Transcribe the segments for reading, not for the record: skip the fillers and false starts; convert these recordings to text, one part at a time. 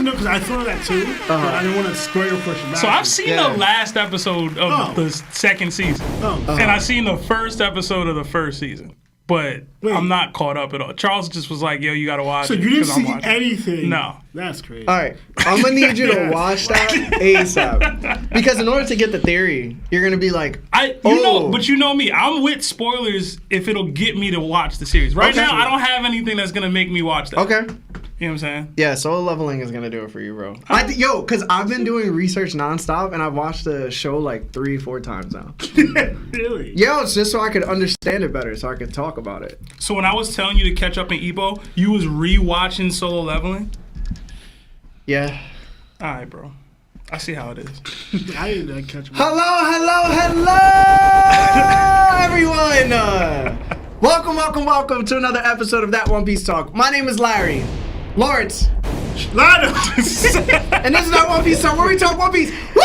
Because I thought of that too, but I didn't want to square your question back. So I've seen the last episode of the second season, and I've seen the first episode of the first season, but I'm not caught up at all. Charles just was like, "Yo, you gotta watch." So it you didn't see I'm anything? No, that's crazy. All right, I'm gonna need you to watch that ASAP, because in order to get the theory, you're gonna be like, but you know me, I'm with spoilers if it'll get me to watch the series. Right now, I don't have anything that's gonna make me watch that. Okay. You know what I'm saying? Yeah, Solo Leveling is going to do it for you, bro. Because I've been doing research nonstop, and I've watched the show like 3-4 times now. Really? Yeah, it's just so I could understand it better, so I could talk about it. So when I was telling you to catch up in Ebo, you was re-watching Solo Leveling? Yeah. All right, bro. I see how it is. I didn't catch me. Hello, everyone. Welcome to another episode of That One Piece Talk. My name is Larry. Lawrence. And this is That One Piece Talk, where we talk One Piece. Woo!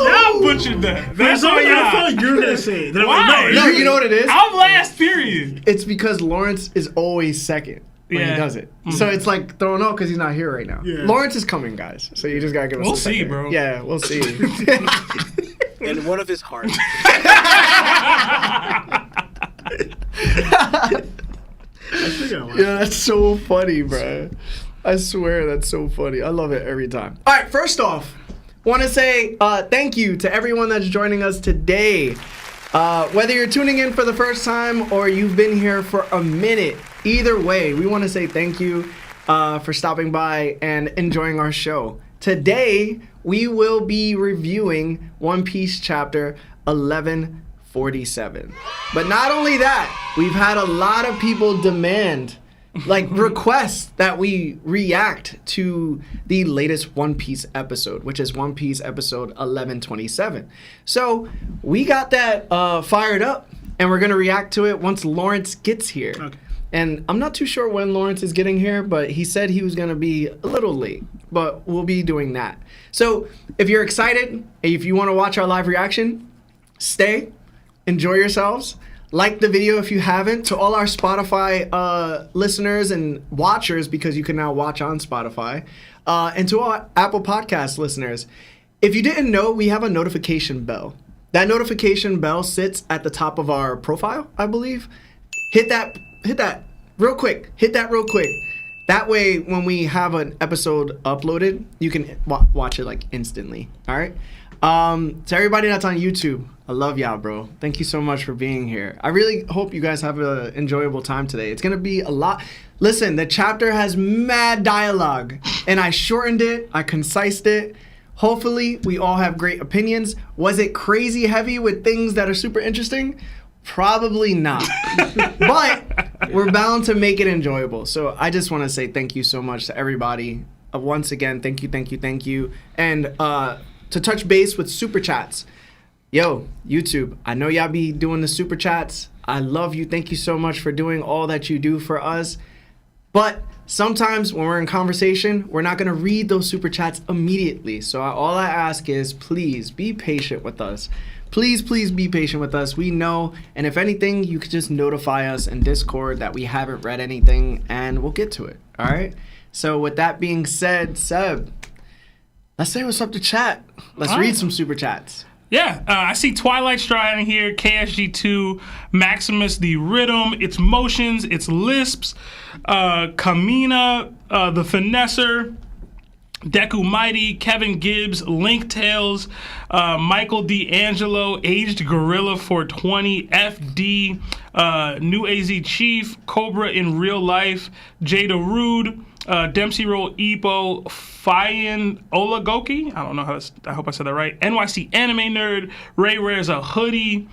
Y'all butchered that. That's all I y'all. felt like you were going to say it. Then I'm Why? like, No, you know what it is? I'm last, period. It's because Lawrence is always second when he does it. Mm-hmm. So it's like thrown off because he's not here right now. Yeah. Lawrence is coming, guys. So you just got to give us a second. We'll see, bro. Yeah, we'll see. And one of his hearts. Yeah, that's so funny, bro. I swear that's so funny. I love it every time. All right, first off, want to say thank you to everyone that's joining us today. Whether you're tuning in for the first time or you've been here for a minute, either way, we want to say thank you for stopping by and enjoying our show. Today, we will be reviewing One Piece chapter 1147. But not only that, we've had a lot of people demand, request that we react to the latest One Piece episode, which is One Piece episode 1127. So we got that fired up, and we're going to react to it once Lawrence gets here. Okay. And I'm not too sure when Lawrence is getting here, but he said he was going to be a little late, but we'll be doing that. So if you're excited, if you want to watch our live reaction, stay, enjoy yourselves. Like the video if you haven't. To all our Spotify listeners and watchers, because you can now watch on Spotify. And to all Apple Podcast listeners, if you didn't know, we have a notification bell. That notification bell sits at the top of our profile, I believe. Hit that real quick. That way, when we have an episode uploaded, you can watch it instantly. All right? To everybody that's on YouTube, I love y'all, bro. Thank you so much for being here. I really hope you guys have an enjoyable time today. It's going to be a lot. Listen, the chapter has mad dialogue, and I shortened it. I concised it. Hopefully, we all have great opinions. Was it crazy heavy with things that are super interesting? Probably not. But we're bound to make it enjoyable. So I just want to say thank you so much to everybody. Once again, thank you. And to touch base with Super Chats. Yo, YouTube, I know y'all be doing the Super Chats. I love you. Thank you so much for doing all that you do for us. But sometimes when we're in conversation, we're not going to read those Super Chats immediately. So all I ask is please be patient with us. Please be patient with us. We know, and if anything, you could just notify us in Discord that we haven't read anything, and we'll get to it, all right? So with that being said, Seb, let's say what's up to chat. Let's read some Super Chats. Yeah, I see Twilight Stride in here, KSG2, Maximus, the Rhythm, its Motions, its Lisps, Kamina, the Finesser, Deku Mighty, Kevin Gibbs, Link Tales, Michael D'Angelo, Aged Gorilla 420, FD, New AZ Chief, Cobra in Real Life, Jada Rude, Dempsey Roll Epo, Fayan Olagoki, I don't know I hope I said that right, NYC Anime Nerd, Ray Rare's a Hoodie,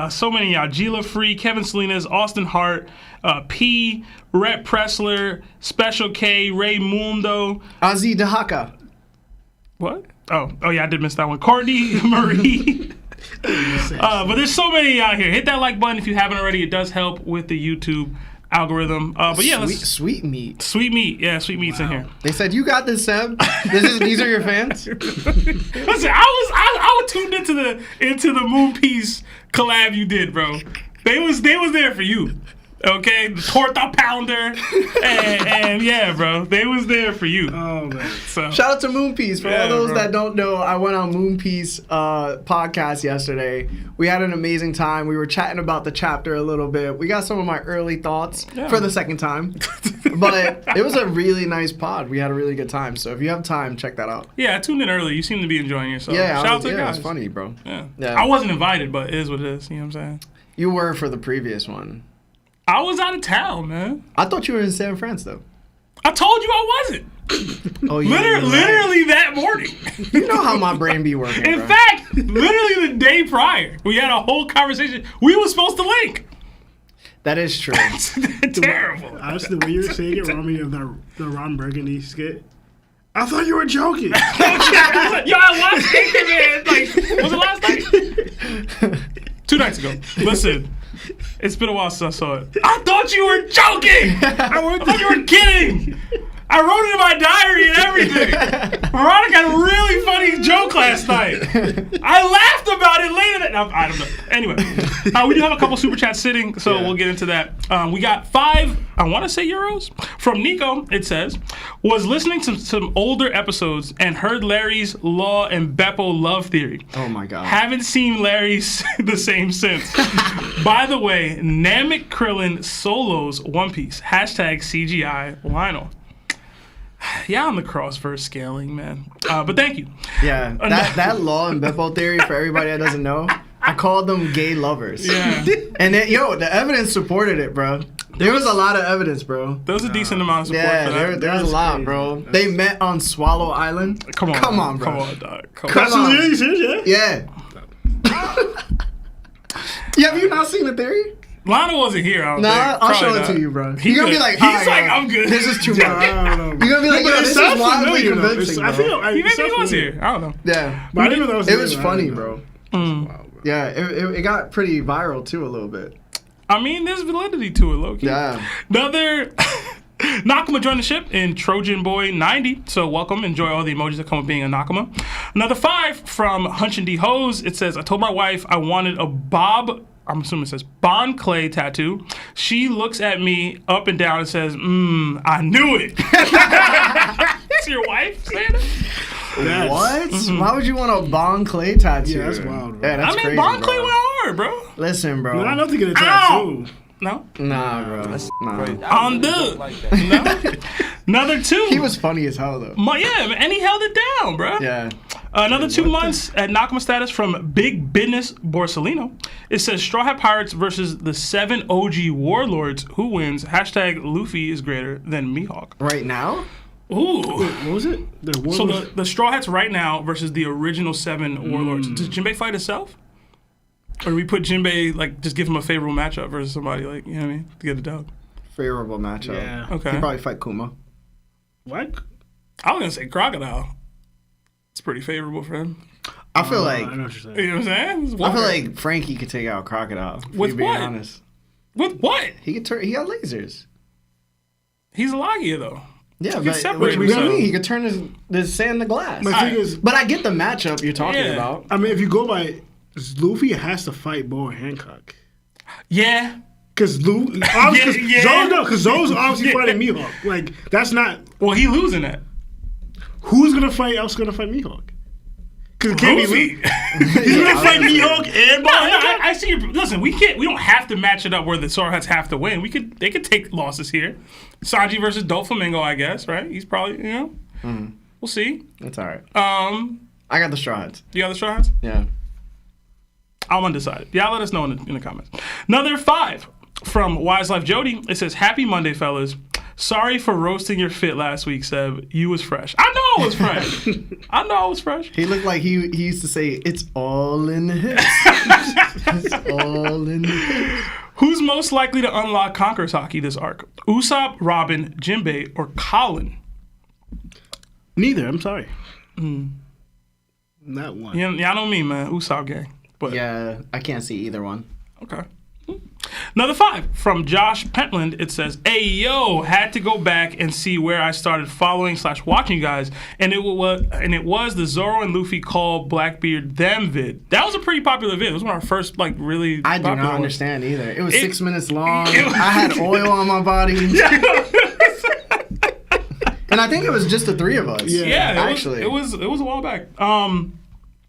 so many y'all, Gila Free, Kevin Salinas, Austin Hart, P, Rhett Pressler, Special K, Ray Mundo. Azi Dahaka. What? Oh yeah, I did miss that one. Courtney Marie, But there's so many out here. Hit that like button if you haven't already. It does help with the YouTube algorithm. But yeah, sweet meat. Sweet meat. Yeah, sweet meat's in here. They said, you got this, Seb. These are your fans? Listen, I was tuned into the Moon Piece collab you did, bro. They was there for you. Okay, the torta pounder, and yeah, bro, they was there for you. Oh man! So shout out to Moonpiece. For all those bro. that don't know, I went on Moonpiece podcast yesterday. We had an amazing time. We were chatting about the chapter a little bit. We got some of my early thoughts for the second time, but it was a really nice pod. We had a really good time. So if you have time, check that out. Yeah, I tuned in early. You seem to be enjoying yourself. Yeah, shout out to the it guys. was funny, bro. Yeah, Yeah. I wasn't invited, but it is what it is. You know what I'm saying? You were for the previous one. I was out of town, man. I thought you were in San Fran, though. I told you I wasn't. Oh, yeah, you're right. Literally that morning. You know how my brain be working, In bro. fact, literally the day prior, we had a whole conversation. We were supposed to link. That is true. Terrible. Honestly, the way you were saying it reminded me of the Ron Burgundy skit. I thought you were joking. Yo, I watched Ackerman. Like, was it last night? 2 nights ago. Listen. It's been a while since I saw it. I thought you were joking! I thought you were kidding! I wrote it in my diary and everything. Veronica had a really funny joke last night. I laughed about it later that no, I don't know. Anyway, we do have a couple super chats sitting, so we'll get into that. We got 5, I want to say euros. From Nico, it says, was listening to some older episodes and heard Larry's Law and Beppo love theory. Oh my god. Haven't seen Larry's the same since. By the way, Namek Krillin solos One Piece. Hashtag CGI Lionel. Yeah, on the crossverse scaling, man. But thank you. Yeah, that Law and Beppo theory, for everybody that doesn't know, I called them gay lovers. Yeah. And then, the evidence supported it, bro. There was a lot of evidence, bro. There was a decent amount of support for that. there was a lot, bro. They met on Swallow Island. Come on, bro. Come on, dog. Come Come on. on. You serious? Yeah. Yeah, have you not seen the theory? Lionel wasn't here, I don't think. I'll show Probably it not. to you, bro. He You're gonna be good. like, He's "Alright, like, I'm good. This is too much. I don't know. You're gonna be like, But yo, it this is sounds wildly familiar, though. convincing, I bro. feel Maybe he sounds was familiar. here. I don't know. Yeah. But I didn't know that was It was familiar. funny, I don't bro. know. Wow, bro. Yeah, it got pretty viral, too, a little bit. I mean, there's validity to it, low-key. Yeah. Another Nakama joined the ship in Trojan Boy 90. So welcome. Enjoy all the emojis that come with being a Nakama. Another 5 from Hunchin' D Hose. It says, I told my wife I wanted a I'm assuming it says Bon Clay tattoo. She looks at me up and down and says, I knew it. It's your wife saying that? What? Mm-hmm. Why would you want a Bon Clay tattoo? Yeah, that's wild, bro. Yeah, that's I mean, crazy, Bon Clay bro. went hard, bro. Listen, bro. I don't think it's a Ow! tattoo. No? Nah, bro. Nah. On the. No? Another 2. He was funny as hell, though. Yeah, and he held it down, bro. Yeah. Another 2 months at Nakama status from Big Business Borsalino. It says Straw Hat Pirates versus the 7 OG Warlords. Who wins? Hashtag Luffy is greater than Mihawk. Right now? Ooh. What was it? So the Straw Hats right now versus the original 7 Warlords. Does Jinbei fight himself? Or do we put Jinbei, like, just give him a favorable matchup versus somebody, like, you know what I mean? To get it done. Favorable matchup. Yeah. Okay. He'd probably fight Kuma. What? I was going to say Crocodile. It's pretty favorable for him. I feel like I know what you're saying. You know what I'm saying? It's I water. feel like Frankie could take out Crocodile. if With we're being what? honest. With what? He could turn. He got lasers. He's a Logia, though. Yeah, He but separate what do you himself. mean? He could turn his sand to glass. My thing is, But I get the matchup you're talking Yeah. about. I mean, if you go by, Luffy has to fight Boa Hancock. Yeah. Because Zoe's obviously fighting Mihawk. Like, that's not... Well, he losing that. Who's going to fight Mihawk? Because it can't be Luffy. He's going to fight Mihawk and No, Boa no, Hancock? I see your. Listen, we don't have to match it up where the Sword Hats have to win. They could take losses here. Sanji versus Doflamingo, I guess, right? He's probably, we'll see. That's all right. I got the Straw Hats. You got the Straw Hats? Yeah. I'm undecided. Yeah, let us know in the comments. Another 5 from Wise Life Jody. It says, Happy Monday, fellas. Sorry for roasting your fit last week, Seb. You was fresh. I know I was fresh. I was fresh. He looked like he used to say, "It's all in the hips." It's all in the hips. Who's most likely to unlock Conqueror's Hockey this arc? Usopp, Robin, Jinbei, or Colin? Neither, I'm sorry. Not one. Yeah, I know me, man. Usopp gang. But Yeah, I can't see either one. okay. Another 5 from Josh Pentland. It says, "Hey yo, had to go back and see where I started following / watching you guys, and it was the Zoro and Luffy call Blackbeard them vid. That was a pretty popular vid. It was one of our first like really. I do popular not ones. understand either. It was 6 minutes long. it was- I had oil on my body. And I think it was just the 3 of us. Yeah, actually. it was a while back.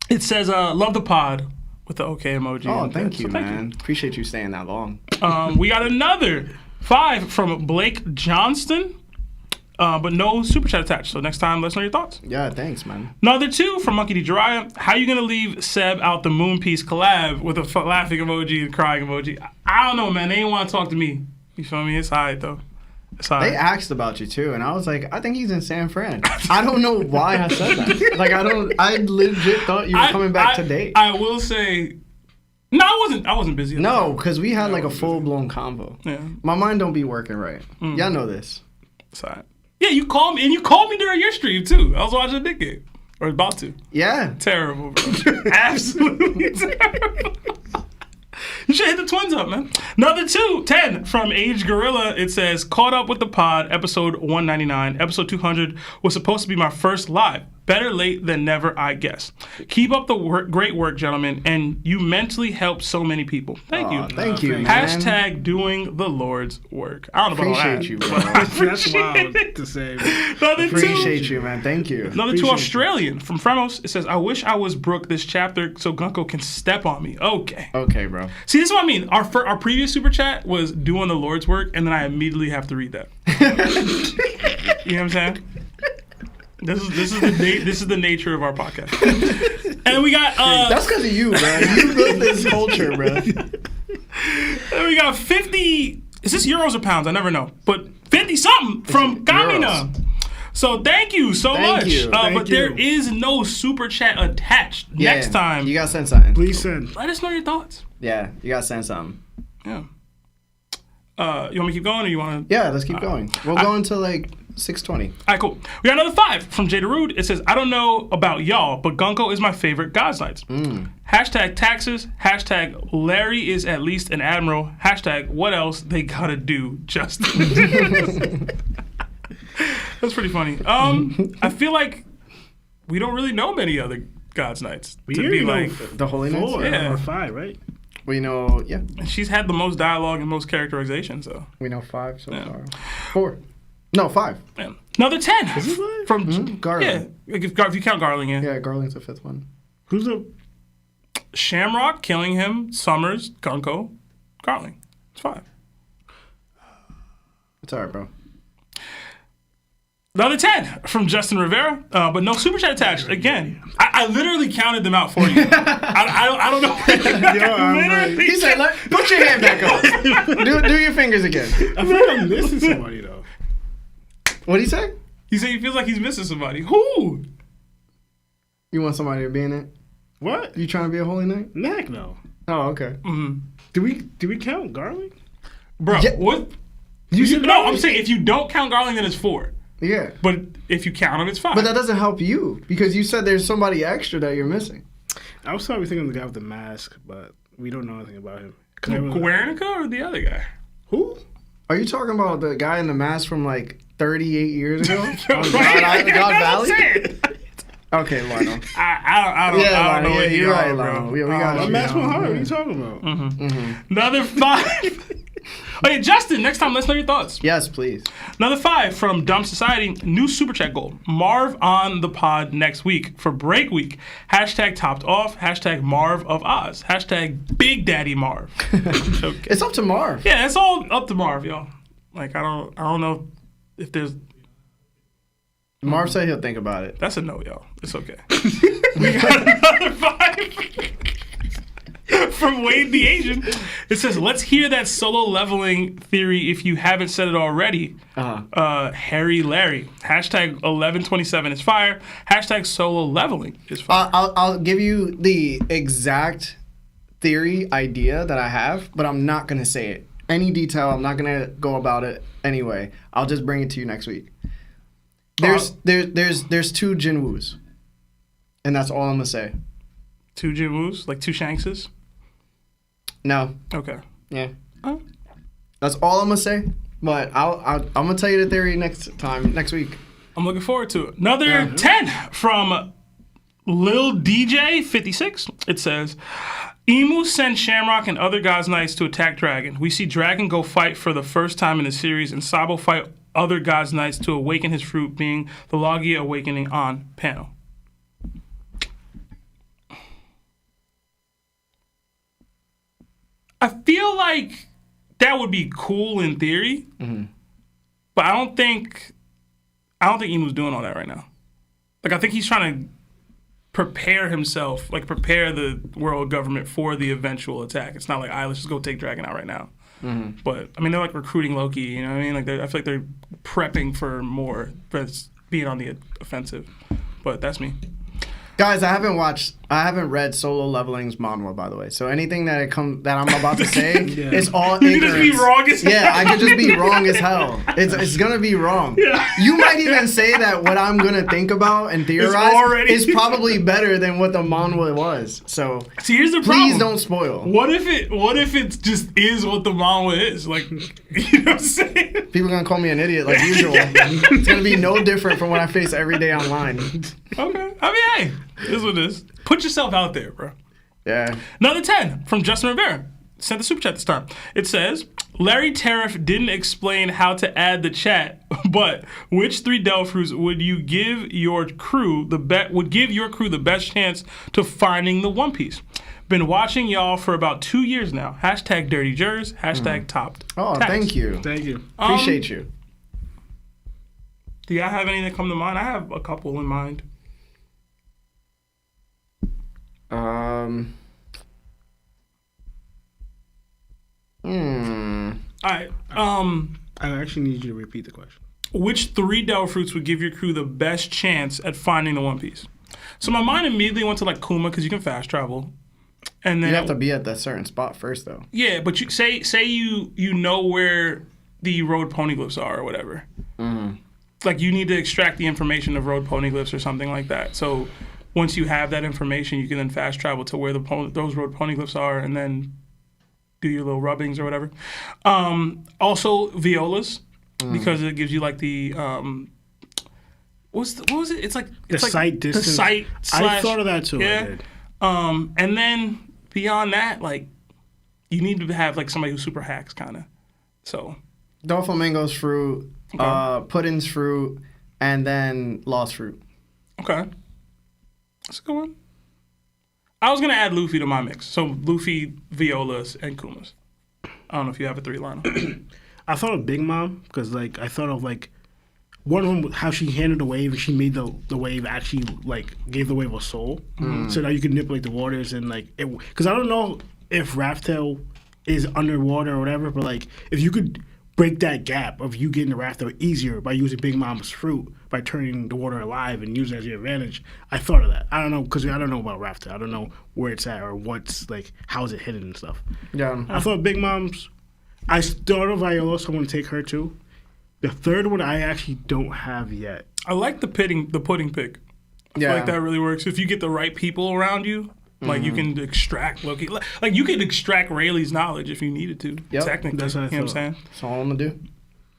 It says, "Love the pod." With the okay emoji. Oh, and thank that. you, So thank man. Appreciate you staying that long. We got another 5 from Blake Johnston, but no super chat attached. So next time, let us know your thoughts. Yeah, thanks, man. Another 2 from Monkey D. Jiraiya. How you gonna leave Seb out the Moon Piece collab with a laughing emoji and crying emoji? I don't know, man. They ain't want to talk to me. You feel me? It's alright though. It's alright. They asked about you too, and I was like, I think he's in San Fran. I don't know why I said that. Like, I legit thought you were coming back today. I will say, no, I wasn't busy. No, because we had like a full blown convo. Yeah. My mind don't be working right. Y'all know this. It's alright. Yeah, you called me, and you called me during your stream too. I was watching Dick Game. Or about to. Yeah. Terrible, bro. Absolutely terrible. You should hit the twins up, man. Another 10 from Age Gorilla. It says, "Caught up with the pod, episode 199. Episode 200 was supposed to be my first live. Better late than never, I guess. Keep up the great work, gentlemen, and you mentally helped so many people. Thank you. Thank you, man. Hashtag doing the Lord's work." I don't know about all that. Appreciate you, bro. That's wild to say. Another Appreciate you, man. Thank you. Another 2 Australian from Fremos. It says, "I wish I was Brook this chapter so Gunko can step on me." Okay. Okay, bro. See, this is what I mean. Our previous super chat was doing the Lord's work, and then I immediately have to read that. You know what I'm saying? This is the nature of our podcast. And we got That's because of you, bro. You built this culture, bro. and we got 50. Is this euros or pounds? I never know, but 50 something from Kamina. So thank you so Thank much. you. But there is no super chat attached. Yeah, Next time, you gotta send something. Please send. let us know your thoughts. Yeah, you gotta send something. Yeah. You want me to keep going, or you want to? Yeah, let's keep going. We'll go until like 6:20. All right, cool. We got another 5 from Jada Rude. It says, "I don't know about y'all, but Gunko is my favorite God's Knights. Hashtag taxes. Hashtag Larry is at least an admiral. Hashtag what else they gotta do, Justin." That's pretty funny. I feel like we don't really know many other God's Knights We to already be know like. The Holy Knights? 4 Yeah. or 5, right? We know, yeah, She's had the most dialogue and most characterization, so. we know 5 so Yeah. far. 4. No, 5. Yeah. Another 10 Is it 5? from Garland. Yeah, if you count Garling in. Yeah, Garland's the 5th one. Who's the? Shamrock, killing him, Summers, Gunko, Garling. It's 5. It's alright, bro. Another 10 from Justin Rivera, but no super chat attached. Again, I literally counted them out for you. I don't know. I'm He said, put your hand back up. do your fingers again. I feel like I'm missing somebody though. What'd he say? He said he feels like he's missing somebody. Who? You want somebody to be in it? What? You trying to be a Holy Knight? Mac, no. Oh, okay. Do we count Garlic? Bro, Yeah. what? You said No, Garlic? I'm saying if you don't count Garling, then it's 4. Yeah. But if you count him, it's 5. But that doesn't help you because you said there's somebody extra that you're missing. I was probably thinking of the guy with the mask, but we don't know anything about him. 'Cause I was- Guernica or the other guy? Who? Are you talking about the guy in the mask from like 38 years ago? Yo, On right? God I'm Valley? saying. Okay, Lionel. I don't know what you're right, bro. Lionel. We got I'm you. Mask Mahara. What are you talking about? Another 5. Okay, Justin, next time, let's know your thoughts. Yes, please. Another 5 from Dumb Society. New super chat goal. Marv on the pod next week for break week. Hashtag topped off. Hashtag Marv of Oz. Hashtag Big Daddy Marv. Okay. It's up to Marv. Yeah, it's all up to Marv, y'all. Like, I don't know if there's... Marv said he'll think about it. That's a no, y'all. It's okay. We got another 5 from Wade the Asian. It says, let's hear that solo leveling theory if you haven't said it already. Harry Larry. Hashtag 1127 is fire. Hashtag solo leveling is fire. I'll give you the exact theory idea that I have, but I'm not going to say it. Any detail, I'm not going to go about it anyway. I'll just bring it to you next week. There's 2 Jinwoos. And that's all I'm going to say. 2 Jiwus, like 2 Shankses. No. Okay. Yeah. Oh. That's all I'm gonna say. But I'm gonna tell you the theory next week. I'm looking forward to it. Another 10 from Lil DJ 56. It says, Emu sends Shamrock and other God's Knights to attack Dragon. We see Dragon go fight for the first time in the series, and Sabo fight other God's Knights to awaken his fruit, being the Logia awakening on panel. I feel like that would be cool in theory, but I don't think Emu's doing all that right now. Like, I think he's trying to prepare himself, like prepare the world government for the eventual attack. It's not like, all right, let's just go take Dragon out right now. But I mean, they're like recruiting Loki. You know what I mean? Like, I feel like they're prepping for more, for being on the offensive. But that's me. Guys, I haven't read Solo Leveling's manhwa, by the way. So anything that I'm about to say is all You ignorance. could just be wrong as hell. Yeah, I could just be wrong as hell. It's gonna be wrong. Yeah. You might even say that what I'm gonna think about and theorize is probably better than what the manhwa was. So See, here's the problem. please don't spoil. What if it just is what the manhwa is? Like, you know what I'm saying? People are gonna call me an idiot like usual. It's gonna be no different from what I face every day online. Okay. I mean, hey, this is what it is. Put yourself out there, bro. Yeah. Another 10 from Justin Rivera. Sent the super chat this time. It says, Larry Tariff didn't explain how to add the chat, but which 3 Delfruits would give your crew the best chance to finding the One Piece? Been watching y'all for about 2 years now. Hashtag Dirty Jers. Hashtag Topped. Oh, Tax. thank you. Thank you. Appreciate you. Do y'all have any that come to mind? I have a couple in mind. All right. I actually need you to repeat the question. Which 3 Delfruits would give your crew the best chance at finding the One Piece? So my mind immediately went to like Kuma because you can fast travel, and then You have to be at that certain spot first, though. yeah. But you say you know where the road poneglyphs are or whatever. Like you need to extract the information of road poneglyphs or something like that. So once you have that information, you can then fast travel to where those road poneglyphs are, and then do your little rubbings or whatever. Also violas, because it gives you like the what was it? It's like The sight The distance. sight. I thought of that too. Yeah. I did. And then beyond that, like you need to have like somebody who super hacks kind of. So Doflamingo's fruit, Puddin's fruit, and then Lost fruit. okay, that's a good one. I was gonna add Luffy to my mix. So Luffy, Violas, and Kumas. I don't know if you have a 3 lineup. I thought of Big Mom because like I thought of like one of them how she handled the wave and she made the wave actually like gave the wave a soul. So now you can manipulate the waters and like it because I don't know if Raftail is underwater or whatever, but like if you could break that gap of you getting the Raftail easier by using Big Mom's fruit by turning the water alive and using it as your advantage. I thought of that. I don't know because I don't know about Raftail. I don't know where it's at or what's like how is it hidden and stuff. Yeah. I thought Big Mom's. I thought of Viola, so I'm going to take her too. The third one I actually don't have yet. I like the pudding pick. I feel like that really works. If you get the right people around you, like you can extract Loki. Like you could extract Rayleigh's knowledge if you needed to. Yep. Technically, That's what I you know what I'm thought. saying? That's all I'm gonna do.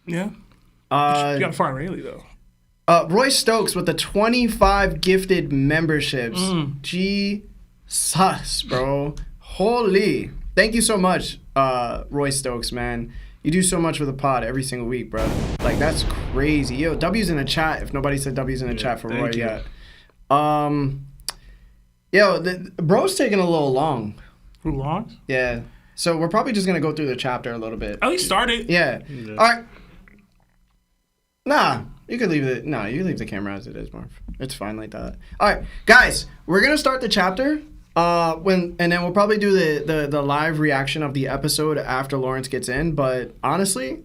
Yeah. You gotta find Rayleigh though. Roy Stokes with the 25 gifted memberships. Jesus, bro. Holy. Thank you so much, Roy Stokes, man. You do so much for the pod every single week, bro. Like, that's crazy. Yo, W's in the chat if nobody said W's in the chat for Roy you. yet. Bro's taking a little long. Who lost? Yeah. So we're probably just going to go through the chapter a little bit. At least started. Yeah. All right. Nah, you could leave it. No, you leave the camera as it is, Marv. It's fine like that. All right, guys, we're gonna start the chapter. And then we'll probably do the live reaction of the episode after Lawrence gets in. But honestly,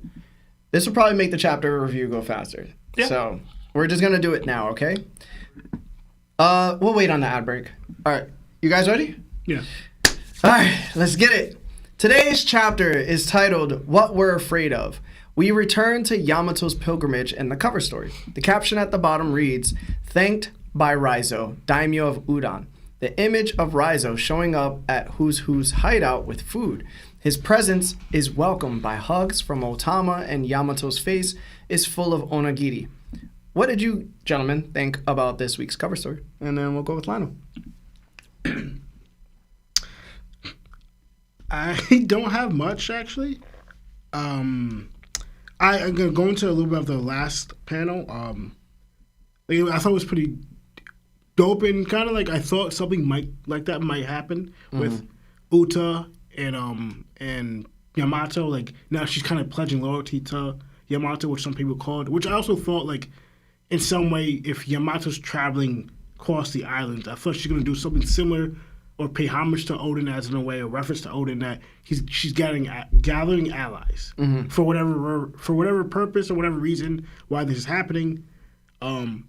this will probably make the chapter review go faster. Yeah. So we're just gonna do it now, okay? We'll wait on the ad break. All right, you guys ready? Yeah. All right, let's get it. Today's chapter is titled "What We're Afraid Of." We return to Yamato's pilgrimage and the cover story. The caption at the bottom reads, "Thanked by Raizo, daimyo of Udon." The image of Raizo showing up at Who's Who's hideout with food. His presence is welcomed by hugs from Otama, and Yamato's face is full of onigiri. What did you, gentlemen, think about this week's cover story? And then we'll go with Lionel. I don't have much, actually. I'm going to go into a little bit of the last panel. I thought it was pretty dope, and kind of like I thought something like that might happen with Uta and Yamato. Like, now she's kind of pledging loyalty to Yamato, which some people called. Which I also thought, like, in some way, if Yamato's traveling across the island, I thought she's going to do something similar or pay homage to Odin, as in a way, or reference to Odin, that she's gathering allies for whatever purpose or whatever reason why this is happening. And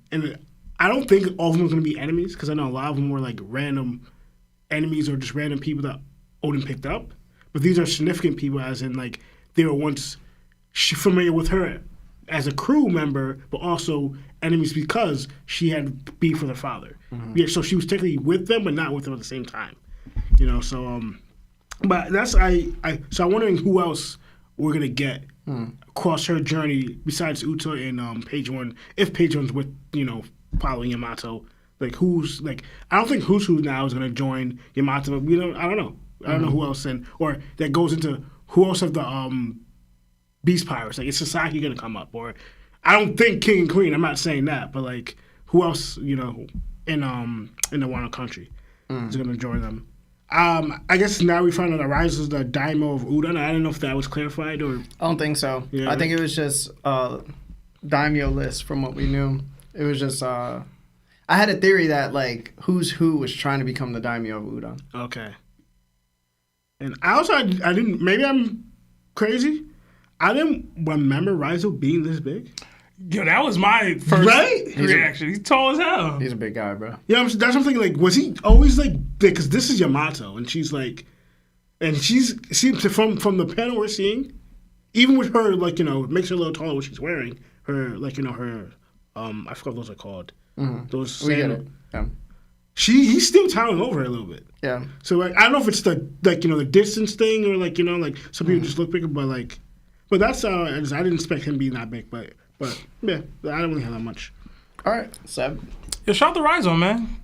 I don't think all of them are going to be enemies, because I know a lot of them were like random enemies or just random people that Odin picked up. But these are significant people, as in like they were once familiar with her as a crew member, but also enemies because she had beef with her father. Yeah, so she was technically with them, but not with them at the same time. You know, so but that's so I'm wondering who else we're gonna get across her journey besides Uta and Page One, if Page One's with following Yamato. Like I don't think Who's Who now is gonna join Yamato, but I don't know. I don't know who else or that goes into who else of the Beast Pirates. Like, is Sasaki gonna come up? Or I don't think King and Queen. I'm not saying that, but like who else in the Wano country is gonna join them? I guess now we find out that Rise is the daimyo of Udon. I don't know if that was clarified or. I don't think so. Yeah. I think it was just daimyo list from what we knew. It was just I had a theory that like Who's Who was trying to become the daimyo of Udon. Okay. And I didn't. Maybe I'm crazy. I didn't remember Raizo being this big. Yo, that was my first reaction. He's tall as hell. He's a big guy, bro. Yeah, that's what I'm thinking. Like, was he always like big? Because this is Yamato, and she's like, and she's from the panel we're seeing, even with her like makes her a little taller what she's wearing. Her like her I forgot what those are called. Those we get it. Yeah. He's still towering over her a little bit. Yeah. So like I don't know if it's the the distance thing or like like some people just look bigger, but that's I didn't expect him being that big, but yeah, I don't really have that much. All right, Seb. Yo, shout out to Raizo, man.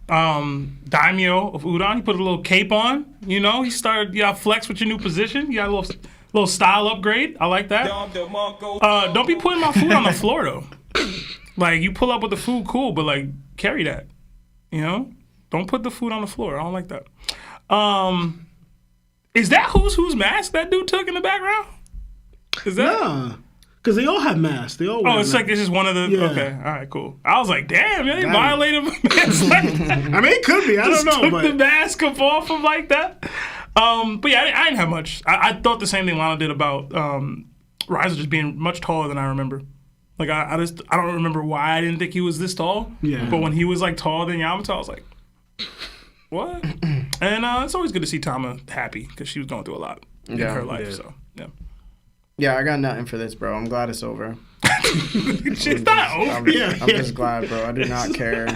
Daimyo of Udon. He put a little cape on. He started. You got flex with your new position. You got a little style upgrade. I like that. Don't be putting my food on the floor though. Like, you pull up with the food, cool, but like carry that. Don't put the food on the floor. I don't like that. Is that Who's mask that dude took in the background? Is that? Nah. Because they all have masks. They all wear it's like it's just one of the... Yeah. Okay, all right, cool. I was like, damn, they violated my mask like that. I mean, it could be. I don't know. Took the mask off him like that. But yeah, I didn't have much. I thought the same thing Lana did about Raizo just being much taller than I remember. Like, I don't remember why I didn't think he was this tall. Yeah. But when he was like taller than Yamato, I was like, what? And it's always good to see Tama happy because she was going through a lot in her life. So, yeah. Yeah, I got nothing for this, bro. I'm glad it's over. It's not over. I'm just glad, bro. I do not care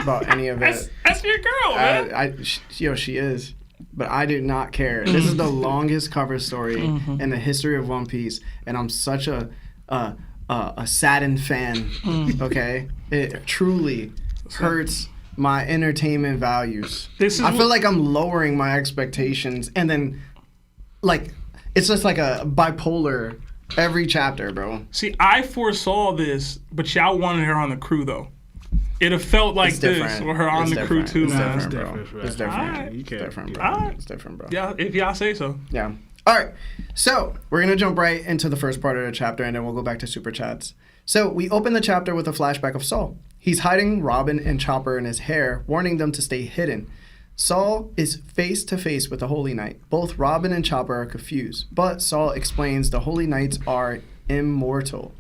about any of it. That's your girl, man. She is. But I do not care. This is the longest cover story in the history of One Piece, and I'm such a saddened fan, okay? It truly hurts my entertainment values. I feel like I'm lowering my expectations, and then, like... It's just like a bipolar every chapter, bro. See, I foresaw this, but y'all wanted her on the crew, though. It have felt like this, or her on the crew, too, man. It's different, bro. It's different. It's different, bro. It's different, bro. Yeah, if y'all say so. Yeah. All right. So, we're going to jump right into the first part of the chapter, and then we'll go back to Super Chats. So, we open the chapter with a flashback of Saul. He's hiding Robin and Chopper in his hair, warning them to stay hidden. Saul is face to face with the Holy Knight. Both Robin and Chopper are confused, but Saul explains the Holy Knights are immortal.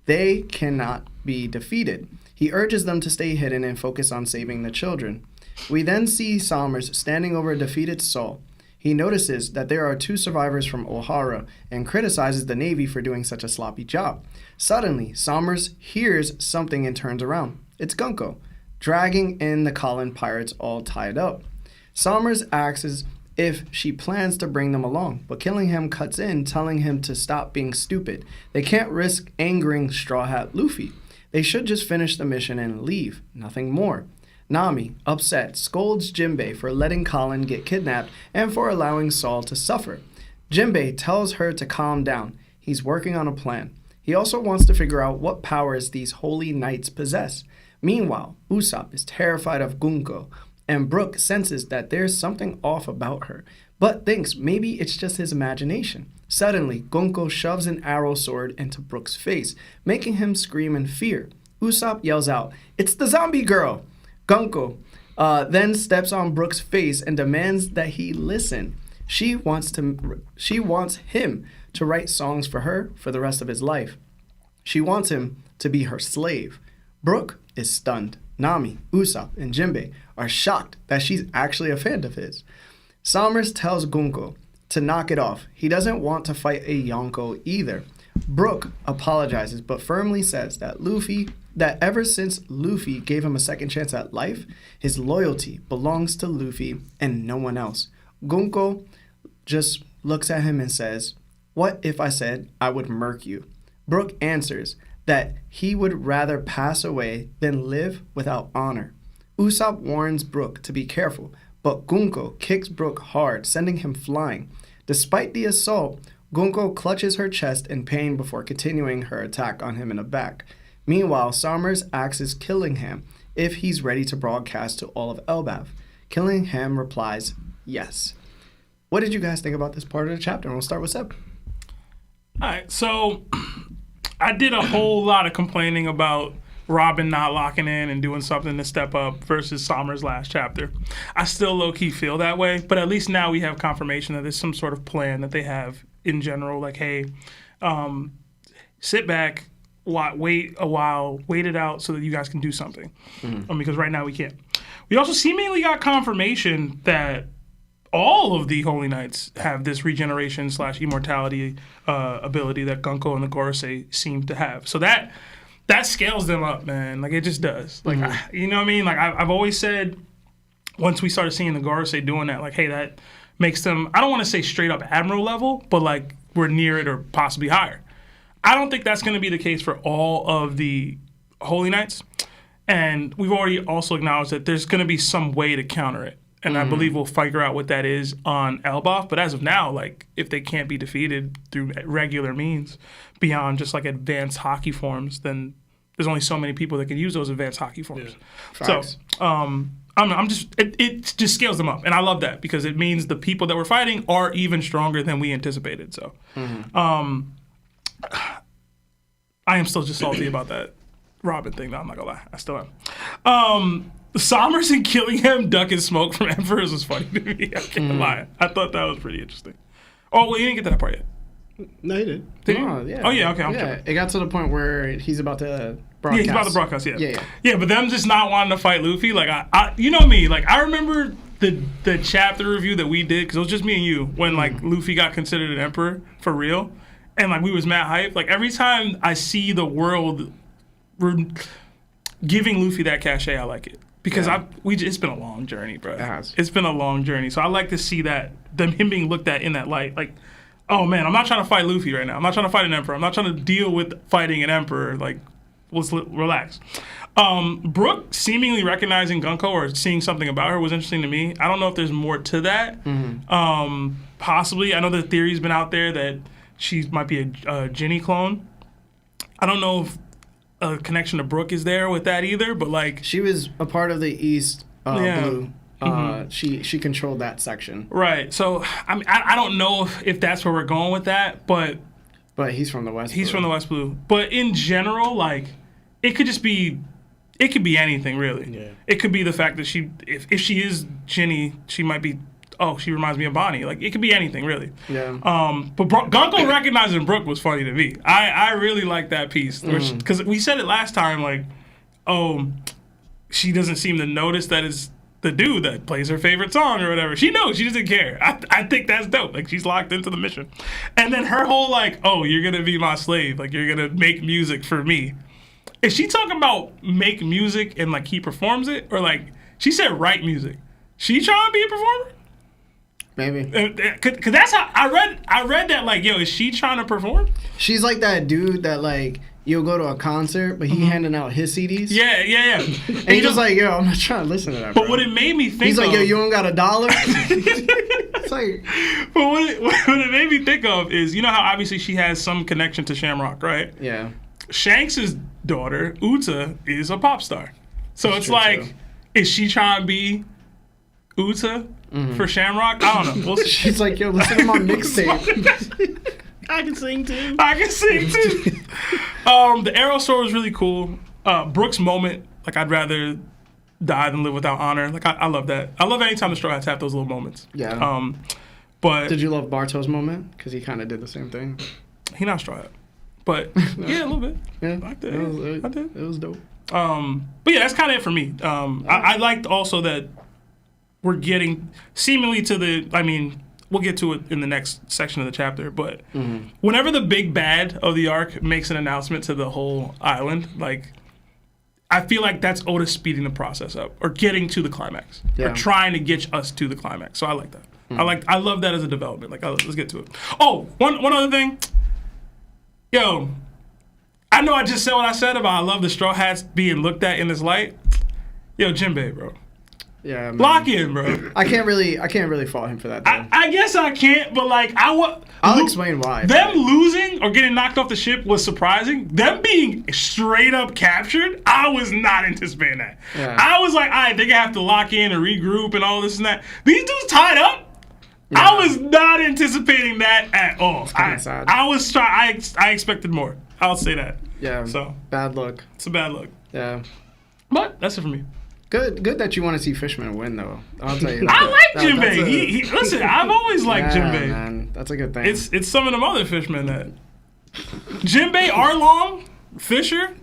They cannot be defeated. He urges them to stay hidden and focus on saving the children. We then see Sommers standing over a defeated Saul. He notices that there are 2 survivors from Ohara and criticizes the Navy for doing such a sloppy job. Suddenly, Sommers hears something and turns around. It's Gunko. dragging in the Colin pirates all tied up. Somers asks if she plans to bring them along, but Killingham cuts in, telling him to stop being stupid. They can't risk angering Straw Hat Luffy. They should just finish the mission and leave, nothing more. Nami, upset, scolds Jinbei for letting Colin get kidnapped and for allowing Saul to suffer. Jinbei tells her to calm down. He's working on a plan. He also wants to figure out what powers these holy knights possess. Meanwhile, Usopp is terrified of Gunko, and Brook senses that there's something off about her, but thinks maybe it's just his imagination. Suddenly, Gunko shoves an arrow sword into Brook's face, making him scream in fear. Usopp yells out, "It's the zombie girl!" Gunko then steps on Brook's face and demands that he listen. She wants him to write songs for her for the rest of his life. She wants him to be her slave. Brook is stunned. Nami, Usopp, and Jinbei are shocked that she's actually a fan of his. Somers tells Gunko to knock it off. He doesn't want to fight a Yonko either. Brook apologizes but firmly says that ever since Luffy gave him a second chance at life, his loyalty belongs to Luffy and no one else. Gunko just looks at him and says, "What if I said I would murk you?" Brook answers that he would rather pass away than live without honor. Usopp warns Brook to be careful, but Gunko kicks Brook hard, sending him flying. Despite the assault, Gunko clutches her chest in pain before continuing her attack on him in the back. Meanwhile, Somers asks Killingham if he's ready to broadcast to all of Elbaf. Killingham replies, yes. What did you guys think about this part of the chapter? And we'll start with Seb. All right, so I did a whole lot of complaining about Robin not locking in and doing something to step up versus Somers' last chapter. I still low-key feel that way, but at least now we have confirmation that there's some sort of plan that they have in general, like, hey, sit back, wait a while, wait it out so that you guys can do something. Because right now we can't. We also seemingly got confirmation that all of the Holy Knights have this regeneration / immortality ability that Gunko and the Gorosei seem to have. So that scales them up, man. Like, it just does. Like, you know what I mean? Like, I've always said, once we started seeing the Gorosei doing that, like, hey, that makes them, I don't want to say straight up Admiral level, but, like, we're near it or possibly higher. I don't think that's going to be the case for all of the Holy Knights. And we've already also acknowledged that there's going to be some way to counter it. And I believe we'll figure out what that is on Elbaf. But as of now, like, if they can't be defeated through regular means beyond just, like, advanced hockey forms, then there's only so many people that can use those advanced hockey forms. Yeah. So, it just scales them up. And I love that because it means the people that we're fighting are even stronger than we anticipated. So, I am still just salty about that Robin thing, though. I'm not going to lie. I still am. Somers and Killingham ducking smoke from Emperors was funny to me. I can't lie. I thought that was pretty interesting. Oh, well, you didn't get to that part yet. No, he did. Did you? Yeah. Oh, yeah, okay. Yeah, it got to the point where he's about to broadcast. Yeah, he's about to broadcast, yeah. Yeah, but them just not wanting to fight Luffy, like, I you know me, like, I remember the chapter review that we did, because it was just me and you, when, like, Luffy got considered an emperor for real, and, like, we was mad hype. Like, every time I see the world giving Luffy that cachet, I like it. Because it's been a long journey, bro. It has. It's been a long journey. So I like to see that, him being looked at in that light. Like, oh man, I'm not trying to fight Luffy right now. I'm not trying to fight an emperor. I'm not trying to deal with fighting an emperor. Like, let's relax. Brook seemingly recognizing Gunko or seeing something about her was interesting to me. I don't know if there's more to that. Possibly. I know the theory's been out there that she might be a Ginny clone. I don't know if a connection to Brook is there with that either, but like she was a part of the East Blue. She controlled that section, right? So I mean, I don't know if that's where we're going with that, but he's from the West. He's from the West Blue, but in general, like it could be anything really. Yeah. It could be the fact that if she is Ginny, she might be. Oh, she reminds me of Bonnie. Like, it could be anything, really. Yeah. But Gunko recognizing Brook was funny to me. I really like that piece. Because we said it last time, like, oh, she doesn't seem to notice that it's the dude that plays her favorite song or whatever. She knows. She doesn't care. I think that's dope. Like, she's locked into the mission. And then her whole, like, oh, you're going to be my slave. Like, you're going to make music for me. Is she talking about make music and like he performs it, or like she said write music? She trying to be a performer? Maybe. Cause that's how I read that like, yo, is she trying to perform? She's like that dude that like you'll go to a concert, but he handing out his CDs. Yeah. And he's just like, yo, I'm not trying to listen to that. But bro. what it made me think He's like, of, yo, you don't got $1? It's like, but what it made me think of is, you know how obviously she has some connection to Shamrock, right? yeah. Shanks' daughter, Uta, is a pop star. So That's it's true, like, too. is she trying to be Uta for Shamrock? I don't know. We'll see. She's like, yo, listen to my mixtape. I can sing too. I can sing too. The Arrow Sword was really cool. Brook's moment, like I'd rather die than live without honor. Like I love that. I love anytime the Straw Hats have those little moments. Yeah. But Did you love Bartow's moment? Because he kind of did the same thing. he not Straw Hat. But yeah, a little bit. Yeah. I did. It I did. was dope. But yeah, that's kind of it for me. I liked also that we're getting seemingly to the. I mean, we'll get to it in the next section of the chapter. But whenever the big bad of the arc makes an announcement to the whole island, like I feel like that's Oda speeding the process up or getting to the climax or trying to get us to the climax. So I like that. I love that as a development. Like let's get to it. Oh, one other thing. Yo, I know I just said what I said about I love the Straw Hats being looked at in this light. Yo, Jinbei, bro. Yeah. Man. Lock in, bro. I can't really fault him for that. Though. I guess I can't, but like I'll explain why. Them losing or getting knocked off the ship was surprising. Them being straight up captured, I was not anticipating that. Yeah. I was like, all right, they're gonna have to lock in and regroup and all this and that. These dudes tied up. Yeah. I was not anticipating that at all. Sad. I was trying. I expected more. I'll say that. Yeah. So bad look. it's a bad look. Yeah. But that's it for me. Good that you want to see Fishman win, though. I'll tell you. I like that's Jinbei. a- He listen. I've always liked yeah, Jinbei. man, that's a good thing. It's some of them other fishmen that Jinbei, Arlong, Fisher.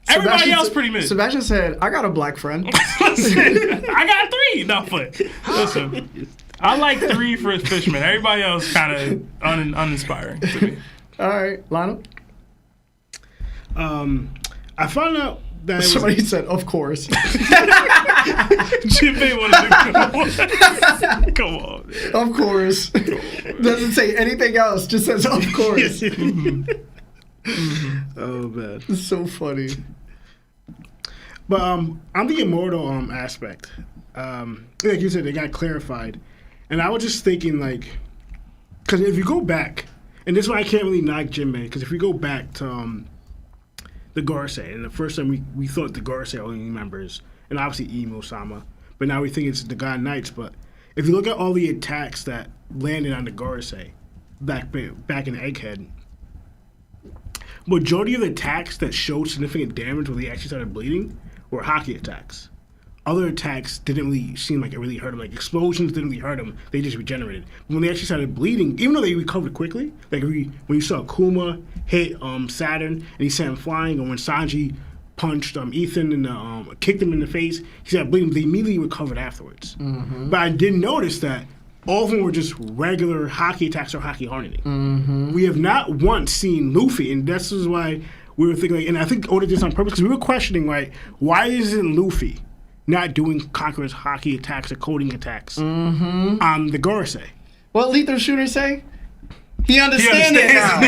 Everybody Sebastian else said- pretty mid. Sebastian said, "I got a black friend." Listen, I got 3. No, but listen, I like 3 for Fishman. Everybody else kind of uninspiring to me. All right, Lionel. I found out that it was, Somebody said, "Of course." Jinbei wanted to come on. Man. Of course. Doesn't say anything else. Just says, "Of course." oh man. It's so funny. But on the immortal aspect, like you said, they got clarified, and I was just thinking like, because if you go back, and this is why I can't really knock Jinbei, because if we go back to the Gorosei, and the first time we thought the Gorosei only members, and obviously Imo-sama, but now we think it's the God Knights. But if you look at all the attacks that landed on the Gorosei back in Egghead, majority of the attacks that showed significant damage when they actually started bleeding were hockey attacks. Other attacks didn't really seem like it really hurt them. Like explosions didn't really hurt them. They just regenerated. But when they actually started bleeding, even though they recovered quickly, like when you saw Kuma hit Saturn and he sent him flying, and when Sanji punched Ethan and kicked him in the face, he started bleeding. They immediately recovered afterwards. But I did notice that all of them were just regular hockey attacks or hockey hardening. We have not once seen Luffy, and this is why we were thinking, and I think Oda did this on purpose, because we were questioning, right, why isn't Luffy not doing Conqueror's hockey attacks or coding attacks on the Gorosei? What Lethal Shooter say? He understands it now.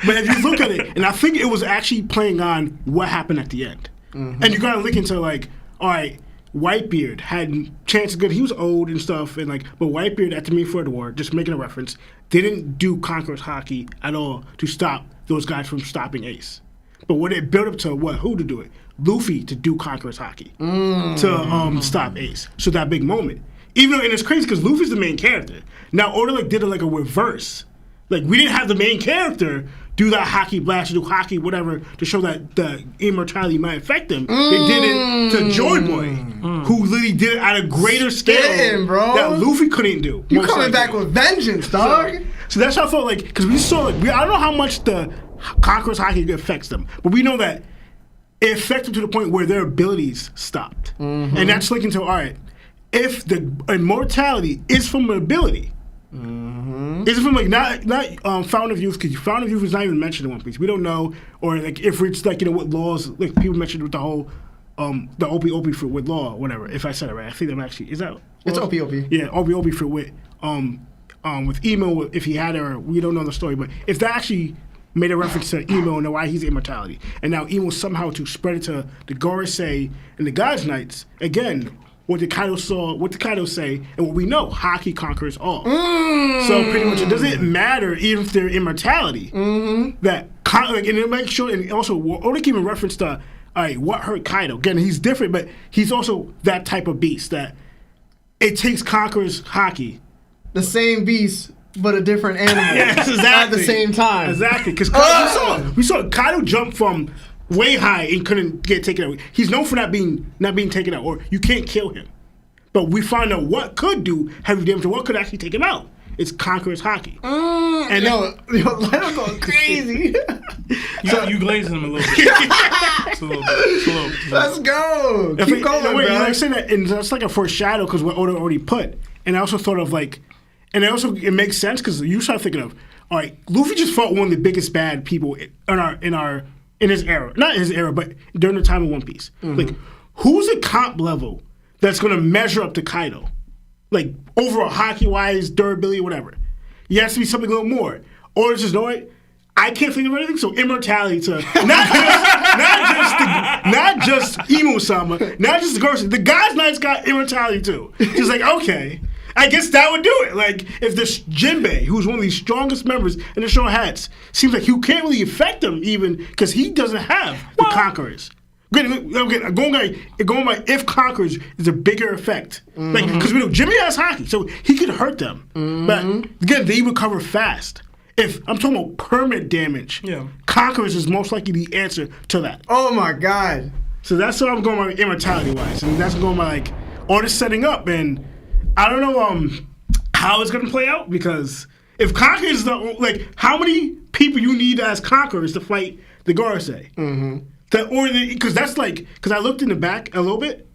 But if you look at it, and I think it was actually playing on what happened at the end. And you gotta look into like, all right, Whitebeard had chances good. He was old and stuff, and like, but Whitebeard at the Main Floor of the War, just making a reference, didn't do Conqueror's hockey at all to stop those guys from stopping Ace. But what it built up to, who to do it? Luffy to do Conqueror's hockey to stop Ace. So that big moment, even though, and it's crazy because Luffy's the main character. Now Oda like did it like a reverse. Like we didn't have the main character do that hockey blast, do hockey whatever to show that the immortality might affect him. They did it to Joy Boy, who literally did it at a greater scale Spittin', bro. that Luffy couldn't do. You most coming likely. back with vengeance, dog. So that's how I felt like, because we saw, like, I don't know how much the Conqueror's hockey affects them, but we know that it affects them to the point where their abilities stopped. And that's linking to, all right, if the immortality is from an ability, Is it from like not Fountain of Youth? Because Fountain of Youth is not even mentioned in One Piece. We don't know, or like if it's like what laws like people mentioned with the whole the Opie fruit with law, whatever. If I said it right, I think I'm actually is that It's Opie. Yeah, Opie fruit with Emo if he had it, or we don't know the story, but if that actually made a reference to Emo and why he's immortality, and now Emo somehow to spread it to the Gorosei and the God's Knights again. What the Kaido say, and what we know, Haki conquers all. So pretty much it doesn't matter even if they're immortality. That and it makes sure, and also Oda keep in reference to, all right, what hurt Kaido? Again, he's different, but he's also that type of beast that it takes conquerors Haki. The same beast, but a different animal. Yes, exactly. At the same time. Exactly, because we saw Kaido jump from way high and couldn't get taken out. He's known for not being taken out, or you can't kill him. But we find out what could do heavy damage and what could actually take him out. It's Conqueror's Haki. And let him go crazy. You glazing him a little bit. It's a little. Let's go. Keep going, bro. bro. I say that, and that's like a foreshadow because what Oda already put. And I also thought of like, and it makes sense because you start thinking of, all right, Luffy just fought one of the biggest bad people in his era, not in his era, but during the time of One Piece. Like, who's a comp level that's going to measure up to Kaido? Like, overall, hockey-wise, durability, whatever. It has to be something a little more. Or it's just, you know what? I can't think of anything, so immortality to not just Emo-sama, not just the Gorosei. The God's Knights got immortality too. Just like, okay, I guess that would do it. Like, if this Jinbei, who's one of the strongest members in the Straw Hats, seems like you can't really affect him even because he doesn't have the Conquerors. Going by if Conquerors is a bigger effect. Like, because we know Jimmy has Haki, so he could hurt them. But again, they recover fast. If I'm talking about permanent damage, Conquerors is most likely the answer to that. Oh my God. So that's what I'm going by immortality wise. And that's going by like all this setting up. And I don't know how it's gonna play out because if Conquerors is like how many people you need as Conquerors to fight the Gorosei? Because that's like, because I looked in the back a little bit.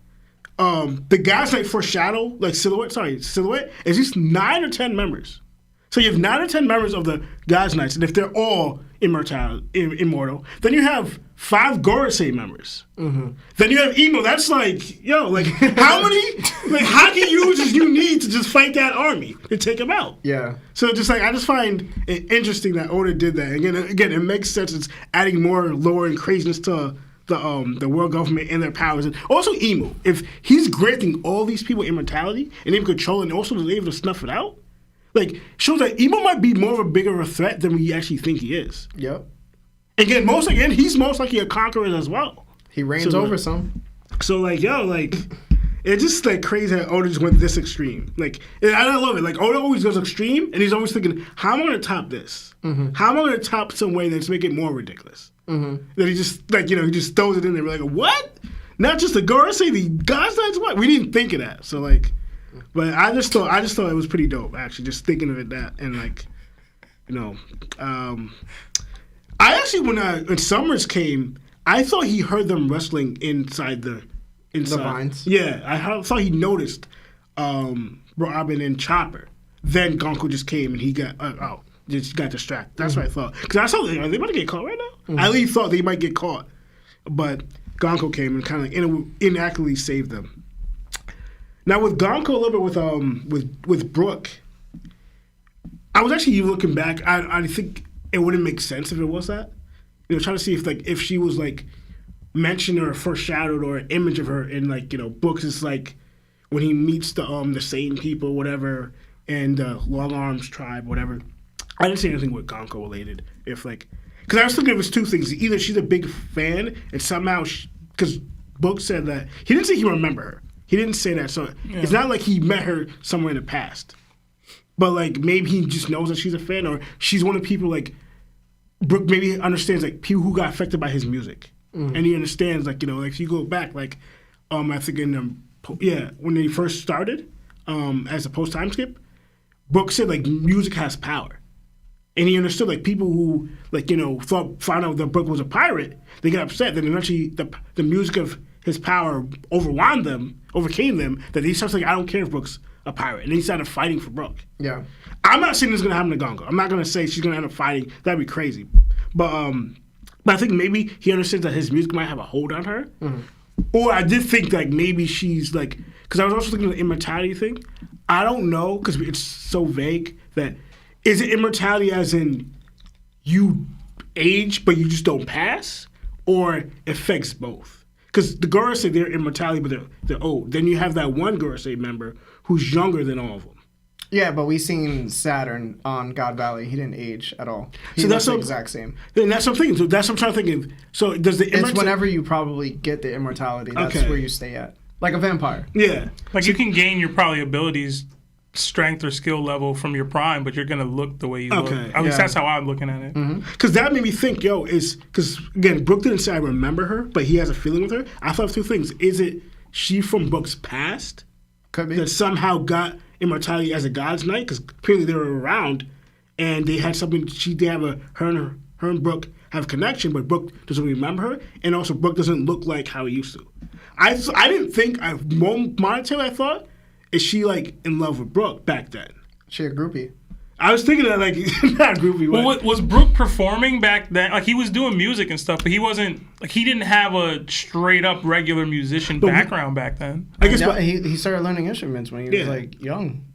The guys like foreshadow, like silhouette is just 9 or 10 members. So you have 9 or 10 members of the God's Knights, and if they're all immortal, then you have 5 Gorosei members. Then you have Emo. That's like, how many Haki users you need to just fight that army to take them out? Yeah. So just like I just find it interesting that Oda did that. Again, it makes sense. It's adding more lore and craziness to the world government and their powers, and also Emo. If he's granting all these people immortality and even control, and also is able to snuff it out. Like, shows that Emo might be more of a bigger a threat than we actually think he is. Yep. Again, he's most likely a conqueror as well. He reigns over some. So, like, it's just, like, crazy how Oda just went this extreme. Like, and I love it. Like, Oda always goes extreme, and he's always thinking, how am I going to top this? How am I going to top some way that's make it more ridiculous? That he just, like, he just throws it in there. We're like, what? Not just the Gorosei, the God's Knights, what? We didn't think of that. So, like... But I just thought it was pretty dope, actually, just thinking of it that and like, I actually when Summers came, I thought he heard them wrestling inside the vines. Yeah, I thought he noticed Robin and Chopper. Then Gonko just came and he got distracted. That's what I thought because I saw are they about to get caught right now? I really thought they might get caught, but Gonko came and kind of inaccurately saved them. Now with Gonko a little bit with Brook, I was actually looking back. I think it wouldn't make sense if it was that. Trying to see if she was like mentioned or foreshadowed or an image of her in like books. It's like when he meets the Satan people, whatever, and Long Arms tribe, whatever. I didn't see anything with Gonko related. Because I was thinking it was two things. Either she's a big fan and somehow because Book said that he didn't say he remember her. He didn't say that, so it's not like he met her somewhere in the past. But, like, maybe he just knows that she's a fan, or she's one of the people, like, Brook maybe understands, like, people who got affected by his music. And he understands, like, like, if you go back, like, I think when they first started, as a post-time skip, Brook said, like, music has power. And he understood, like, people who, like, found out that Brook was a pirate, they got upset. Then eventually the music of his power overcame them, that he starts like, I don't care if Brook's a pirate, and he started fighting for Brook. Yeah. I'm not saying this is gonna happen to Gongo. I'm not gonna say she's gonna end up fighting. That'd be crazy. But I think maybe he understands that his music might have a hold on her. Mm-hmm. Or I did think like maybe she's like, because I was also thinking of the immortality thing. I don't know because it's so vague that is it immortality as in you age but you just don't pass, or it affects both? Because the Gorosei say they're immortality but they're old. Then you have that one Gorosei member who's younger than all of them. Yeah, but we seen Saturn on God Valley. He didn't age at all. He so that's the exact same. Then that's what I'm thinking. So that's what I'm trying to think of. So does the It's whenever you probably get the immortality. That's where you stay at. Like a vampire. Yeah. Like you can gain your probably abilities, strength or skill level from your prime, but you're gonna look the way you look. At least that's how I'm looking at it. Because that made me think, because again, Brook didn't say I remember her, but he has a feeling with her. I thought of two things. Is it she from Brook's past? Could be. That somehow got immortality as a god's knight, because apparently they were around and they had something. Her and Brook have a connection, but Brook doesn't remember her, and also Brook doesn't look like how he used to. I didn't think monetarily. I thought, is she like in love with Brook back then? She a groupie. I was thinking that like not a groupie. Well, was Brook performing back then? Like he was doing music and stuff, but he wasn't like he didn't have a straight up regular musician background back then. I guess he started learning instruments when he was like young.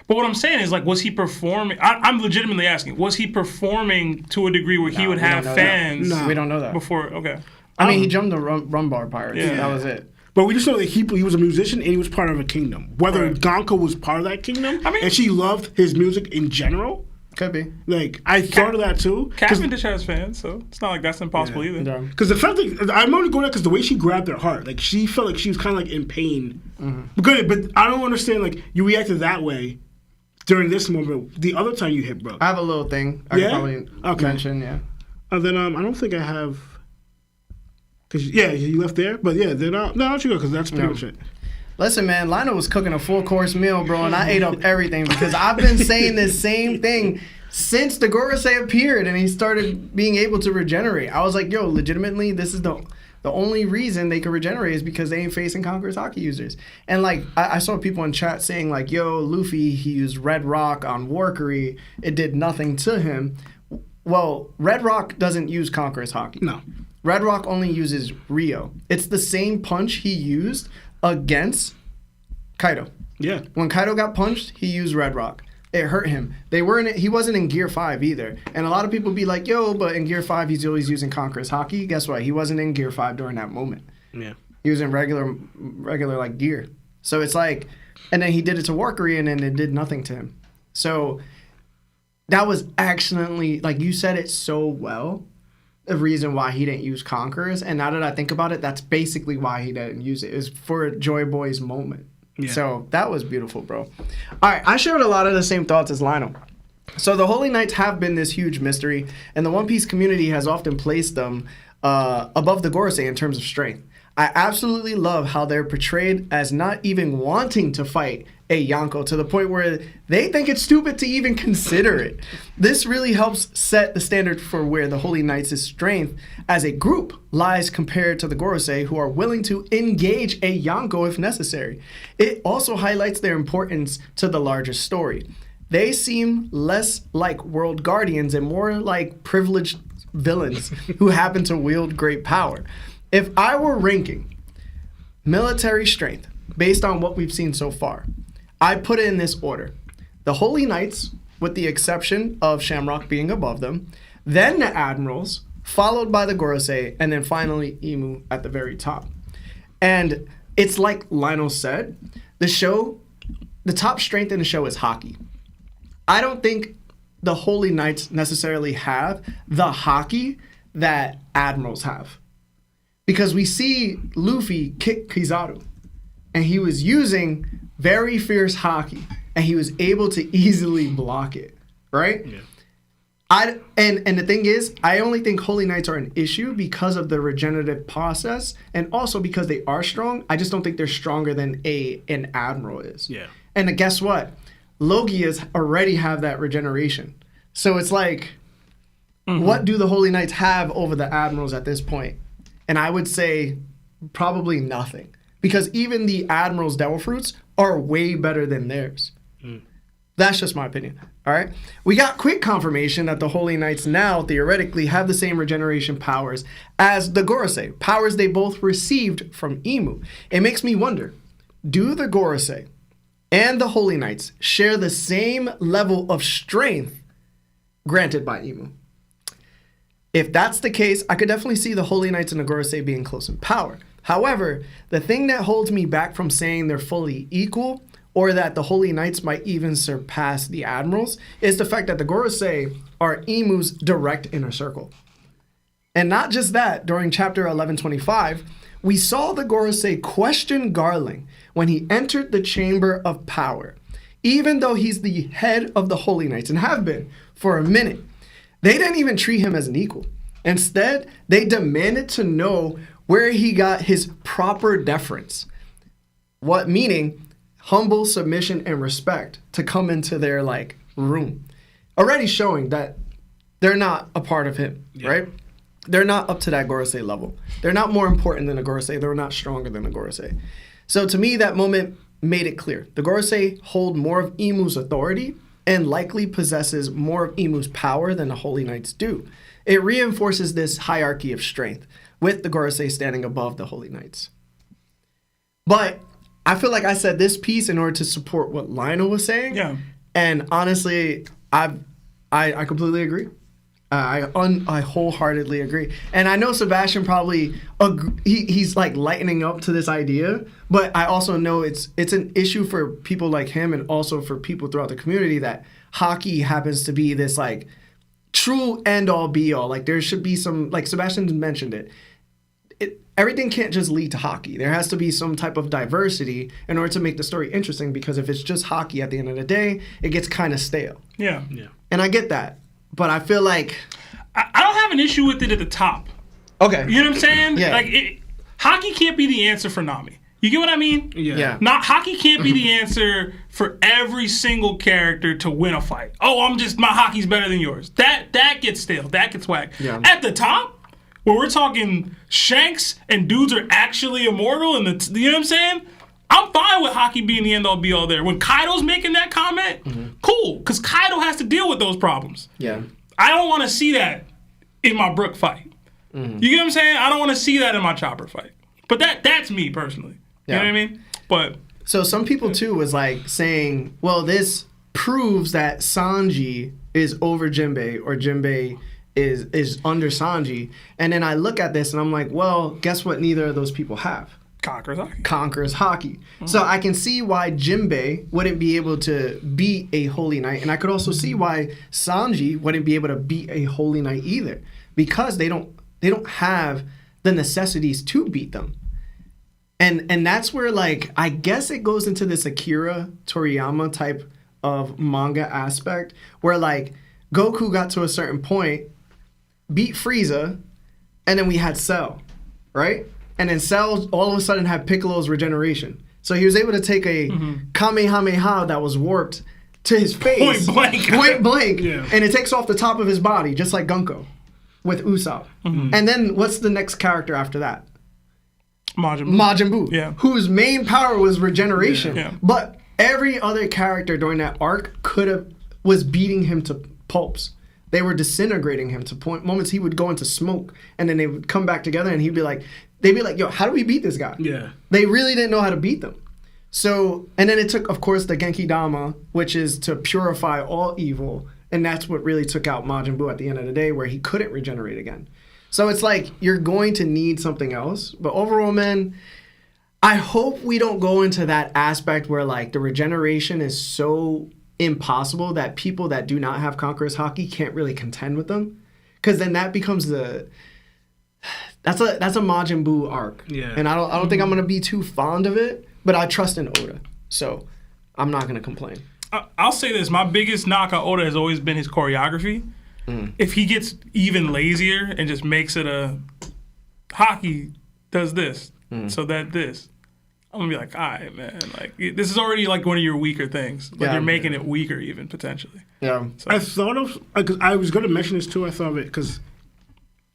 But what I'm saying is, like, was he performing? I'm legitimately asking, was he performing to a degree where he would have fans? No, we don't know that. Before, okay. I mean, he jumped the rum bar pirates. Yeah. That was it. But we just know that he was a musician and he was part of a kingdom. Whether Gonko was part of that kingdom, and she loved his music in general. Could be. Like, I thought of that too. Cavendish has fans, so it's not like that's impossible either. Because the fact that I'm only going there because the way she grabbed their heart, like she felt like she was kind of like in pain. But I don't understand. Like you reacted that way during this moment. The other time you hit Brook, I have a little thing I could probably mention. Yeah. And then I don't think I have. Cause you left there, but they're not. No, I'll let you go because that's pretty much it. Listen, man, Lionel was cooking a 4-course meal, bro, and I ate up everything because I've been saying this same thing since the Gorosei appeared and he started being able to regenerate. I was like, yo, legitimately, this is the only reason they could regenerate is because they ain't facing Conqueror's Haki users. And like, I saw people in chat saying like, yo, Luffy, he used Red Rock on Workery. It did nothing to him. Well, Red Rock doesn't use Conqueror's Haki. No. Red Rock only uses Rio. It's the same punch he used against Kaido. Yeah. When Kaido got punched, he used Red Rock. It hurt him. He wasn't in Gear 5 either. And a lot of people be like, yo, but in Gear 5, he's always using Conqueror's Haki. Guess what? He wasn't in Gear 5 during that moment. Yeah. He was in regular like gear. So it's like, and then he did it to Workery and then it did nothing to him. So that was accidentally, like you said it so well, the reason why he didn't use Conquerors. And now that I think about it, that's basically why he didn't use it. It was for Joy Boy's moment. Yeah. So that was beautiful, bro. All right, I shared a lot of the same thoughts as Lionel. So the Holy Knights have been this huge mystery, and the One Piece community has often placed them above the Gorosei in terms of strength. I absolutely love how they're portrayed as not even wanting to fight a Yonko to the point where they think it's stupid to even consider it. This really helps set the standard for where the Holy Knights' strength as a group lies compared to the Gorosei, who are willing to engage a Yonko if necessary. It also highlights their importance to the larger story. They seem less like world guardians and more like privileged villains who happen to wield great power. If I were ranking military strength based on what we've seen so far, I'd put it in this order. The Holy Knights, with the exception of Shamrock being above them, then the Admirals, followed by the Gorosei, and then finally Imu at the very top. And it's like Lionel said, the top strength in the show is Haki. I don't think the Holy Knights necessarily have the Haki that Admirals have. Because we see Luffy kick Kizaru, and he was using very fierce Haki, and he was able to easily block it, right? Yeah. And the thing is, I only think Holy Knights are an issue because of the regenerative process, and also because they are strong. I just don't think they're stronger than an Admiral is. Yeah. And guess what? Logias already have that regeneration. So it's like, what do the Holy Knights have over the Admirals at this point? And I would say probably nothing. Because even the Admiral's Devil Fruits are way better than theirs. That's just my opinion. All right. We got quick confirmation that the Holy Knights now theoretically have the same regeneration powers as the Gorosei, powers they both received from Imu. It makes me wonder, do the Gorosei and the Holy Knights share the same level of strength granted by Imu? If that's the case, I could definitely see the Holy Knights and the Gorosei being close in power. However, the thing that holds me back from saying they're fully equal, or that the Holy Knights might even surpass the Admirals, is the fact that the Gorosei are Imu's direct inner circle. And not just that, during chapter 1125, we saw the Gorosei question Garling when he entered the Chamber of Power, even though he's the head of the Holy Knights and have been for a minute. They didn't even treat him as an equal. Instead, they demanded to know where he got his proper deference. What meaning? Humble submission and respect to come into their room, already showing that they're not a part of him, right? They're not up to that Gorosei level. They're not more important than a Gorosei. They're not stronger than a Gorosei. So to me, that moment made it clear. The Gorosei hold more of Imu's authority and likely possesses more of Imu's power than the Holy Knights do. It reinforces this hierarchy of strength, with the Gorosei standing above the Holy Knights. But I feel like I said this piece in order to support what Lionel was saying. Yeah. And honestly, I completely agree. I wholeheartedly agree. And I know Sebastian probably he's lightening up to this idea, but I also know it's an issue for people like him and also for people throughout the community that hockey happens to be this true end all be all. There should be some, Sebastian mentioned it. Everything can't just lead to hockey. There has to be some type of diversity in order to make the story interesting, because if it's just hockey at the end of the day, it gets kind of stale. Yeah. And I get that. But I feel like... I don't have an issue with it at the top. Okay. You know what I'm saying? Yeah. Hockey can't be the answer for Nami. You get what I mean? Yeah. Hockey can't be the answer for every single character to win a fight. Oh, my hockey's better than yours. That gets stale. That gets whack. Yeah. At the top, where we're talking Shanks and dudes are actually immortal, and you know what I'm saying? I'm fine with hockey being the end all be all there. When Kaido's making that comment, cool, because Kaido has to deal with those problems. Yeah. I don't want to see that in my Brook fight. You get what I'm saying? I don't want to see that in my Chopper fight. But that's me personally. You know what I mean? But so some people too was saying, well, this proves that Sanji is over Jinbei, or Jinbei is under Sanji. And then I look at this and I'm like, well, guess what neither of those people have? Conquers hockey. So I can see why Jinbei wouldn't be able to beat a Holy Knight, and I could also see why Sanji wouldn't be able to beat a Holy Knight either, because they don't have the necessities to beat them. And that's where I guess it goes into this Akira Toriyama type of manga aspect where Goku got to a certain point, beat Frieza, and then we had Cell, right? And then Cell all of a sudden had Piccolo's regeneration. So he was able to take a Kamehameha that was warped to his face. Point blank. Yeah. And it takes off the top of his body, just like Gunko with Usopp. And then what's the next character after that? Majin Buu. Yeah. Whose main power was regeneration. Yeah. But every other character during that arc was beating him to pulps. They were disintegrating him to moments he would go into smoke, and then they would come back together, and they'd be like, yo, how do we beat this guy? Yeah. They really didn't know how to beat them. So, and then it took, of course, the Genki Dama, which is to purify all evil, and that's what really took out Majin Buu at the end of the day, where he couldn't regenerate again. So it's you're going to need something else. But overall, man, I hope we don't go into that aspect where the regeneration is so impossible that people that do not have Conqueror's Haki can't really contend with them, because then that becomes that's a Majin Buu arc. Yeah. And I don't think I'm gonna be too fond of it, but I trust in Oda, so I'm not gonna complain. I'll say this: my biggest knock on Oda has always been his choreography. If he gets even lazier and just makes it a hockey does this, so that this, I'm gonna be like, all right, man, this is already one of your weaker things. You're making it weaker even potentially. Yeah. So, I thought of, because I was gonna mention this too. I thought of it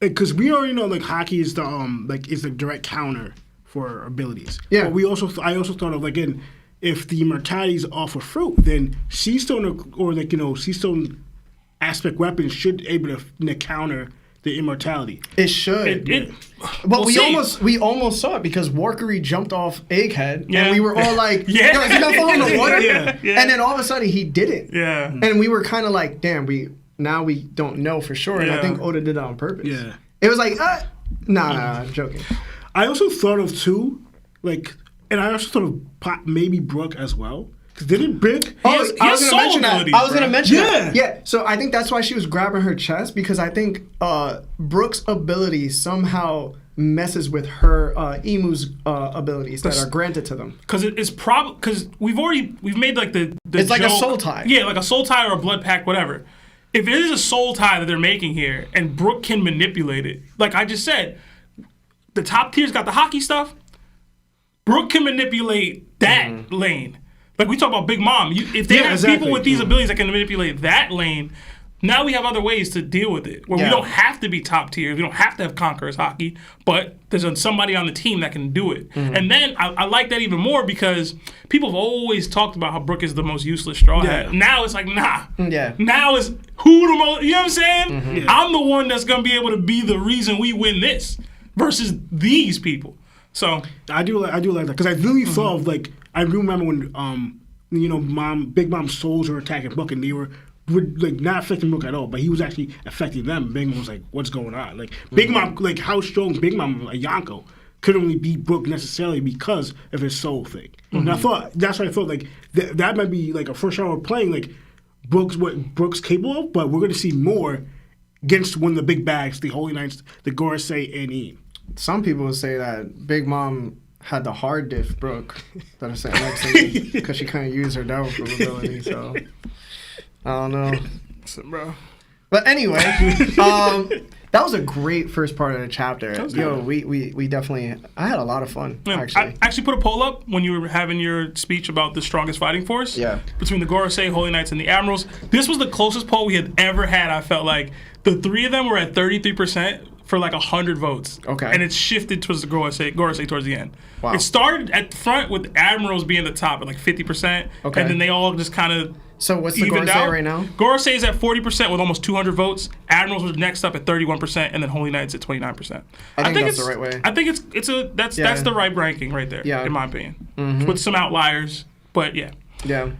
because we already know hockey is the is the direct counter for abilities. Yeah. But I also thought of if the immortality is off of fruit, then sea stone or like sea stone aspect weapons should able to counter the immortality. It should. But we almost saw it because Warkery jumped off Egghead, and we were all like, "Yo, is he gonna fall in the water?" And then all of a sudden he didn't. Yeah. And we were kind of like, "Damn, we don't know for sure." And I think Oda did that on purpose. Yeah. It was like, nah, I'm joking. I also thought of too, like, and I also thought of maybe Brook as well. Because didn't Brook? I was going to mention that. I was going to mention that. Yeah. So I think that's why she was grabbing her chest, because I think Brook's ability somehow messes with her Emu's abilities that are granted to them. Because it's probably because we've made like the it's like joke, a soul tie. Yeah, like a soul tie or a blood pact, whatever. If it is a soul tie that they're making here, and Brook can manipulate it, like I just said, the top tier's got the hockey stuff. Brook can manipulate that lane. Like we talk about Big Mom. If they have people with these abilities that can manipulate that lane, now we have other ways to deal with it. Where we don't have to be top tier. We don't have to have Conqueror's hockey. But there's somebody on the team that can do it. And then I like that even more because people have always talked about how Brook is the most useless Straw Hat. Now it's like, nah. Yeah. Now it's who the most, you know what I'm saying? I'm the one that's going to be able to be the reason we win this versus these people. So I do like that because I really thought of like I do remember when Big Mom's souls were attacking Brook and they were like not affecting Brook at all, but he was actually affecting them. Big Mom was like, "What's going on?" Like Big Mom, like how strong Big Mom, like Yonko, couldn't only beat Brook necessarily because of his soul thing. And I thought that's what I thought like that might be like a first round we're playing like what Brook's capable of, but we're going to see more against one of the big bags, the Holy Knights, the Gorosei, and E. Some people would say that Big Mom had the hard diff Brook that I said next to me because she couldn't use her devil fruit ability. So I don't know, bro. But anyway, that was a great first part of the chapter. Yo, we definitely. I had a lot of fun. Actually, I actually put a poll up when you were having your speech about the strongest fighting force. Yeah. Between the Gorosei, Holy Knights, and the Admirals. This was the closest poll we had ever had. I felt like the three of them were at 33%. For like 100 votes. Okay. And it's shifted towards the Gorosei towards the end. Wow. It started at the front with Admirals being the top at like 50%. Okay. And then they all just kind of So what's the evened Gorosei out. right now? Gorosei is at 40% with almost 200 votes. Admirals was next up at 31%, and then Holy Knights at 29%. I think that's the right way. I think that's the right ranking right there. Yeah. In my opinion. With some outliers, but yeah. Yeah.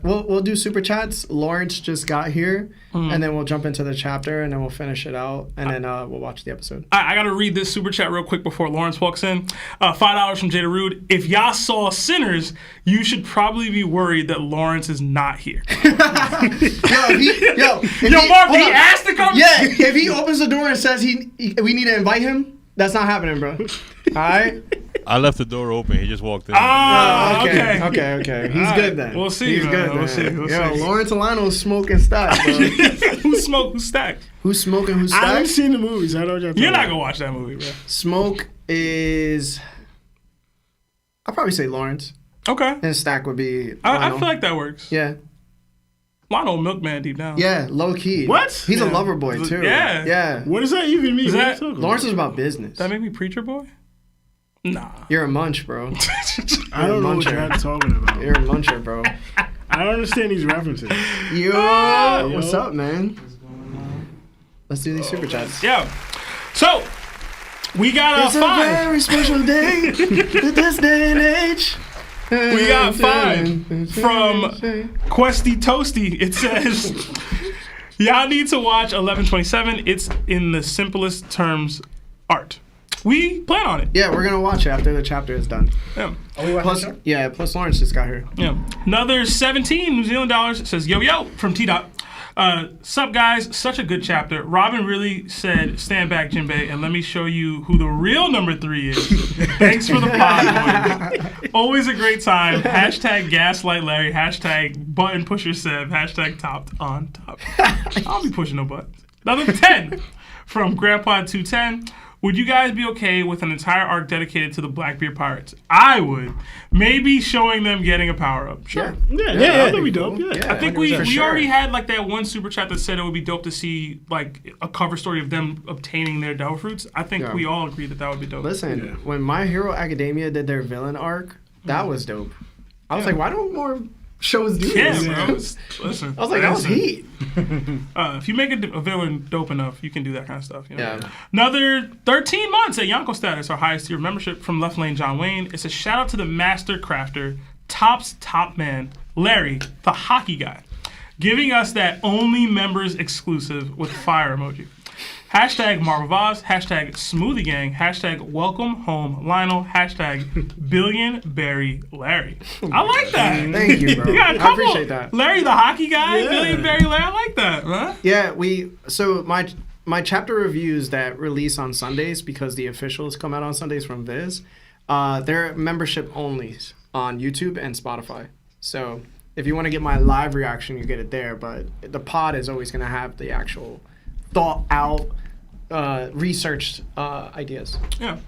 We'll do super chats. Lawrence just got here, and then we'll jump into the chapter, and then we'll finish it out, and then we'll watch the episode. I got to read this super chat real quick before Lawrence walks in. $5 from Jada Rude. If y'all saw Sinners, you should probably be worried that Lawrence is not here. Mark, he asked to come. Yeah, if he opens the door and says we need to invite him, that's not happening, bro. All right. I left the door open. He just walked in. Okay. He's good then. We'll see. He's good. We'll see. Lawrence Alano's smoking stack, bro. Who's stacked? Who's smoking? Who's stacked? I haven't seen the movies. I don't know. You're not gonna watch that movie, bro. Smoke is. I'll probably say Lawrence. Okay. And stack would be. I feel like that works. Yeah. Lionel Milkman deep down. Yeah, low key. What? He's a lover boy too. Yeah. What does that even mean? Lawrence is about business. Does that make me preacher boy? Nah. You're a munch, bro. I don't know what you're talking about. You're a muncher, bro. I don't understand these references. Yo, what's up, man? Let's do these super chats. Yeah. So, we got It's 5. a very special day in this day and age. We got 5 from Questy Toasty. It says, y'all need to watch 1127. It's in the simplest terms art. We plan on it. Yeah, we're gonna watch it after the chapter is done. Yeah. Plus Lawrence just got here. Yeah. Another 17 New Zealand dollars. Says yo from T-Dot. Sup guys, such a good chapter. Robin really said, stand back, Jinbei, and let me show you who the real number 3 is. Thanks for the pod, boys. Always a great time. Hashtag gaslight Larry. Hashtag button pusher Seb. Hashtag topped on top. I'll be pushing no buttons. Another 10 from Grandpa 210. Would you guys be okay with an entire arc dedicated to the Blackbeard Pirates? I would. Maybe showing them getting a power-up. Sure. Yeah, that'd be dope. Yeah. I think we already had like that one super chat that said it would be dope to see like a cover story of them obtaining their devil fruits. I think we all agree that would be dope. Listen, when My Hero Academia did their villain arc, that was dope. I was like, why don't more shows do Yeah, this? bro. Listen. I was like, that was heat. If you make a villain dope enough, you can do that kind of stuff. You know? Yeah. Another 13 months at Yonko status, our highest tier membership from Left Lane John Wayne. It's a shout out to the master crafter, Top's top man, Larry, the hockey guy, giving us that only members exclusive with fire emoji. Hashtag Marvel Vaz, hashtag Smoothie Gang, hashtag Welcome Home Lionel, hashtag Billion Berry Larry. I like that. Thank you, bro. You got a I couple. appreciate that. Larry the hockey guy, Billion Berry Larry. I like that, man. Yeah, so my chapter reviews that release on Sundays, because the officials come out on Sundays from Viz, they're membership onlys on YouTube and Spotify. So if you want to get my live reaction, you get it there. But the pod is always going to have the actual thought out, researched ideas. Yeah.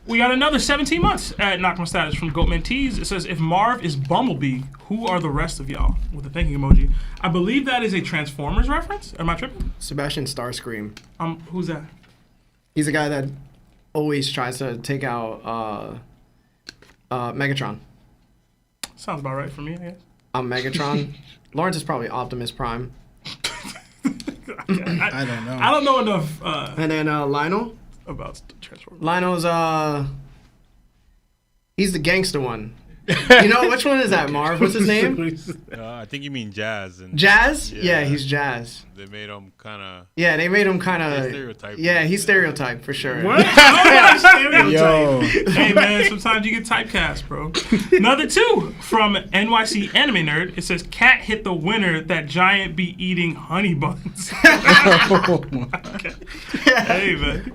We got another 17 months at Knockman status from Goatman Tees. It says, if Marv is Bumblebee, who are the rest of y'all? With a thinking emoji. I believe that is a Transformers reference. Am I tripping? Sebastian Starscream. Who's that? He's a guy that always tries to take out Megatron. Sounds about right for me, I guess. I'm Megatron. Lawrence is probably Optimus Prime. I don't know. I don't know enough And then Lionel. about Transformers. Lionel's he's the gangster one. You know which one is that, Marv? What's his name? I think you mean Jazz. And Jazz? Yeah, Yeah. he's Jazz. They made him kind of. Yeah, they made him kind of. Stereotype. Yeah, he's stereotyped for sure. What? Yo. Hey, man, sometimes you get typecast, bro. Another 2 from NYC Anime Nerd. It says, Cat hit the winner that giant be eating honey buns. Okay. Hey, man.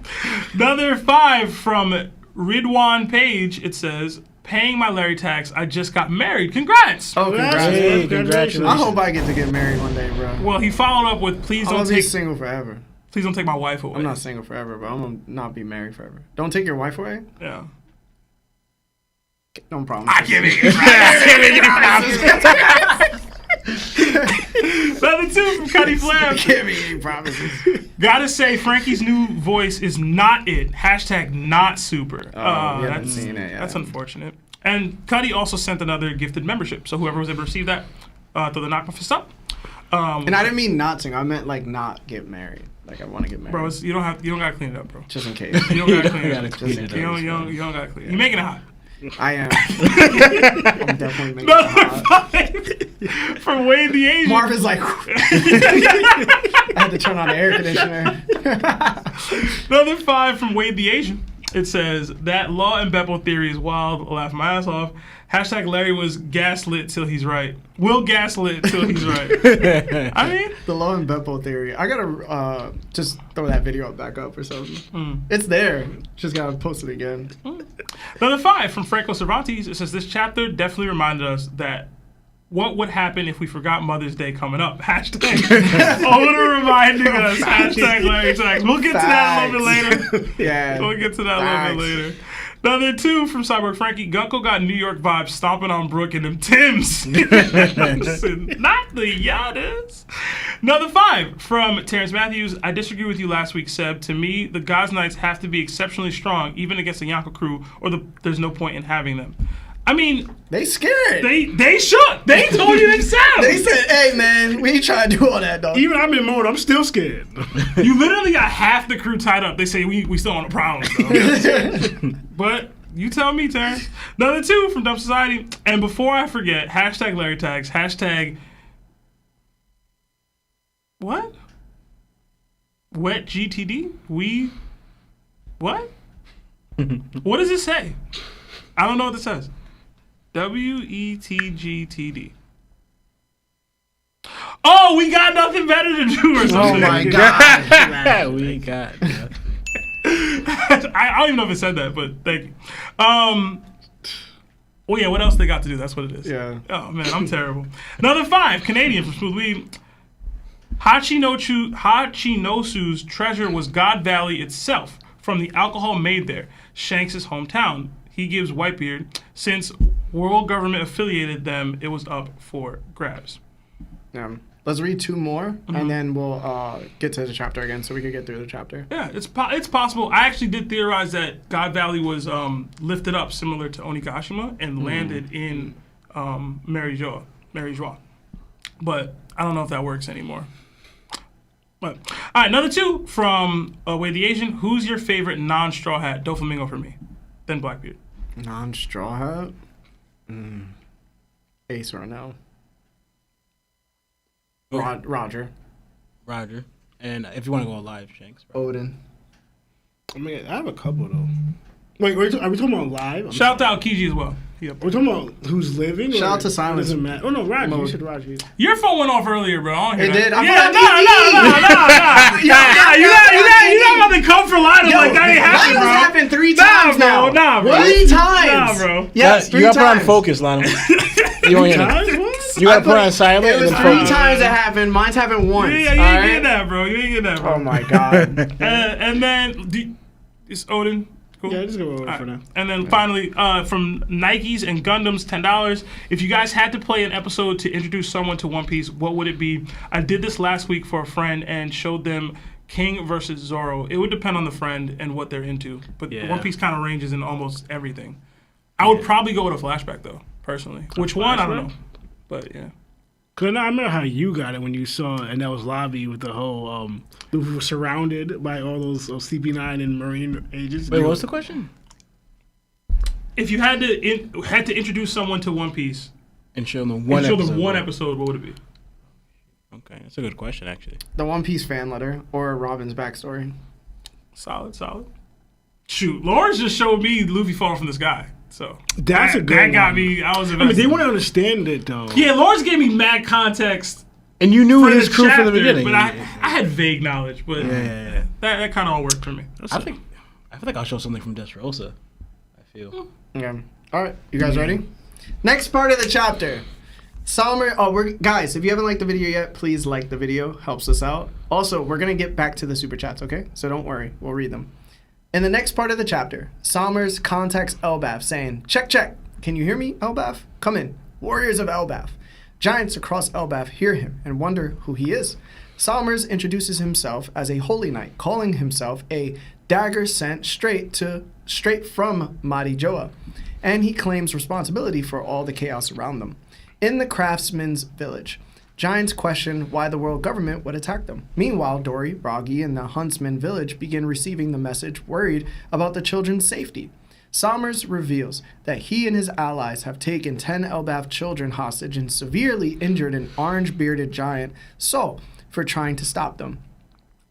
Another 5 from Ridwan Page. It says, paying my Larry tax. I just got married. Congrats. Oh, congrats. Hey, Congratulations. I hope I get to get married one day, bro. Well, he followed up with, please I'm don't gonna be take single forever. please don't take my wife away. I'm not single forever, but I'm gonna not be married forever. Don't take your wife away. Yeah. No problem. I can't make it. Another 2 from Cuddy Flam. Give me any promises. Gotta say, Frankie's new voice is not it. Hashtag not super. We haven't seen it yet. That's unfortunate. And Cuddy also sent another gifted membership. So whoever was able to receive that, throw the knock fist up. And I didn't mean not single. I meant like not get married. Like I want to get married. Bro, you don't gotta clean it up, bro. Just in case. You don't gotta clean it up. Just in case. You don't gotta clean it. You're making it hot. I am. I'm definitely making it hot. From Wade the Asian. Marv is like. I had to turn on the air conditioner. Another 5 from Wade the Asian. It says, that Law and Beppo theory is wild. I'll laugh my ass off. Hashtag Larry was gaslit till he's right. Will gaslit till he's right. I mean, The Law and Beppo theory. I gotta just throw that video back up or something. It's there. Just gotta post it again. another 5 from Franco Cervantes. It says, this chapter definitely reminded us that what would happen if we forgot Mother's Day coming up? Hashtag Oda reminding us. Hashtag Larry Tax. We'll get to that a little bit later. Yeah. We'll get to that a little bit later. Another 2 from Cyborg Frankie. Gunko got New York vibes stomping on Brook and them Tims. Not the Yadas. Another 5 from Terrence Matthews. I disagree with you last week, Seb. To me, the God's Knights have to be exceptionally strong, even against the Yonko crew, or there's no point in having them. I mean, They scared. they shook. They told you themselves. They said, hey, man, we ain't trying to do all that, dog. Even I'm in mode. I'm still scared. You literally got half the crew tied up. They say we still on a problem, though. But you tell me, Terrence. Another 2 from Dumb Society. And before I forget, hashtag Larry Tags, hashtag what? Wet GTD? What? What does it say? I don't know what this says. WETGTD. Oh, we got nothing better to do or something. Oh, my God. We got. I don't even know if it said that, but thank you. Well, yeah, what else they got to do? That's what it is. Yeah. Oh, man, I'm terrible. Another 5, Canadian from Smooth Weed. Hachinosu's treasure was God Valley itself, from the alcohol made there, Shanks' hometown. He gives Whitebeard. Since world government affiliated them, it was up for grabs. Let's read 2 more, and then we'll get to the chapter again so we can get through the chapter. Yeah, it's possible. I actually did theorize that God Valley was lifted up similar to Onigashima and landed in Mary Jo. But I don't know if that works anymore. But all right, another two from Wade the Asian. Who's your favorite non-Straw Hat? Doflamingo for me, then Blackbeard. Non-Straw Hat? Ace right now. Roger. And if you want to go live, Shanks. Odin. I mean, I have a couple though. Wait, are we talking about live? Shout out Kiji as well. Yep. Are we talking about who's living? Shout or out to Silence. Doesn't matter. Oh no, Roger. You said Roger. Your phone went off earlier, bro. I don't hear It that. did? I Yeah, thought you're not about to come for Lido like that ain't happening, Lido's bro. happened 3 times now. Nah, bro. 3 times. Nah, bro. Yes, You 3 gotta put on times. focus, Lionel. You don't hear Guys, that. what? You gotta put on silent It and was then 3 focus. times it happened. Mine's happened once. Yeah, you all ain't right? getting that, bro. You ain't getting that, bro. Oh my god. And then it's Odin. Cool. Yeah, just go over All for right. now. And then finally, from Nikes and Gundams, $10. If you guys had to play an episode to introduce someone to One Piece, what would it be? I did this last week for a friend and showed them King versus Zoro. It would depend on the friend and what they're into, but Yeah. One Piece kind of ranges in almost everything. I would probably go with a flashback though, personally. Which one? I don't know. But yeah. Cause I remember how you got it when you saw, and that was Lobby with the whole Luffy was surrounded by all those CP9 and Marine agents. Wait, what was the question? If you had to introduce someone to One Piece And show them and one show episode. them one episode, what would it be? Okay, that's a good question, actually. The One Piece fan letter or Robin's backstory. Solid. Shoot, Lawrence just showed me Luffy falling from the sky. So That's a good That got one. me. I was I mean, invested. they want to understand it though. Yeah, Lawrence gave me mad context And you knew for his the crew chapter, from the beginning. but I had vague knowledge. But yeah. that kind of all worked for me. I feel like I'll show something from Dressrosa. I feel. Yeah. All right, you guys ready? Next part of the chapter. Salmer. Oh, guys. If you haven't liked the video yet, please like the video. Helps us out. Also, we're gonna get back to the super chats. Okay, so don't worry. We'll read them. In the next part of the chapter, Salmers contacts Elbaf saying, check. Can you hear me, Elbaf? Come in. Warriors of Elbaf. Giants across Elbaf hear him and wonder who he is. Salmers introduces himself as a holy knight, calling himself a dagger sent straight from Mari Joa, and he claims responsibility for all the chaos around them. In the craftsman's village, Giants question why the world government would attack them. Meanwhile, Dory, Bragi, and the huntsman village begin receiving the message, worried about the children's safety. Salmers reveals that he and his allies have taken 10 Elbaf children hostage and severely injured an orange-bearded giant, Sol, for trying to stop them.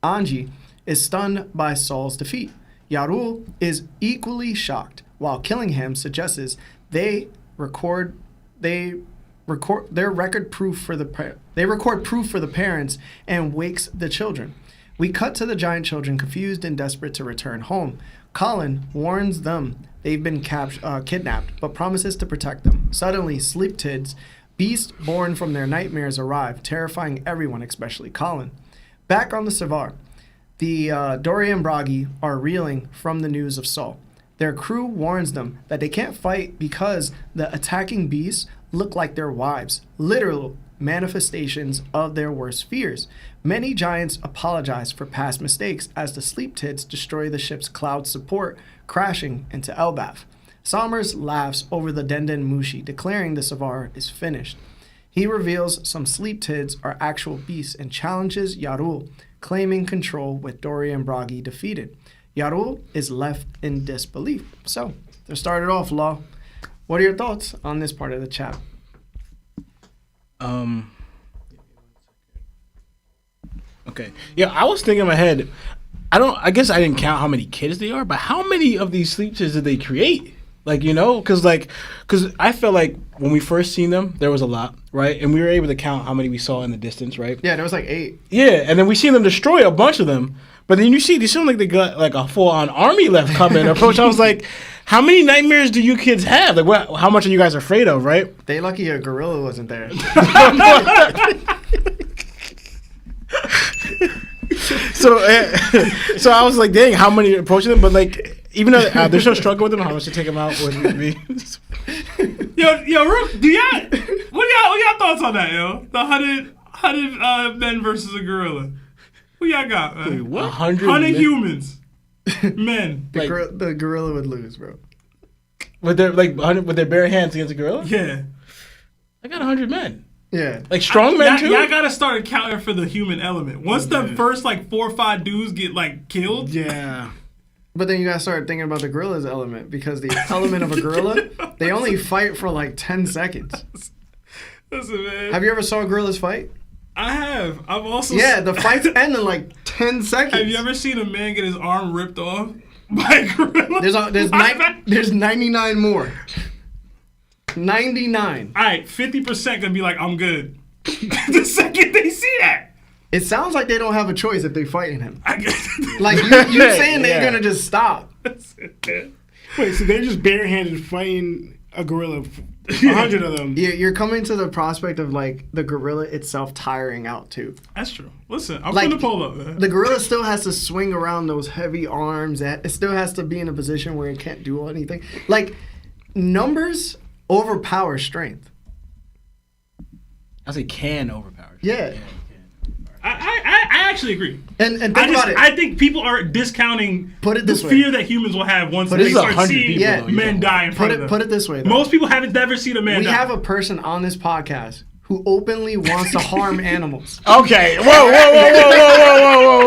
Anji is stunned by Sol's defeat. Yarul is equally shocked, while Killingham suggests they record proof for the parents and wakes the children. We cut to the giant children, confused and desperate to return home. Colin warns them they've been kidnapped, but promises to protect them. Suddenly, Sleep Tids, beasts born from their nightmares, arrive, terrifying everyone, especially Colin. Back on the Savar, the Dory and Bragi are reeling from the news of Sol. Their crew warns them that they can't fight because the attacking beasts look like their wives, literal manifestations of their worst fears. Many giants apologize for past mistakes as the Sleep Tids destroy the ship's cloud support, crashing into Elbaf. Salmers laughs over the Denden Mushi, declaring the Savar is finished. He reveals some Sleep Tids are actual beasts and challenges Yarul, claiming control with Dory and Bragi defeated. Yarul is left in disbelief. So, to start it off, Law, what are your thoughts on this part of the chat? Okay. Yeah, I was thinking in my head, I guess I didn't count how many kids they are, but how many of these sleep tids did they create? Like, you know, because I felt like when we first seen them, there was a lot, right? And we were able to count how many we saw in the distance, right? Yeah, there was like 8. Yeah, and then we seen them destroy a bunch of them. But then they seem like they got like a full-on army left coming approach. I was like, how many nightmares do you kids have? Like, how much are you guys afraid of, right? They lucky a gorilla wasn't there. So I was like, dang, how many approaching them? But like, even though there's no struggle with them, how much to take them out would be. Yo, Rook, what y'all thoughts on that, yo? The 100 men versus a gorilla. Who y'all got, man? Wait, what? 100 humans. Men. The gorilla would lose, bro. With their bare hands against a gorilla? Yeah. I got 100 men. Yeah. Like strong men too. Y'all gotta start accounting for the human element. Once the first like 4 or 5 dudes get like killed, Yeah. But then you gotta start thinking about the gorilla's element, because the element of a gorilla, they only fight for like 10 seconds. listen, man. Have you ever saw gorillas fight? I have. I've also. Yeah, the fights end in like 10 seconds. Have you ever seen a man get his arm ripped off by a gorilla? There's 99 more. 99. All right, 50% gonna be like, I'm good. The second they see that. It sounds like they don't have a choice if they're fighting him. I guess. Like you saying they're gonna just stop. Wait, so they're just barehanded fighting a gorilla, 100 of them. You're coming to the prospect of like the gorilla itself tiring out too. That's true. Listen, I'm Like, gonna pull up, man. The gorilla still has to swing around those heavy arms. It still has to be in a position where it can't do anything. Like, numbers overpower strength. I say can overpower. Yeah. I actually agree. And think about it. I think people are discounting Put it this the way. fear that humans will have once Put they it- start 100 seeing people, Yeah. though, you men know. die in front of them. Put it this way, though. Most people haven't never seen a man We die. have a person on this podcast who openly wants to harm animals. Okay. Whoa.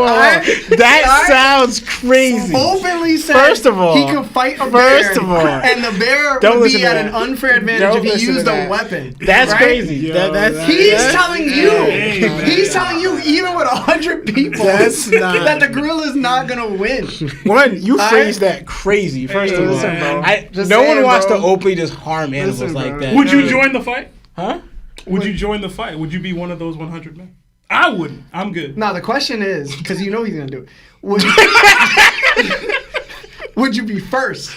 Alright? That Alright? sounds crazy. Openly said First of all- he could fight a bear. first of all, and the bear don't would listen be to at that. an unfair advantage Don't if he listen to used a that. weapon. That's right? crazy. Yo, That's He's that's- telling you. Hey, man. He's telling you, even with 100 people, That's not- that the gorilla's not gonna win. One, you Alright? phrased that crazy. First of all, listen, bro. Just no saying, one wants bro. to openly just harm animals Listen, like bro. that. Would you join the fight? Huh? Would you join the fight? Would you be one of those 100 men? I wouldn't. I'm good. Now the question is, because you know he's gonna do it. Would you be first?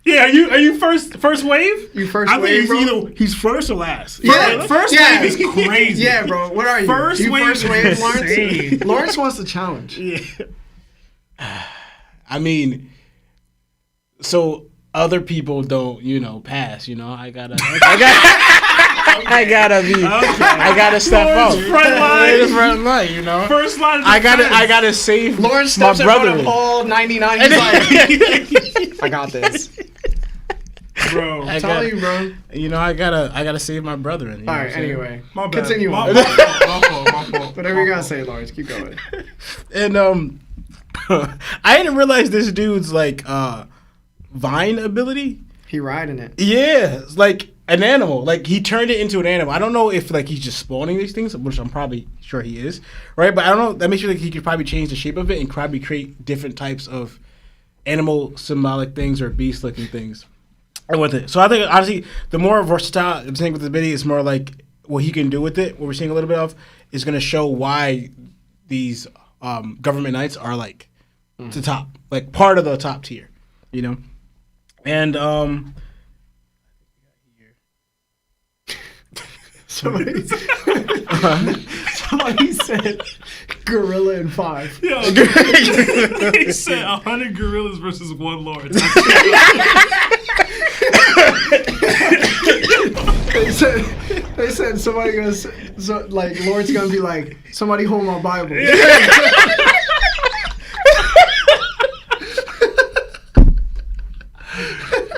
Yeah, are you first wave? You first I think wave, he's bro? he's first or last. Yeah, First yeah. wave is crazy. Yeah, bro. What are you? First you wave first is wave, insane. Lawrence? Lawrence wants the challenge. Yeah. I mean, so other people don't, pass. I gotta step up. Front line. The front line, First line of I defense. gotta save Lawrence my steps in front brother. of all 99. He's like, I got this. Bro. I Tell got- you, bro. I gotta save my brother. All right. Anyway, My bad. continue My on. fault. Whatever you gotta say, Lawrence. Keep going. And I didn't realize this dude's like vine ability. He riding it. Yeah, it's like an animal. Like he turned it into an animal. I don't know if like he's just spawning these things, which I'm probably sure he is, right? But I don't know. That makes you think he could probably change the shape of it and probably create different types of animal symbolic things or beast-looking things with it. So I think honestly, the more versatile I'm saying with the ability is more like what he can do with it. What we're seeing a little bit of is going to show why these government knights are like the top, like part of the top tier, And Somebody said gorilla in 5. Yo, he said 100 gorillas versus 1 Lawrence. They said somebody gonna like Lawrence gonna be like, somebody hold my Bible.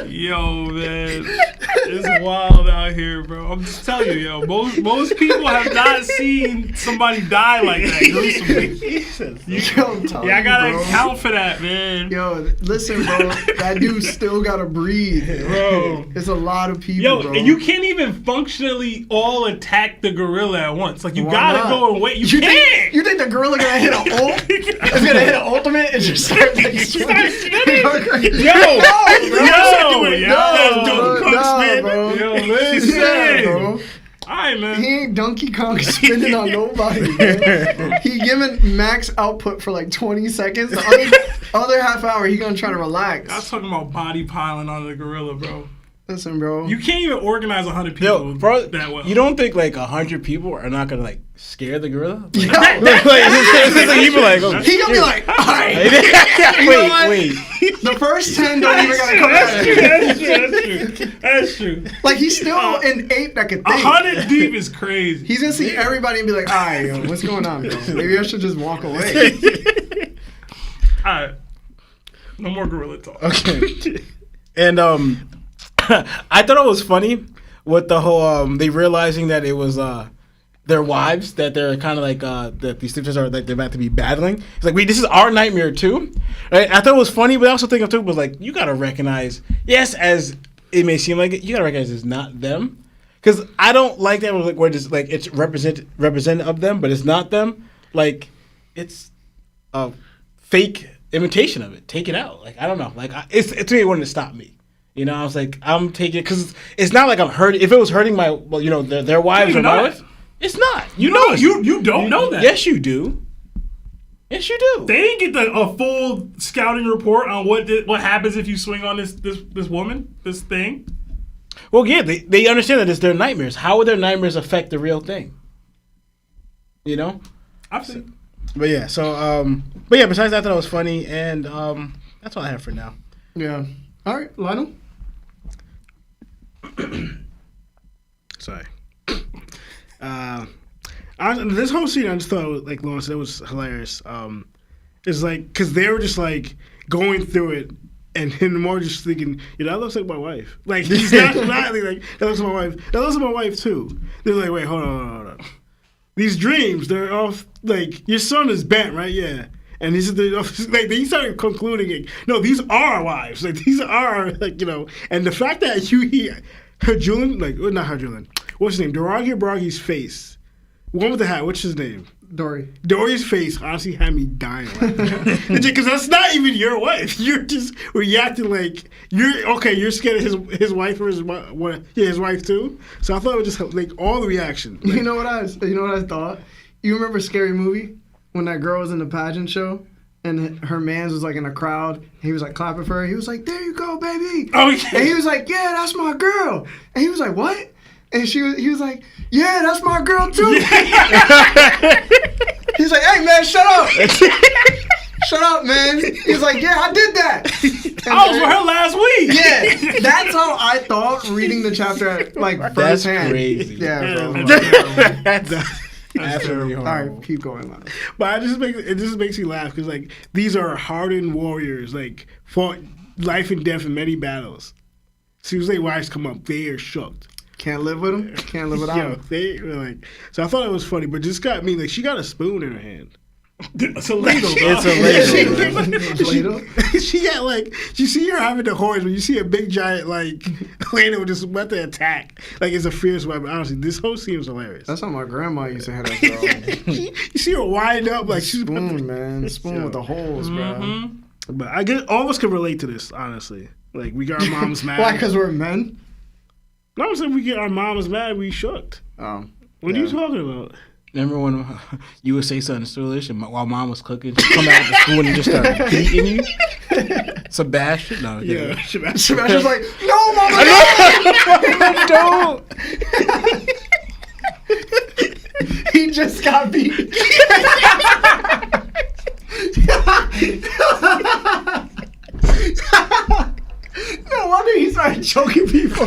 Yo, man, it's wild out here, bro. I'm just telling you, yo. Most people have not seen somebody die like that gruesomely. Yo, I'm telling Yeah, I gotta you, bro. account for that, man. Yo, listen, bro. That dude still gotta breathe, Bro. It's a lot of people, Yo, bro. and you can't even functionally all attack the gorilla at once. Like you Why gotta not? go and wait. You think, can't. you think the gorilla gonna hit an ult? It's gonna hit an ultimate and just start like Start swinging? shooting. Bro. Yo, man. Yeah, Insane. bro. All right, man. He ain't Donkey Kong spinning on nobody, man. He giving max output for like 20 seconds. The other half hour, he gonna try to relax. I was talking about body piling on the gorilla, bro. Listen, bro. You can't even organize 100 people Yo, bro, that well. you don't think like 100 people are not gonna like scare the gorilla? Like, Yo, you be like, oh, he gonna be like, all right. wait. The first 10 don't even gotta come out. That's true. Like, he's still an ape that can think. 100 deep is crazy. He's gonna see everybody and be like, all right, yo, what's going on, bro? Maybe I should just walk away. All right. No more gorilla talk. Okay. And I thought it was funny with the whole they realizing that it was their wives that they're kind of like that these sisters are like they're about to be battling. It's like, wait, this is our nightmare too, right? I thought it was funny, but I also think was like, you gotta recognize, yes, as it may seem like it, you gotta recognize it's not them, because I don't like that where it's like it's representative of them, but it's not them. Like it's a fake imitation of it. Take it out. Like I don't know. Like it's to me, it wouldn't stop me. You know, I was like, I'm taking it because it's not like I'm hurting. If it was hurting my, well, you know, their wives or my wife. It's not. You know you don't know that. Yes, you do. Yes, you do. They didn't get a full scouting report on what happens if you swing on this woman, this thing. Well, yeah, they understand that it's their nightmares. How would their nightmares affect the real thing? You know? I've seen. But yeah, but yeah, besides that, I thought it was funny, and that's all I have for now. Yeah. All right, Lionel. Sorry. This whole scene, I just thought, like Lauren said, it was hilarious. It's like, because they were just like going through it, and him more just thinking, you know, that looks like my wife. Like, he's not like, that looks like my wife. That looks like my wife, too. They're like, wait, hold on. These dreams, they're off, like, your son is bent, right? Yeah. And he started concluding, like, no, these are our wives. Like, these are, like, you know, and the fact that Julian, like, not Julian, what's his name? Doragi Bragi's face. One with the hat, what's his name? Dory's face honestly had me dying. Because that's not even your wife. You're just reacting like you're scared of his wife or his wife too. So I thought it was just like all the reaction. Like, you know what I thought? You remember Scary Movie when that girl was in the pageant show and her man's was like in a crowd. He was like clapping for her. He was like, "There you go, baby." Oh yeah. And he was like, "Yeah, that's my girl." And he was like, "What?" And he was like, "Yeah, that's my girl too." He's like, "Hey man, shut up." Shut up, man. He's like, "Yeah, I did that." And I was with her last week. Yeah, that's how I thought reading the chapter like That's firsthand. crazy. Yeah, bro. That's absolutely All horrible. right, keep going, man. But it just makes me laugh because like these are hardened warriors, like fought life and death in many battles. As soon as their wives come up, they are shook. Can't live with him. Can't live without him. They were like, so I thought it was funny, but just got me like she got a spoon in her hand. It's a ladle. It's a ladle. She got like you see her having the horns, but you see a big giant like ladle just about to attack. Like it's a fierce weapon. Honestly, this whole scene was hilarious. That's how my grandma used to have that girl. You see her wind up like she's about Spoon, man. Spoon with the holes, bro. But I guess all of us can relate to this, honestly. Like we got our moms mad. Why? Because we're men? No, I'm saying we get our moms mad. We shook. Oh. What are you talking about? Remember when you would say something foolish and while mom was cooking, she'd come out with the spoon and just start beating you? Sebastian? No. Yeah, Sebastian's like, "No, mama, Don't. he just got beat." No wonder he started choking people.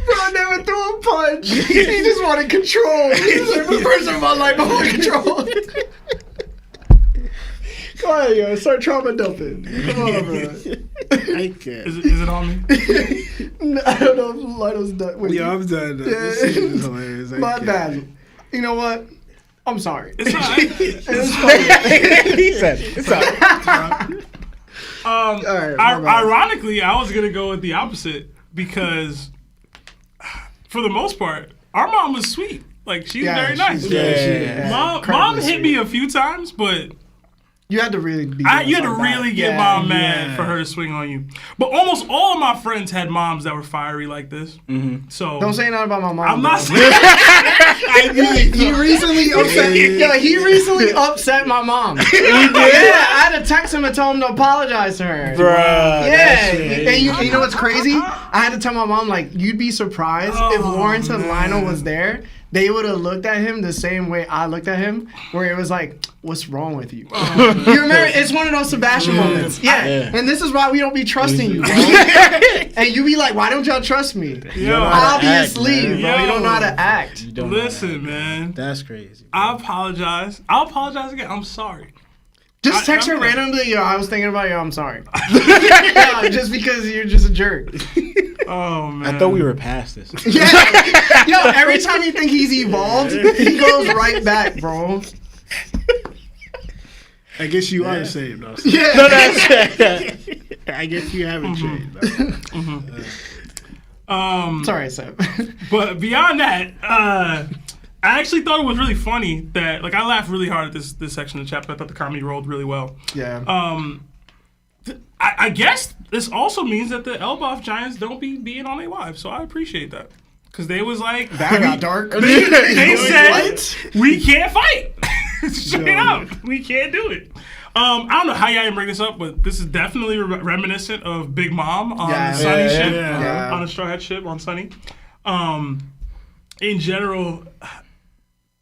Bro never threw a punch. He just wanted control. He's like, the person in my life, I want control. Go ahead, yo. Start trauma dumping. Come on, bro. I can't. Is it on me? I don't know if Lionel's done. Wait, Yeah, I'm done. This scene is hilarious. I my can't. bad. You know what? I'm sorry. It's all right. It's funny. He said it's all right. All right, my bad. Ironically, I was gonna go with the opposite because, for the most part, our mom was sweet. Like she's very nice. Mom hit me a few times, but You had to really be. you had to really get mom mad for her to swing on you. But almost all of my friends had moms that were fiery like this. Mm-hmm. So Don't say nothing about my mom. I'm not bro. saying. He recently upset. He recently upset my mom. He did. Yeah, I had to text him and tell him to apologize to her. Bruh. Yeah, and you know what's crazy? I had to tell my mom like, you'd be surprised if Lawrence and Lionel was there. they would have looked at him the same way I looked at him, where it was like, "What's wrong with you?" You remember? It's one of those Sebastian moments. Yeah. And this is why we don't be trusting you, bro. And you be like, "Why don't y'all trust me?" Yo, Obviously, bro. Yo. You don't know how to act. You don't know listen, that. man. That's crazy. I apologize. I'll apologize again. I'm sorry. Just text her I'm- randomly, yo, I was thinking about you, I'm sorry. Yeah, just because you're just a jerk. Oh man. I thought we were past this. Yeah. Yo, every time you think he's evolved, he goes right back, bro. I guess you are the same, though. Yeah. I guess you haven't changed. Though. Sorry, Seb. But beyond that, I actually thought it was really funny that, like, I laughed really hard at this section of the chapter. I thought the comedy rolled really well. Yeah. I guess this also means that the Elbaf giants don't be being on their wives, so I appreciate that. Because they was like... That got dark. They said, What? we can't fight. Straight up. We can't do it. I don't know how y'all didn't bring this up, but this is definitely reminiscent of Big Mom on the Sunny ship, yeah. on the Straw Hat ship on Sunny. In general,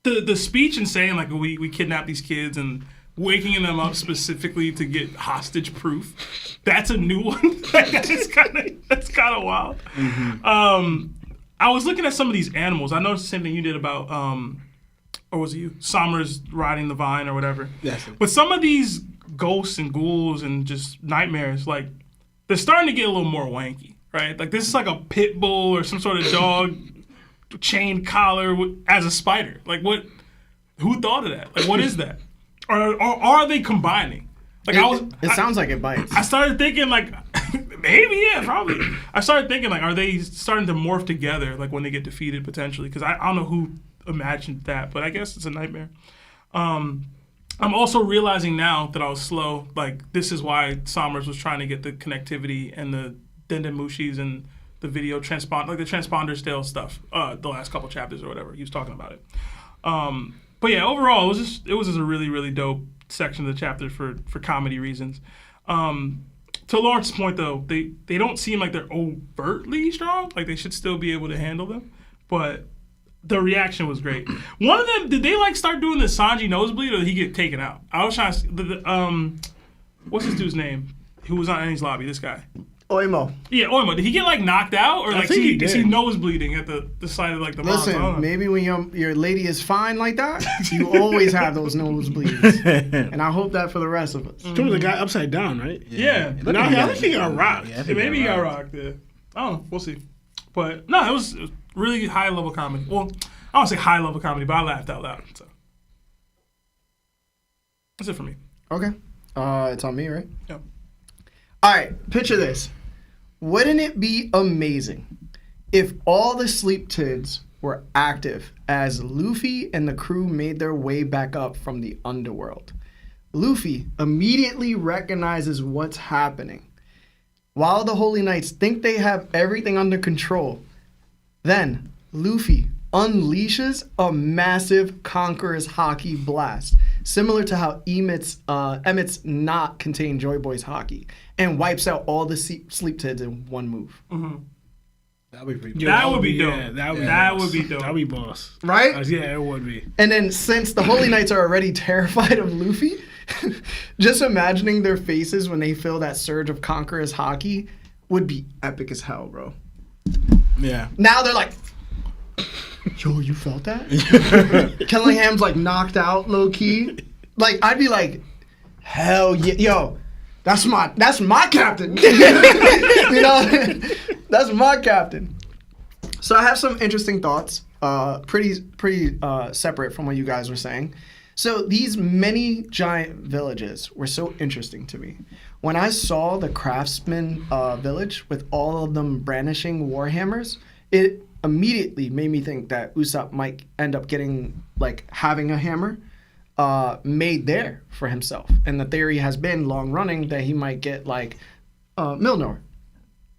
the speech and saying, like, we kidnap these kids and waking them up specifically to get hostage proof, that's a new one. That's kind of wild. I was looking at some of these animals. I noticed the same thing you did about, or was it you? Somers riding the vine or whatever. That's it. But some of these ghosts and ghouls and just nightmares, like, they're starting to get a little more wanky, right? Like, this is like a pit bull or some sort of dog chain collar as a spider. Like, what? Who thought of that? Like, what is that? Or are they combining? Like, It sounds like it bites. I started thinking, like, maybe, yeah, probably. I started thinking, like, are they starting to morph together, like, when they get defeated, potentially? Because I don't know who imagined that, but I guess it's a nightmare. I'm also realizing now that I was slow, like, this is why Somers was trying to get the connectivity and the Dendemushis and the video transponder, like the transponder stale stuff, the last couple chapters or whatever. He was talking about it. But yeah, overall, it was just a really, really dope section of the chapter for comedy reasons. To Lawrence's point, though, they don't seem like they're overtly strong. Like, they should still be able to handle them. But the reaction was great. One of them, did they, like, start doing the Sanji nosebleed, or did he get taken out? I was trying to... what's this dude's name? Who was on Annie's lobby? This guy. Oimo. Yeah, Oimo. Did he get, like, knocked out? Or, like, think he is he did. nosebleeding at the side of, like, the box? I don't know. Listen, maybe when your lady is fine like that, you always have those nosebleeds. And I hope that for the rest of us. There was a guy upside down, right? Yeah. No, I think he got rocked. Yeah, I think Maybe he got rocked. rocked there. I don't know. We'll see. But, no, it was really high-level comedy. Well, I don't say high-level comedy, but I laughed out loud. So that's it for me. Okay. It's on me, right? Yeah. All right, picture this. Wouldn't it be amazing if all the sleep tids were active as Luffy and the crew made their way back up from the underworld? Luffy immediately recognizes what's happening. While the Holy Knights think they have everything under control, then Luffy unleashes a massive Conqueror's Hockey blast, similar to how Emmett's knot contained Joy Boy's Hockey, and wipes out all the sleep tids in one move. That would be pretty. Yo, That would be yeah, dope. that would be dope. That would be boss. Right? Yeah, it would be. And then since the Holy Knights are already terrified of Luffy, just imagining their faces when they feel that surge of Conqueror's Hockey would be epic as hell, bro. Yeah. Now they're like, yo, you felt that? Kellingham's like knocked out low key. Like, I'd be like, hell yeah, yo, that's my captain. You know, that's my captain. So I have some interesting thoughts, pretty separate from what you guys were saying. So these many giant villages were so interesting to me. When I saw the craftsman village with all of them brandishing warhammers, it immediately made me think that Usopp might end up getting, like, having a hammer made there for himself. And the theory has been long running that he might get, like, Milnor.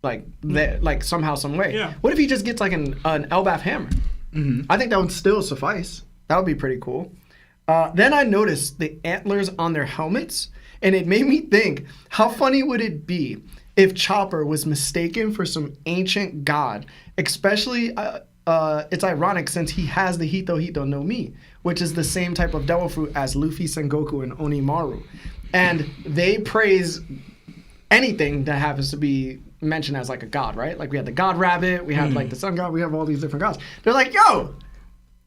Like somehow, some way. Yeah. What if he just gets, like, an Elbaf hammer? I think that would still suffice. That would be pretty cool. Then I noticed the antlers on their helmets, and it made me think, how funny would it be if Chopper was mistaken for some ancient god, especially it's ironic since he has the Hito Hito no Mi, which is the same type of devil fruit as Luffy, Sengoku, and Onimaru. And they praise anything that happens to be mentioned as like a god, right? Like we had the god rabbit, we had like the sun god, we have all these different gods. They're like, yo,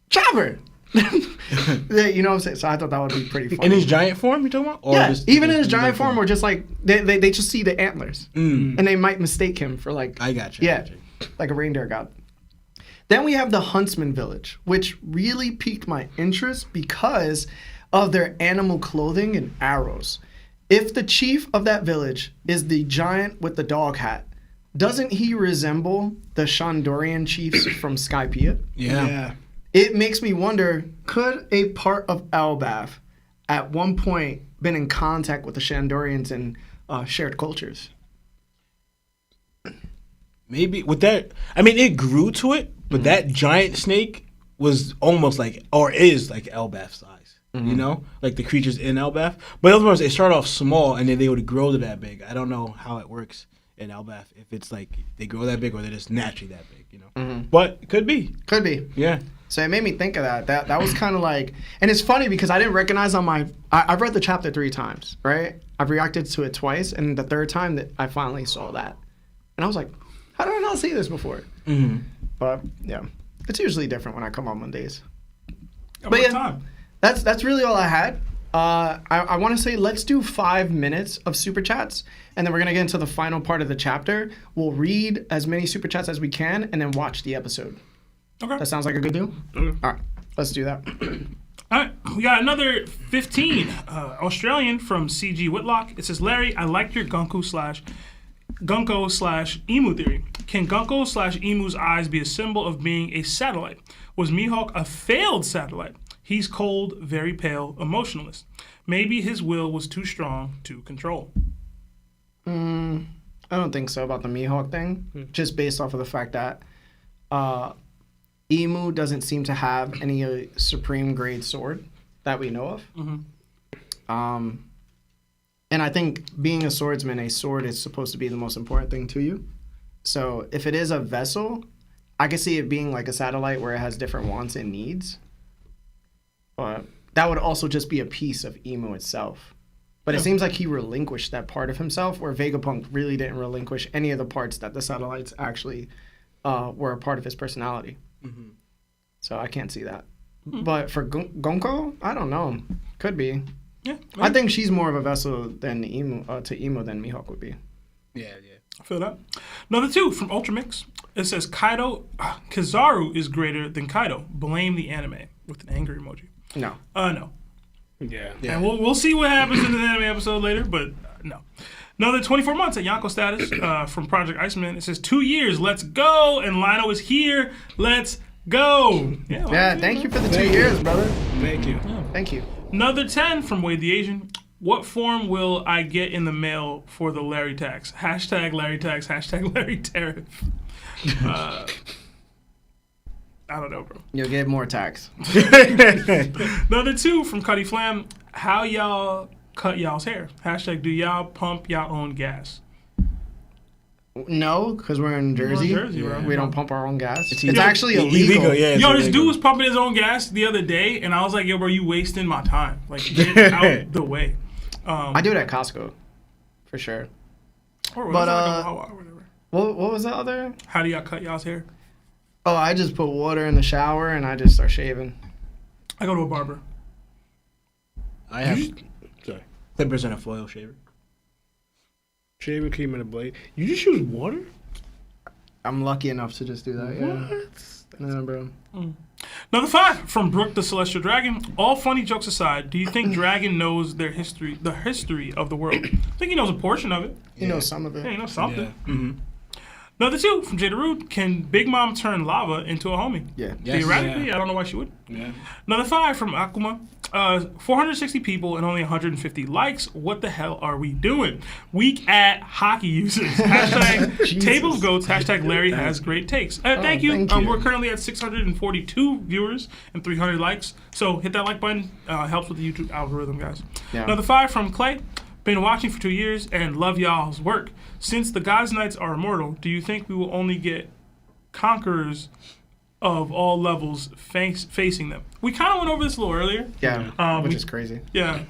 Chopper. You know what I'm saying? So I thought that would be pretty funny. In his giant form, you talking about? Or Yeah, just even in his giant form, or just like they just see the antlers, and they might mistake him for like I got you. yeah, like a reindeer god. Then we have the Huntsman Village, which really piqued my interest because of their animal clothing and arrows. If the chief of that village is the giant with the dog hat, doesn't he resemble the Shondorian chiefs from Skypiea? Yeah. It makes me wonder, could a part of Elbaf at one point been in contact with the Shandorians and shared cultures? Maybe with that, I mean, it grew to it, but that giant snake was almost like, or is like Elbaf size. You know, like the creatures in Elbaf. But other ones, they start off small and then they would grow to that big. I don't know how it works in Elbaf, if it's like they grow that big or they're just naturally that big. You know, but it could be. Could be. Yeah. So it made me think of that. That was kind of like, and it's funny because I didn't recognize on my. I've read the chapter 3 times, right? I've reacted to it twice, and the third time that I finally saw that, and I was like, how did I not see this before? But yeah, it's usually different when I come on Mondays. But yeah, Time. that's really all I had. I want to say let's do 5 minutes of super chats, and then we're gonna get into the final part of the chapter. We'll read as many super chats as we can, and then watch the episode. Okay. That sounds like a good deal. All right, let's do that. All right, we got another 15 Australian from CG Whitlock. It says, Larry, I liked your Gunko slash emu theory. Can Gunko slash emu's eyes be a symbol of being a satellite? Was Mihawk a failed satellite? He's cold, very pale, emotionless. Maybe his will was too strong to control. I don't think so about the Mihawk thing, just based off of the fact that Emu doesn't seem to have any supreme grade sword that we know of. And I think being a swordsman, a sword is supposed to be the most important thing to you. So if it is a vessel, I can see it being like a satellite where it has different wants and needs. But that would also just be a piece of Emu itself. But it seems like he relinquished that part of himself, where Vegapunk really didn't relinquish any of the parts that the satellites actually were a part of his personality. So I can't see that. But for Gonko, I don't know. Could be. Yeah, I think she's more of a vessel than Emu to Emu than Mihawk would be. Yeah. I feel that. Another 2 from Ultramix. It says, Kizaru is greater than Kaido. Blame the anime, with an angry emoji. No. No. Yeah. And we'll see what happens in the anime episode later, but no. Another 24 months at Yonko status from Project Iceman. It says 2 years, let's go, and Lino is here, let's go. Yeah, thank you for the 2 years, brother. Thank you. Thank you. Another 10 from Wade the Asian. What form will I get in the mail for the Larry tax? Hashtag Larry tax, hashtag Larry tariff. I don't know, bro. You'll get more tax. Another 2 from Cuddy Flam. How y'all cut y'all's hair? Hashtag do y'all pump y'all own gas? No, because we're in Jersey. Jersey, bro. We don't pump our own gas. It's illegal. actually illegal. Yeah. Yo, this dude was pumping his own gas the other day, and I was like, yo, bro, you wasting my time. Like, get out the way. I do it at Costco, for sure. Or But, whatever. What was the other? How do y'all cut y'all's hair? Oh, I just put water in the shower and I just start shaving. I go to a barber. I have Sorry. clippers and a foil shaver. Shaving cream and a blade. You just use water? I'm lucky enough to just do that. Yeah. Yeah, bro. Another 5 from Brook the Celestial Dragon. All funny jokes aside, do you think Dragon knows their history, the history of the world? I think he knows a portion of it. You know some of it. Yeah, he knows something. Yeah. Another 2 from Jada Rude. Can Big Mom turn lava into a homie? Yeah. Yes. Theoretically, Yeah. I don't know why she would. Yeah. Another 5 from Akuma. 460 people and only 150 likes. What the hell are we doing? Weak at hockey users. Hashtag Table of Goats. Hashtag Larry has great takes. Thank you. Thank you. We're currently at 642 viewers and 300 likes. So hit that like button. Helps with the YouTube algorithm, guys. Yeah. Another 5 from Clay. Been watching for 2 years and love y'all's work. Since the God's Knights are immortal, do you think we will only get conquerors of all levels facing them. We kind of went over this a little earlier. Yeah, which is crazy. Yeah.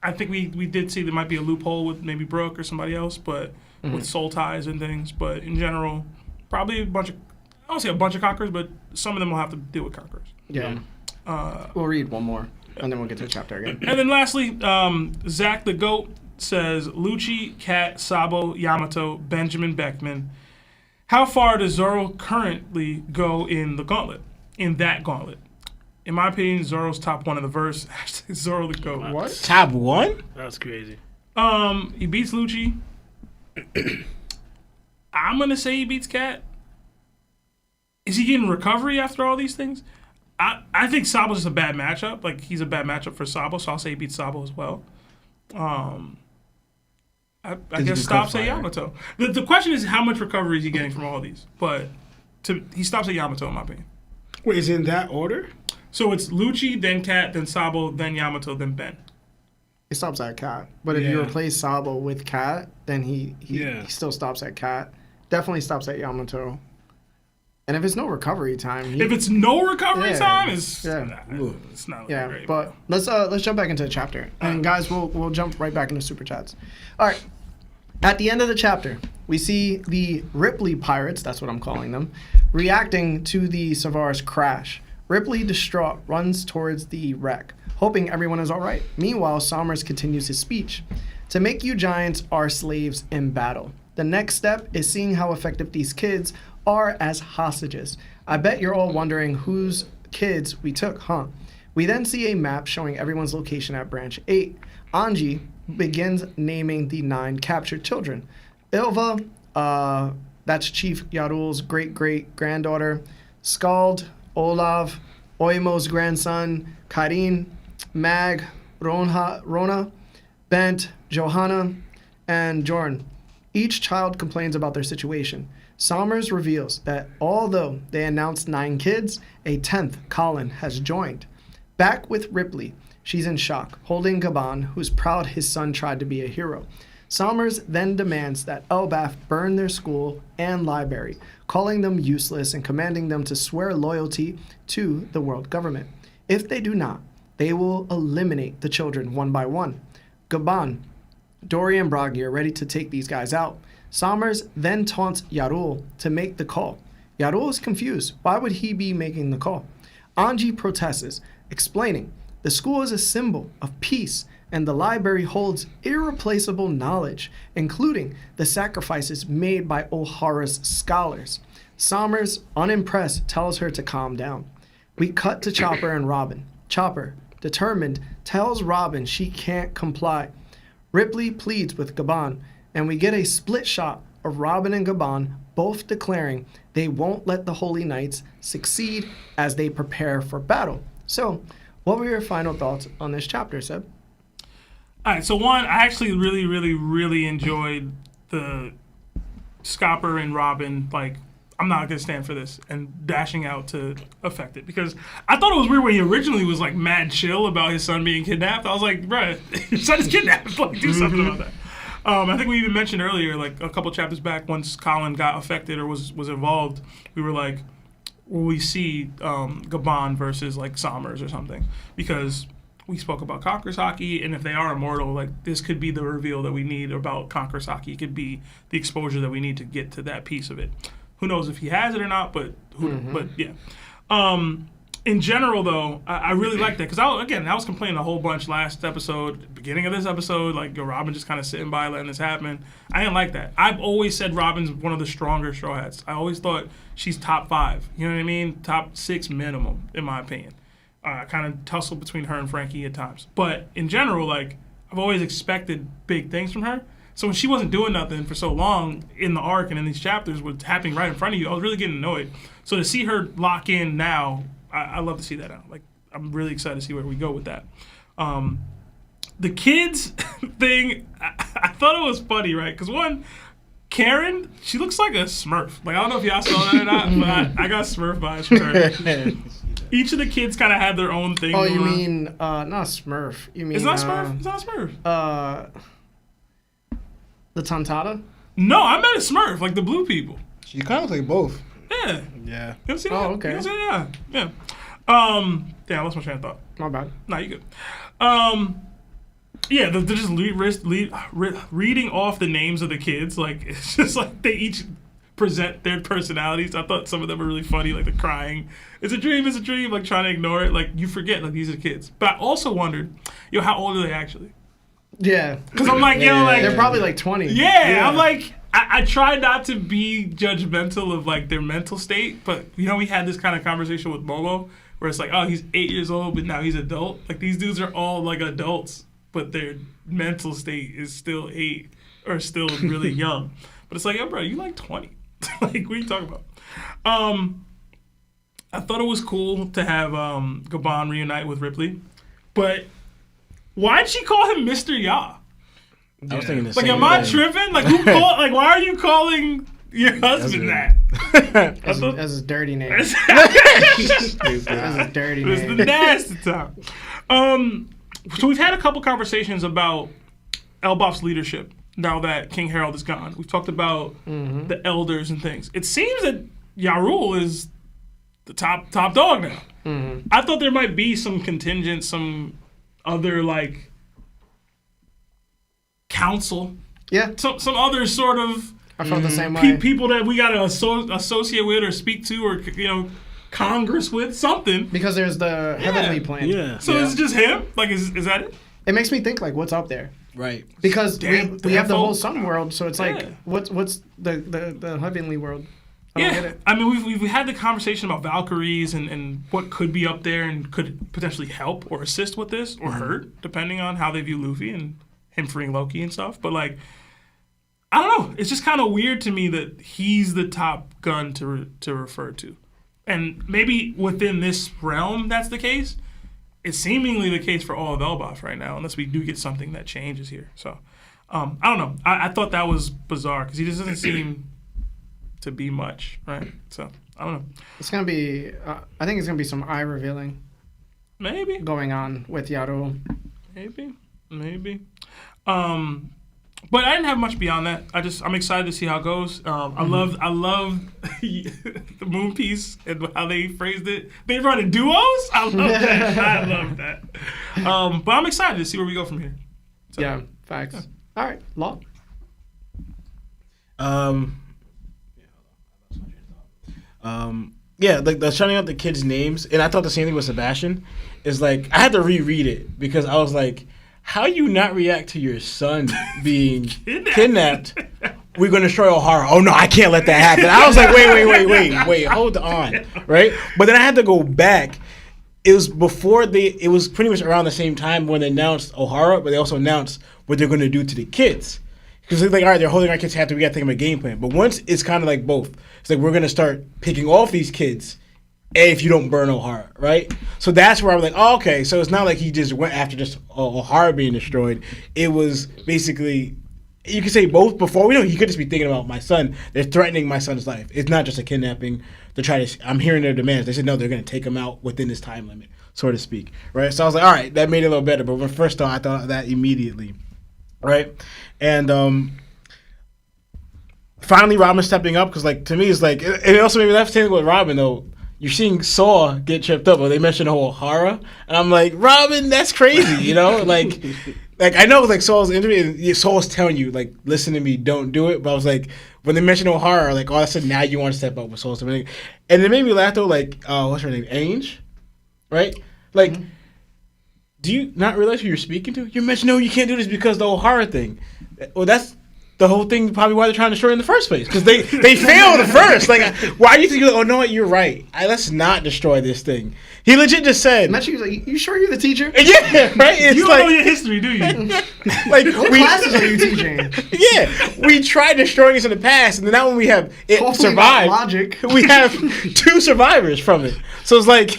I think we did see there might be a loophole with maybe Brook or somebody else, but with soul ties and things. But in general, probably I don't say a bunch of conquerors, but some of them will have to deal with conquerors. Yeah. We'll read one more, and then we'll get to the chapter again. And then lastly, Zach the Goat says, Lucci, Cat, Sabo, Yamato, Benjamin Beckman. How far does Zoro currently go in the gauntlet? In that gauntlet? In my opinion, Zoro's top one of the verse. Zoro the Goat. What? Top one? That's crazy. He beats Lucci. I'm going to say he beats Cat. Is he getting recovery after all these things? I think Sabo's just a bad matchup. Like, he's a bad matchup for Sabo, so I'll say he beats Sabo as well. I guess stops at Yamato. The question is how much recovery is he getting from all these? But he stops at Yamato, in my opinion. Wait, is it in that order? So it's Lucci, then Cat, then Sabo, then Yamato, then Ben. He stops at Cat. But if you replace Sabo with Cat, then he still stops at Cat. Definitely stops at Yamato. And if it's no recovery time, if it's no recovery time, it's not great. But let's jump back into the chapter, and guys, we'll jump right back into super chats. All right, at the end of the chapter, we see the Ripley pirates, that's what I'm calling them, reacting to the Savara's crash. Ripley, distraught, runs towards the wreck, hoping everyone is all right. Meanwhile, Somers continues his speech. To make you giants are slaves in battle. The next step is seeing how effective these kids are as hostages. I bet you're all wondering whose kids we took, huh? We then see a map showing everyone's location at Branch 8. Anji begins naming the 9 captured children. Ilva, that's Chief Yarul's great-great-granddaughter. Skald, Olav, Oimo's grandson, Karin, Mag, Rona, Bent, Johanna, and Jorn. Each child complains about their situation. Somers reveals that although they announced 9 kids, a 10th, Colin, has joined. Back with Ripley, she's in shock, holding Gaban, who's proud his son tried to be a hero. Somers then demands that Elbaf burn their school and library, calling them useless and commanding them to swear loyalty to the world government. If they do not, they will eliminate the children one by one. Gaban, Dory, and Bragi are ready to take these guys out. Somers then taunts Yarul to make the call. Yarul is confused. Why would he be making the call? Anji protests, explaining, the school is a symbol of peace, and the library holds irreplaceable knowledge, including the sacrifices made by Ohara's scholars. Somers, unimpressed, tells her to calm down. We cut to Chopper and Robin. Chopper, determined, tells Robin she can't comply. Ripley pleads with Gaban, and we get a split shot of Robin and Gaban both declaring they won't let the Holy Knights succeed as they prepare for battle. So, what were your final thoughts on this chapter, Seb? All right, so one, I actually really, really, really enjoyed the Scopper and Robin, like, I'm not going to stand for this, and dashing out to affect it. Because I thought it was weird when he originally was, like, mad chill about his son being kidnapped. I was like, bruh, your son is kidnapped. Like, do something about that. I think we even mentioned earlier, like a couple chapters back, once Colin got affected or was involved, we were like, will we see Gaban versus like Somers or something? Because we spoke about Conqueror's Haki, and if they are immortal, like this could be the reveal that we need about Conqueror's Haki. It could be the exposure that we need to get to that piece of it. Who knows if he has it or not? But but yeah. In general, though, I really like that because I was complaining a whole bunch last episode, beginning of this episode, like Robin just kind of sitting by letting this happen. I didn't like that. I've always said Robin's one of the stronger Straw Hats. I always thought she's top 5. You know what I mean? Top 6 minimum, in my opinion. I kind of tussle between her and Frankie at times, but in general, like I've always expected big things from her. So when she wasn't doing nothing for so long in the arc and in these chapters, what's happening right in front of you, I was really getting annoyed. So to see her lock in now. I love to see that now. Like, I'm really excited to see where we go with that. The kids thing, I thought it was funny, right? Because one, Karen, she looks like a Smurf. Like, I don't know if y'all saw that or not, but I got Smurf vibes from her. Each of the kids kind of had their own thing. Oh, you mean not Smurf? You mean it's not Smurf? It's not Smurf. The Tontata? No, I meant a Smurf, like the blue people. She kind of looks like both. Yeah. Yeah. You ever seen Oh, that? okay. You know what I'm saying? Yeah. Damn, I lost my train of thought. My bad. Nah, you good. Yeah, they're just reading off the names of the kids. Like, it's just like they each present their personalities. I thought some of them were really funny, like the crying. It's a dream, like trying to ignore it. Like, you forget, like, these are kids. But I also wondered, how old are they actually? Yeah. Because I'm like, like... They're probably like 20. Yeah, I'm like... I try not to be judgmental of, like, their mental state, but, we had this kind of conversation with Momo, where it's like, oh, he's 8 years old, but now he's adult. Like, these dudes are all, like, adults, but their mental state is still 8 or still really young. But it's like, yo, bro, you like 20. Like, what are you talking about? I thought it was cool to have Gabon reunite with Ripley, but why'd she call him Mr. Ya? I was thinking the Like, same am I thing. tripping? Like, why are you calling your husband that? That's his dirty name. It's That's his dirty the name. nasty time. So we've had a couple conversations about Elbaf's leadership now that King Harold is gone. We've talked about the elders and things. It seems that Yarul is the top dog now. I thought there might be some contingent, some other, like, council. Yeah, Some other sort of I felt the same way. people that we got to associate with or speak to or, Congress with, something. Because there's the heavenly plane. Yeah. So it's just him? Like, is that it? It makes me think, like, what's up there? Right. Because Damn, we have the whole folks. sun world, so it's like, Yeah. what's the heavenly world? I don't get it. I mean, we've had the conversation about Valkyries and what could be up there and could potentially help or assist with this or hurt, depending on how they view Luffy and him freeing Loki and stuff. But, like, I don't know. It's just kind of weird to me that he's the top gun to refer to. And maybe within this realm that's the case. It's seemingly the case for all of Elbaf right now, unless we do get something that changes here. So, I don't know. I thought that was bizarre because he just doesn't seem to be much, right? So, I don't know. It's gonna be. I think it's gonna be some eye revealing Maybe. going on with Yarul. Maybe. But I didn't have much beyond that. I'm excited to see how it goes. I love the Moon piece and how they phrased it. They run in duos. I love that. I love that. But I'm excited to see where we go from here. So, Yeah, facts. All right, Law. Yeah, like the shouting out the kids' names, and I thought the same thing with Sebastian. Is like I had to reread it because I was like, how you not react to your son being kidnapped? We're gonna destroy Ohara. Oh no, I can't let that happen. I was like, wait, hold on, right? But then I had to go back. It was before it was pretty much around the same time when they announced Ohara, but they also announced what they're gonna do to the kids. Because they're like, all right, they're holding our kids captive. We got to think of a game plan. But once it's kind of like both. It's like we're going to start picking off these kids if you don't burn Ohara, right? So that's where I was like, oh, okay. So it's not like he just went after just Ohara being destroyed. It was basically, you could say both. Before we know, he could just be thinking about my son. They're threatening my son's life. It's not just a kidnapping. They're trying to, I'm hearing their demands. They said, no, they're going to take him out within this time limit, so to speak, right? So I was like, all right, that made it a little better. But when first I thought of that immediately. Right, and finally Robin stepping up because, like, to me, it's like, it also made me laugh with Robin though. You're seeing Saw get tripped up, but they mentioned the whole Ohara, and I'm like, Robin, that's crazy, you know, like I know like Saul's interview, Saul's telling you like, listen to me, don't do it, but I was like, when they mentioned Ohara, like, all of a sudden now you want to step up with Saul's doing, and it made me laugh though, like, what's her name, Ange, right, like. Mm-hmm. Do you not realize who you're speaking to? You mentioned, no, you can't do this because of the Ohara thing. Well, that's the whole thing, probably why they're trying to destroy it in the first place. Because they failed at first. Like, why do you think, oh, no, what, you're right. Let's not destroy this thing. He legit just said. Imagine he was like, you sure you're the teacher? Yeah, right? It's you don't like, know your history, do you? like, What classes are you teaching? Yeah, we tried destroying this in the past, and then now when we have it Hopefully survived, not logic. we have 2 survivors from it. So it's like,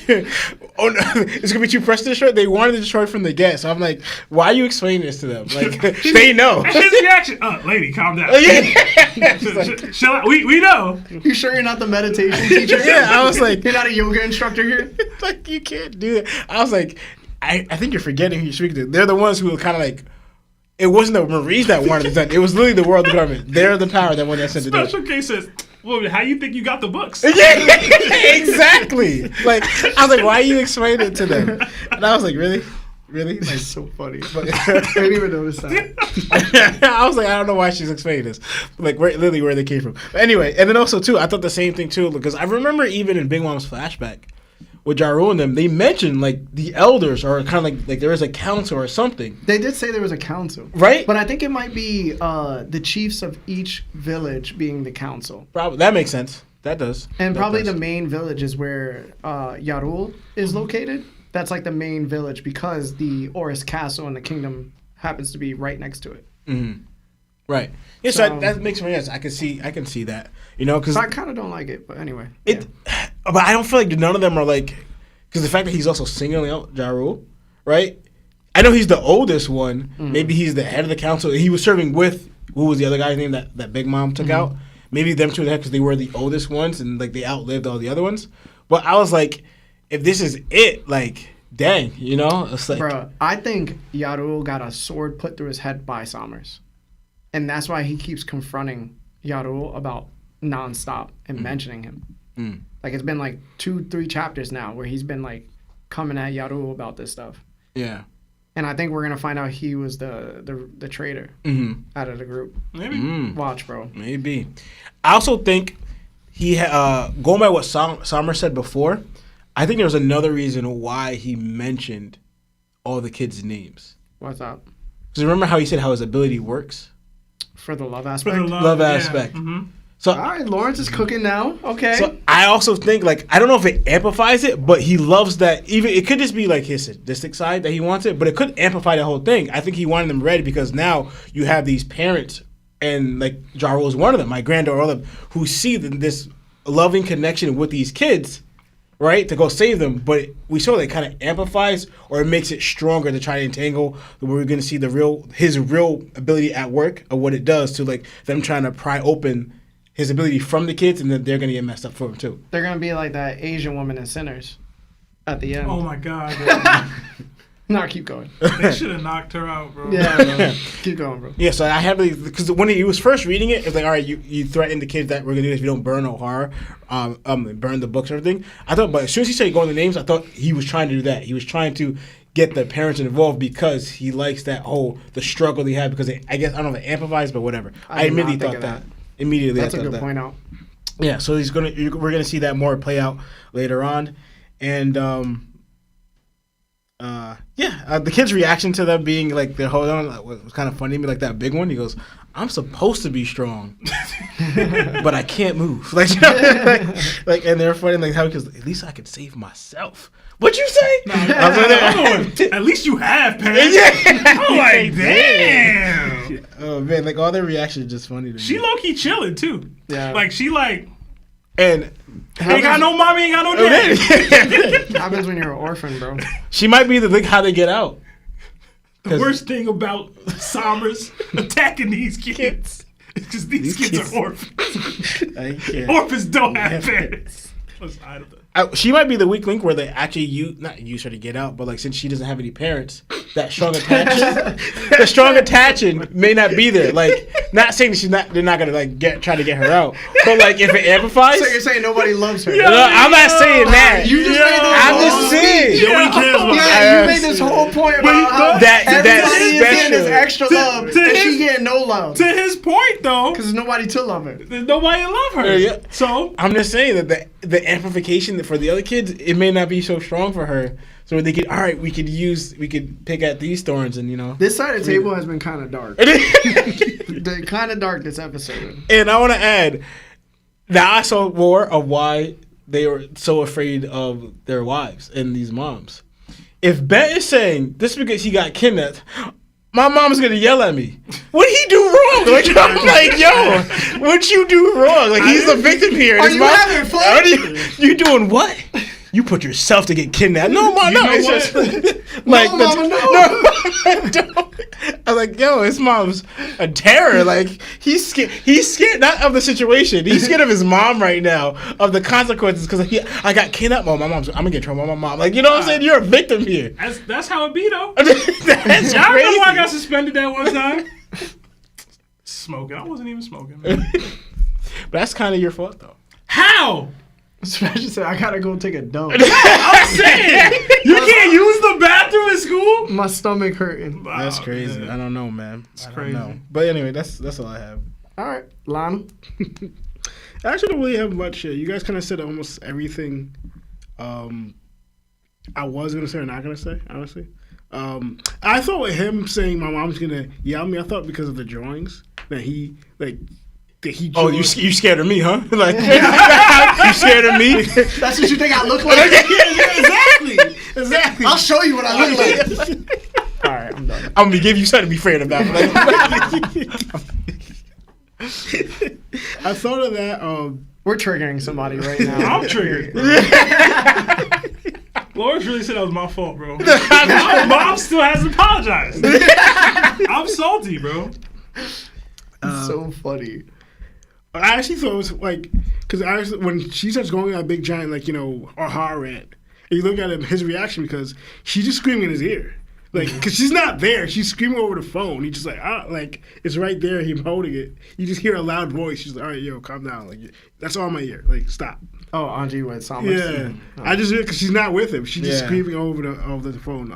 oh no, it's gonna be too pressed to destroy. They wanted to destroy it from the get. So I'm like, why are you explaining this to them? Like, they know. His reaction, lady, calm down. Shut up. We know. You sure you're not the meditation teacher? Yeah, I was like, You're not a yoga instructor here? like, you can't do that. I was like, I think you're forgetting who you're speaking to. They're the ones who were kind of like, it wasn't the Marines that wanted it done. It was literally the world government. They're the power that wanted that sent to do it. Special case says, Well, how you think you got the books? Exactly. Like I was like, why are you explaining it to them? And I was like, really? Like, It's so funny. But I didn't even notice that. I was like, I don't know why she's explaining this. Like, literally where they came from. But anyway, and then also, too, I thought the same thing, too, because I remember even in Big Mom's flashback with Ja Rule and them, they mentioned, like, the elders are kind of like there is a council or something. They did say there was a council. Right? But I think it might be the chiefs of each village being the council. Probably. That makes sense. That does. And That probably does. the main village is where Yarul is located. That's like the main village because the Oris Castle in the kingdom happens to be right next to it. Mm-hmm. Right. Yeah, so that makes sense. I can see that. You know, because So I kind of don't like it, but anyway. But I don't feel like none of them are like, because the fact that he's also singling out Ja Rule, right? I know he's the oldest one. Mm-hmm. Maybe he's the head of the council. He was serving with, who was the other guy's name that Big Mom took out? Maybe them two because they were the oldest ones and like they outlived all the other ones. But I was like, if this is it, like, dang, you know? It's like, Bro, I think Yarul got a sword put through his head by Somers. And that's why he keeps confronting Yarul about nonstop and mentioning him. Like, it's been like 2-3 chapters now where he's been like coming at Yarul about this stuff. yeah. And I think we're going to find out he was the traitor out of the group. Maybe. Watch, bro. Maybe. I also think he, going by what Somers said before, I think there's another reason why he mentioned all the kids' names. What's up? Because remember how he said how his ability works? For the love For aspect? the Love yeah. aspect. Mhm. So, All right, Lawrence is cooking now. Okay. so I also think, like, I don't know if it amplifies it, but he loves that. Even it could just be like his sadistic side that he wants it, but it could amplify the whole thing. I think he wanted them ready because now you have these parents, and like Ja Rule is one of them, my granddaughter, all of them, who see this loving connection with these kids, right, to go save them. But we saw that it kind of amplifies or it makes it stronger to try to entangle where we're going to see his real ability at work or what it does to like them trying to pry open his ability from the kids, and then they're going to get messed up for him too. They're going to be like that Asian woman in Sinners at the end. Oh my God. No, keep going. They should have knocked her out, bro. Yeah, bro. Keep going, bro. Yeah, so I have because when he was first reading it, it's like, all right, you threatened the kids that we're gonna do this if you don't burn Ohara, burn the books and everything. I thought, but as soon as he said going the names, I thought he was trying to do that. He was trying to get the parents involved because he likes that the struggle they have because I guess I don't know if it amplifies, but whatever. I did not immediately think thought of that. that. Immediately, That's I a thought good that. point out. Yeah, so we're gonna see that more play out later on, and the kid's reaction to them being like they're holding on was kind of funny to me, like that big one. He goes, "I'm supposed to be strong, but I can't move." Like, and they're funny like how because at least I could save myself. What'd you say? I was like, at least you have, parents. I'm like, damn. Oh man, like all their reactions are just funny to me. She low key chilling too. Yeah. Like she like and ain't got no mommy, ain't got no daddy. Happens when you're an orphan, bro. she might be the how they get out. The worst thing about Somers attacking these kids is because these kids are orphans. I can't. Orphans don't have parents. She might be the weak link where they actually not use her to get out, but like since she doesn't have any parents, that strong attachment may not be there. Like, not saying that they're not gonna like try to get her out, but like if it amplifies, So you're saying nobody loves her? no, I'm not saying that. You just made this I'm whole just saying. speech. Nobody cares about Yeah, you made this whole point about how That everybody is getting special. this extra love, to and his- she getting no love To his point though, because there's nobody to love her. there's nobody to love her. Yeah. So I'm just saying that the amplification for the other kids, it may not be so strong for her. So they could, all right, we could pick at these thorns and, you know. This side of the table has been kind of dark. And They're kind of dark this episode. I want to add, now I saw more of why they were so afraid of their wives and these moms. If Ben is saying this is because he got kidnapped, my mom's gonna yell at me. What'd he do wrong? Like, I'm like, yo, what'd you do wrong? Like, he's the victim here. And Are his you mom- having fun? You doing what? You put yourself to get kidnapped. No, mom, no. know It's what? just like No, mama, no. I don't. I was like, yo, his mom's a terror. Like he's scared. He's scared not of the situation. He's scared of his mom right now, of the consequences. Because I got kidnapped. Oh, my mom's. I'm gonna get trouble. My mom. Like, you know what I'm saying? You're a victim here. that's how it be though. That's Y'all remember crazy. I got suspended that one time? Smoking. I wasn't even smoking, man. But that's kind of your fault, though. How? Sebastian said, I gotta go take a dump. I'm saying you can't use the bathroom in school. My stomach hurting. That's crazy. man. I don't know, man. It's crazy. But anyway, that's all I have. All right, Lana. I actually don't really have much. You guys kind of said almost everything I was gonna say or not gonna say. Honestly, I thought with him saying my mom's gonna yell at me, I thought because of the drawings that he like. Oh, you scared of me, huh? Like you scared of me? That's what you think I look like? yeah, exactly. I'll show you what I look like. All right, I'm done. I'm gonna give you something to be afraid about. I thought of that. We're triggering somebody right now. I'm triggered. Lawrence really said that was my fault, bro. My mom still hasn't apologized. I'm salty, bro. So funny. I actually thought it was like, because when she starts going on a big giant, like, Ohara rant, and you look at him, his reaction, because she's just screaming in his ear. Like, because she's not there. She's screaming over the phone. He's just like, it's right there. Him holding it. You just hear a loud voice. She's like, all right, yo, calm down. Like, that's all in my ear. Like, stop. Oh, Angie with Thomas. Yeah. I just, because she's not with him. She's just screaming over the phone.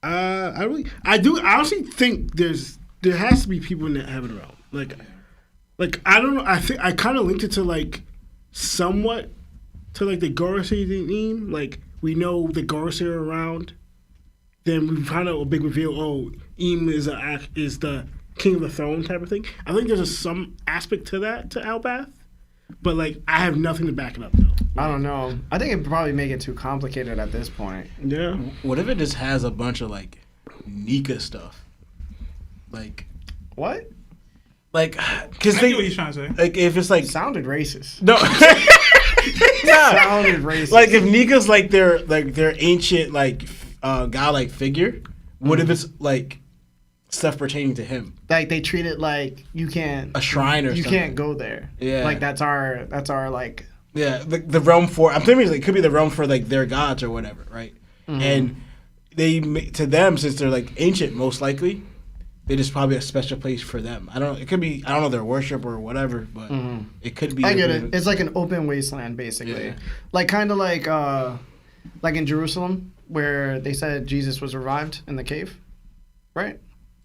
I honestly think there has to be people in that heaven realm. Like I don't know. I think I kind of linked it to like somewhat to like the Gorosei theme. Like we know the Gorosei are around. Then we find out a big reveal. Oh, Im is the king of the throne type of thing. I think there's some aspect to that to Elbaf, but like I have nothing to back it up though. I don't know. I think it'd probably make it too complicated at this point. Yeah. What if it just has a bunch of like Nika stuff? Like What? I get what he's trying to say. Like if it's like Sounded racist. no, Sounded racist. like if Nika's like their ancient like godlike figure, what if it's like stuff pertaining to him? Like they treat it like you can't A shrine or you something. can't go there. Yeah. Like that's our like Yeah, the realm for I'm thinking it could be the realm for like their gods or whatever, right? And to them, since they're like ancient, most likely, they just probably a special place for them. I don't know. It could be I don't know their worship or whatever, but it could be. I get it. It's like an open wasteland basically. Yeah. Like kind of like in Jerusalem where they said Jesus was revived in the cave, right?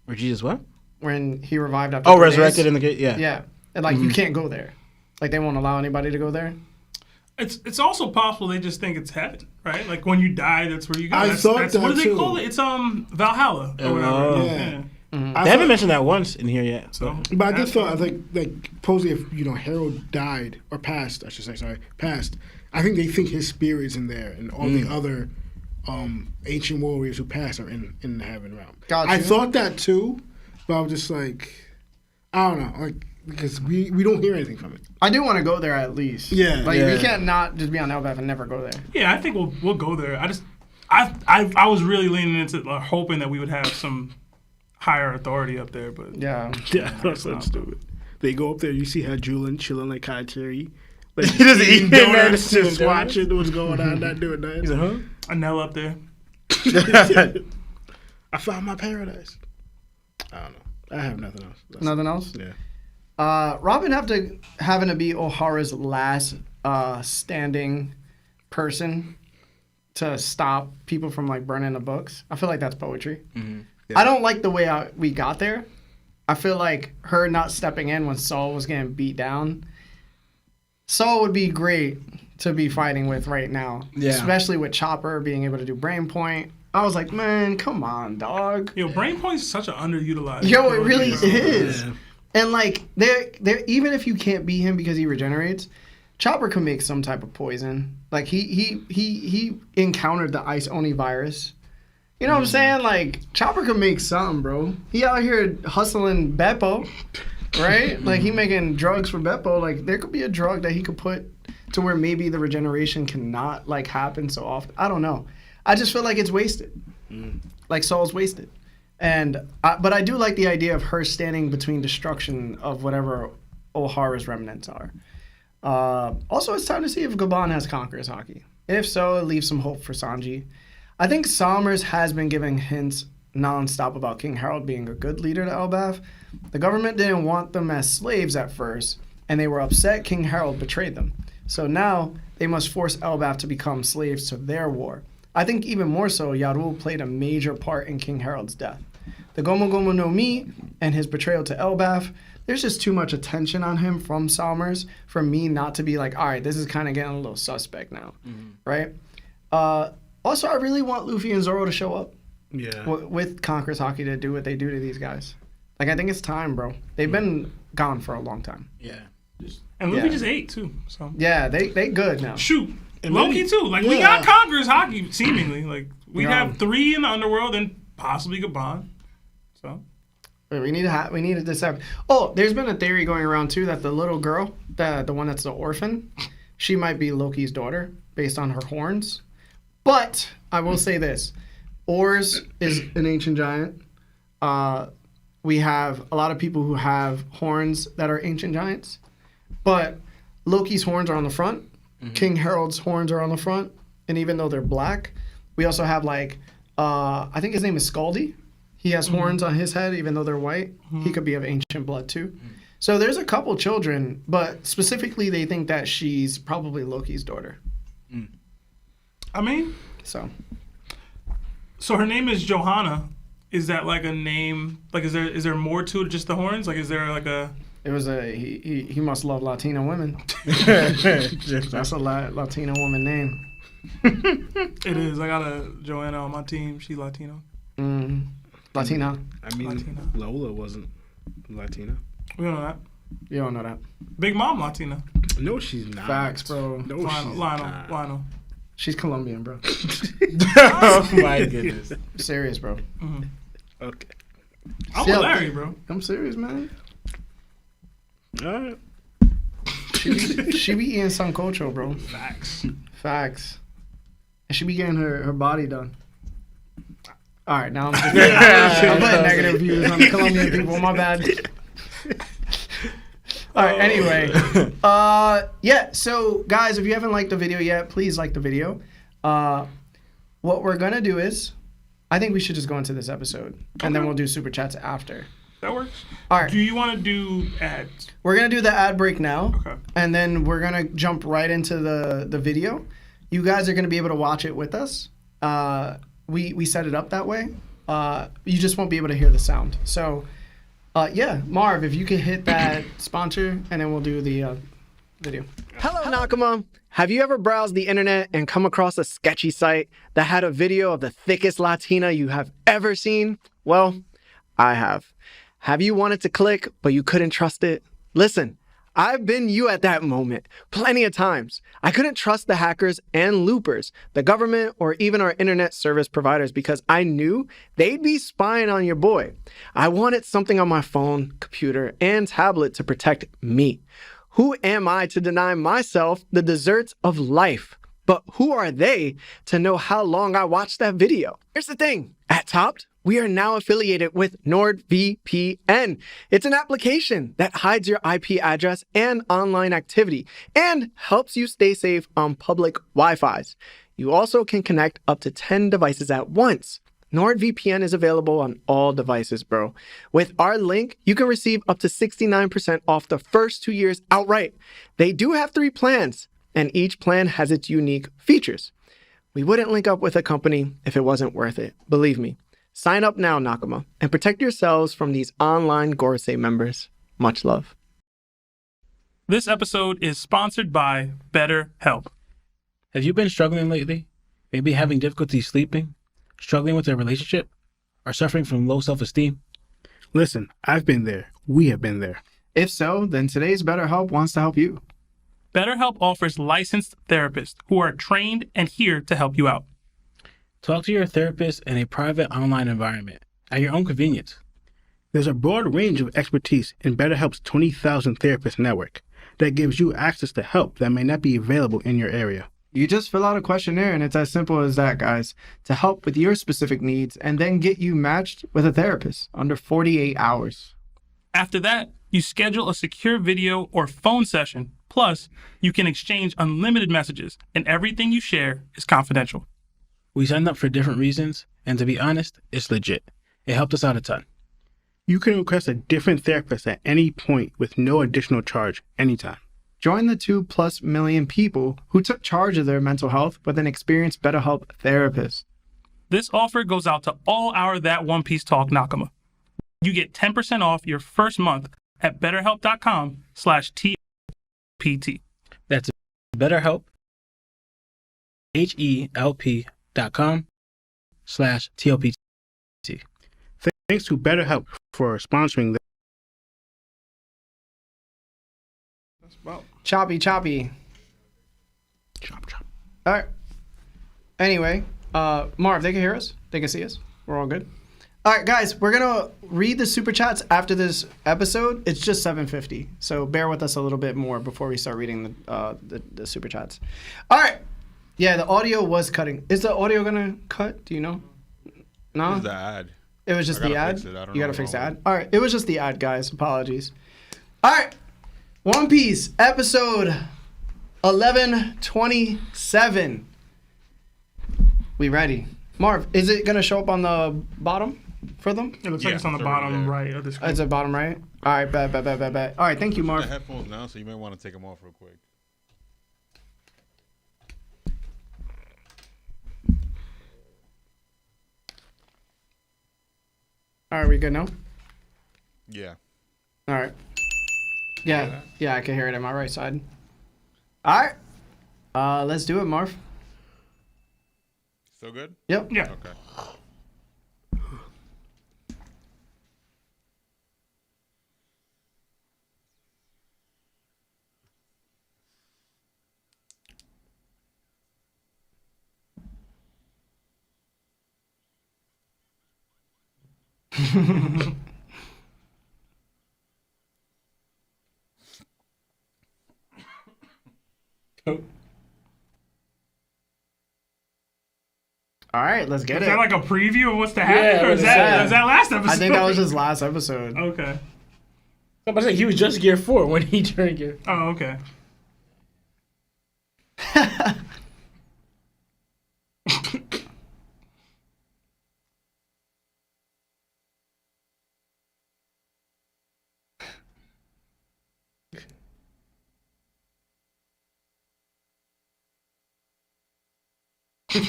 Or Jesus what? When he revived after 3 resurrected days. in the cave. Yeah. Yeah. And like you can't go there. Like they won't allow anybody to go there. It's also possible they just think it's heaven, right? Like when you die, that's where you go. I thought that what do they too. call it? It's Valhalla or whatever. Oh. Yeah. They haven't mentioned that once in here yet. So, But I just thought, I think, like, supposedly if, Harold died, or passed, I should say, sorry, passed, I think they think his spirit is in there, and all the other ancient warriors who passed are in the heaven realm. Gotcha. I thought that too, but I was just like, I don't know, like, because we don't hear anything from it. I do want to go there at least. Yeah. Like Yeah. we can't not just be on Elbaf and never go there. yeah, I think we'll go there. I was really leaning into hoping that we would have some higher authority up there, but Yeah. Yeah, that's so stupid. They go up there, you see how Julian chilling like Kaiteri. Like, He doesn't eat donuts, donuts, just watching what's going on, not doing He's that. like, huh? Anel up there. I found my paradise. I don't know. I have nothing else. Nothing else? Yeah. Robin having to be Ohara's last standing person to stop people from like burning the books. I feel like that's poetry. I don't like the way we got there. I feel like her not stepping in when Saul was getting beat down. Saul would be great to be fighting with right now. Yeah. Especially with Chopper being able to do brain point. I was like, man, come on, dog. Yo, Brain Point's such an underutilized. Yo, it really ability, bro. is. And like, they're even if you can't beat him because he regenerates, Chopper can make some type of poison. Like he encountered the Ice Oni virus. You know what I'm saying? Like Chopper can make something, bro. He out here hustling Beppo, right? Like he making drugs for Beppo. Like there could be a drug that he could put to where maybe the regeneration cannot like happen so often. I don't know. I just feel like it's wasted. Like Saul's wasted. But I do like the idea of her standing between destruction of whatever Ohara's remnants are. Also, it's time to see if Gaban has Conqueror's Haki. If so, it leaves some hope for Sanji. I think Somers has been giving hints nonstop about King Harold being a good leader to Elbaf. The government didn't want them as slaves at first, and they were upset King Harold betrayed them. So now they must force Elbaf to become slaves to their war. I think even more so, Yarul played a major part in King Harold's death. The Gomu Gomu no Mi and his betrayal to Elbaf, there's just too much attention on him from Salmers for me not to be like, all right, this is kind of getting a little suspect now, right? Also, I really want Luffy and Zoro to show up with Conqueror's Haki to do what they do to these guys. Like, I think it's time, bro. They've been gone for a long time. Yeah. And Luffy just ate, too. So Yeah, they good now. shoot. Loki, too. Like, we got Conqueror's Haki, seemingly. Like, we have 3 in the underworld and possibly Gabon. So... We need to decide. Oh, there's been a theory going around too that the little girl, the one that's the orphan, she might be Loki's daughter based on her horns. But I will say this: Ors is an ancient giant. We have a lot of people who have horns that are ancient giants, but Loki's horns are on the front. King Harold's horns are on the front, and even though they're black, we also have like I think his name is Scaldi. He has horns on his head, even though they're white. He could be of ancient blood, too. So there's a couple children, but specifically they think that she's probably Loki's daughter. I mean... So her name is Johanna. Is that like a name? Like, is there more to it, just the horns? Like, is there like a... It was he must love Latina women. That's a Latina woman name. It is. I got a Joanna on my team. She Latino. Latina. I mean, Latina. Lola wasn't Latina. We don't know that. You don't know that. Big Mom Latina. No, she's not. Facts, bro. No, she's not. Lionel. She's Colombian, bro. Oh my goodness. Serious, bro. Okay. I'm with Larry, bro. I'm serious, man. All right. She be eating sancocho, bro. Facts. And she be getting her body done. All right, now I'm just I'm putting negative views on the Colombian people. My bad. All right, anyway. Yeah, so guys, if you haven't liked the video yet, please like the video. What we're going to do is, I think we should just go into this episode, and then we'll do super chats after. That works. All right. Do you want to do ads? We're going to do the ad break now, Okay. and then we're going to jump right into the video. You guys are going to be able to watch it with us. We set it up that way. You just won't be able to hear the sound. So, yeah, Marv, if you could hit that sponsor, and then we'll do the video. Hello, Nakama. Have you ever browsed the internet and come across a sketchy site that had a video of the thickest Latina you have ever seen? Well, I have. Have you wanted to click, but you couldn't trust it? Listen. I've been you at that moment plenty of times. I couldn't trust the hackers and loopers, the government, or even our internet service providers because I knew they'd be spying on your boy. I wanted something on my phone, computer, and tablet to protect me. Who am I to deny myself the desserts of life? But who are they to know how long I watched that video? Here's the thing. At Topped, we are now affiliated with NordVPN. It's an application that hides your IP address and online activity and helps you stay safe on public Wi-Fis. You also can connect up to 10 devices at once. NordVPN is available on all devices, bro. With our link, you can receive up to 69% off the first 2 years outright. They do have 3 plans, and each plan has its unique features. We wouldn't link up with a company if it wasn't worth it, believe me. Sign up now, Nakama, and protect yourselves from these online Gorosei members. Much love. This episode is sponsored by BetterHelp. Have you been struggling lately? Maybe having difficulty sleeping, struggling with a relationship, or suffering from low self-esteem? Listen, I've been there. We have been there. If so, then today's BetterHelp wants to help you. BetterHelp offers licensed therapists who are trained and here to help you out. Talk to your therapist in a private online environment at your own convenience. There's a broad range of expertise in BetterHelp's 20,000 therapist network that gives you access to help that may not be available in your area. You just fill out a questionnaire and it's as simple as that, guys, to help with your specific needs and then get you matched with a therapist under 48 hours. After that, you schedule a secure video or phone session. Plus, you can exchange unlimited messages and everything you share is confidential. We signed up for different reasons, and to be honest, it's legit. It helped us out a ton. You can request a different therapist at any point with no additional charge anytime. Join the 2+ million people who took charge of their mental health with an experienced BetterHelp therapist. This offer goes out to all our That One Piece Talk Nakama. You get 10% off your first month at betterhelp.com/TPT. That's BetterHelp, HELP.com/TOPT. Thanks to BetterHelp for sponsoring the Choppy. Chop Chop. All right. Anyway, Marv, they can hear us. They can see us. We're all good. All right, guys, we're going to read the super chats after this episode. It's just 7:50, so bear with us a little bit more before we start reading the super chats. All right. Yeah, the audio was cutting. Is the audio going to cut? Do you know? No? What is the ad? It was just I the gotta ad? fix it. I don't You got know to fix the what's ad? All right. It was just the ad, guys. Apologies. All right. One Piece, episode 1127. We ready? Marv, is it going to show up on the bottom for them? It looks like it's on the it's already bottom there. right of the screen. It's the bottom right? All right, bet. All right, thank you, The Marv. headphones now, so you might want to take them off real quick. All right, we good now? Yeah. All right. Yeah, I can hear it on my right side. All right. Let's do it, Marv. Still good? Yep. Yeah. Okay. All right, let's get Is it. that like a preview of what's to happen? Yeah, or is what is that? that last episode? I think that was his last episode. Okay. I'm about to say, he was just Gear 4 when he turned Gear. Oh, okay.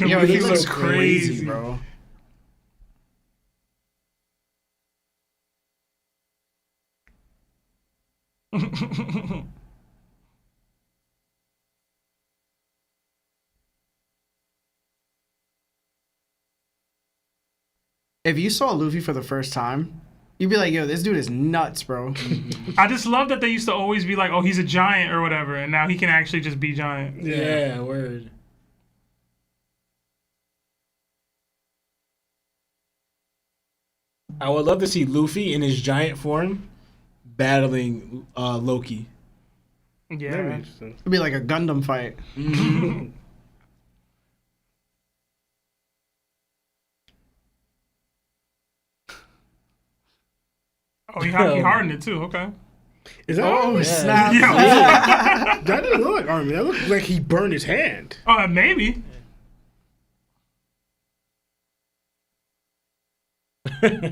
Yo, he looks looks crazy. crazy, bro. If you saw Luffy for the first time, you'd be like, yo, this dude is nuts, bro. I just love that they used to always be like, oh, he's a giant or whatever, and now he can actually just be giant. Yeah, word. I would love to see Luffy in his giant form battling Loki. That'd be Yeah. interesting. It'd be like a Gundam fight. Oh, he hardened it too. Okay. Is that Oh, snap. Yo. that didn't look like army. That looked like he burned his hand. Oh, maybe. There's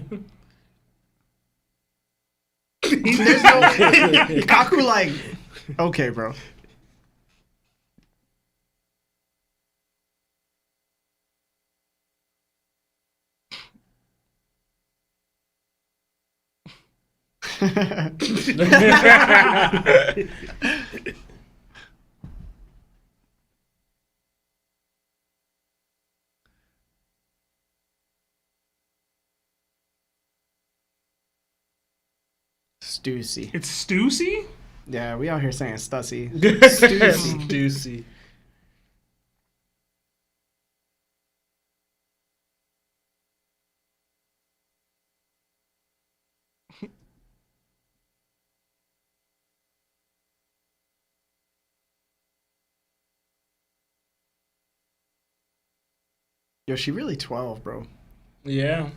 no Kaku like, okay, bro. Stussy. It's Stussy? Yeah, we out here saying Stussy. Stussy. Juicy. Yo, she really 12, bro. Yeah.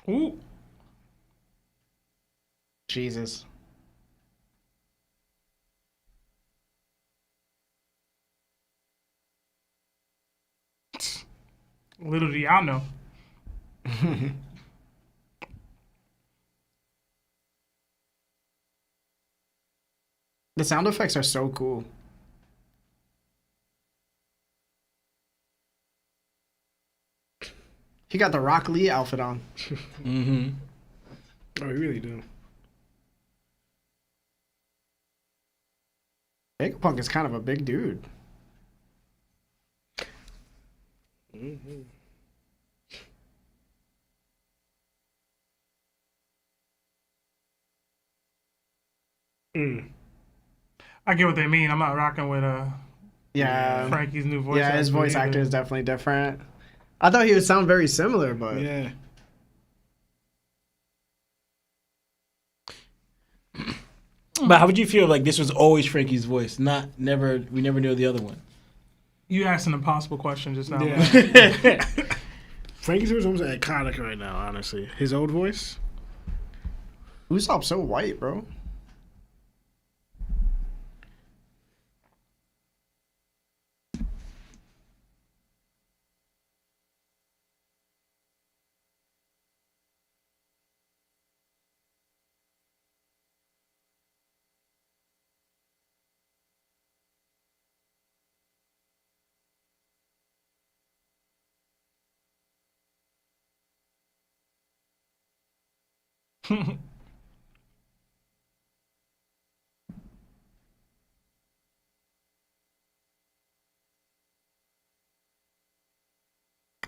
Ooh. Jesus. Little do y'all know. The sound effects are so cool. He got the Rock Lee outfit on. Mm-hmm. Oh, you really do. Vegapunk is kind of a big dude. I get what they mean. I'm not rocking with Yeah. Frankie's new voice. Yeah, his actor voice either. actor is definitely different. I thought he would sound very similar, but Yeah. But how would you feel like this was always Frankie's voice? We never knew the other one. You asked an impossible question just now. Yeah. Frankie's voice is almost iconic right now, honestly. His old voice. Usopp's so white, bro.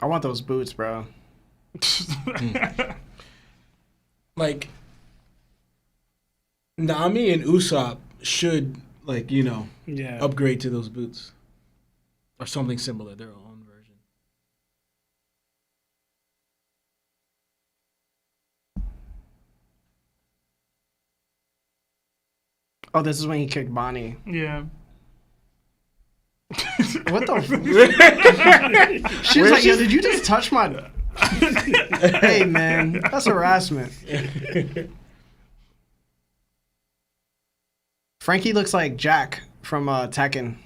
I want those boots, bro. Like Nami and Usopp should Yeah. upgrade to those boots or something similar, their own version. Oh, this is when he kicked Bonnie. Yeah. What the? She was like, "Yo, did you just touch my?" Hey, man, that's harassment. Frankie looks like Jack from Tekken.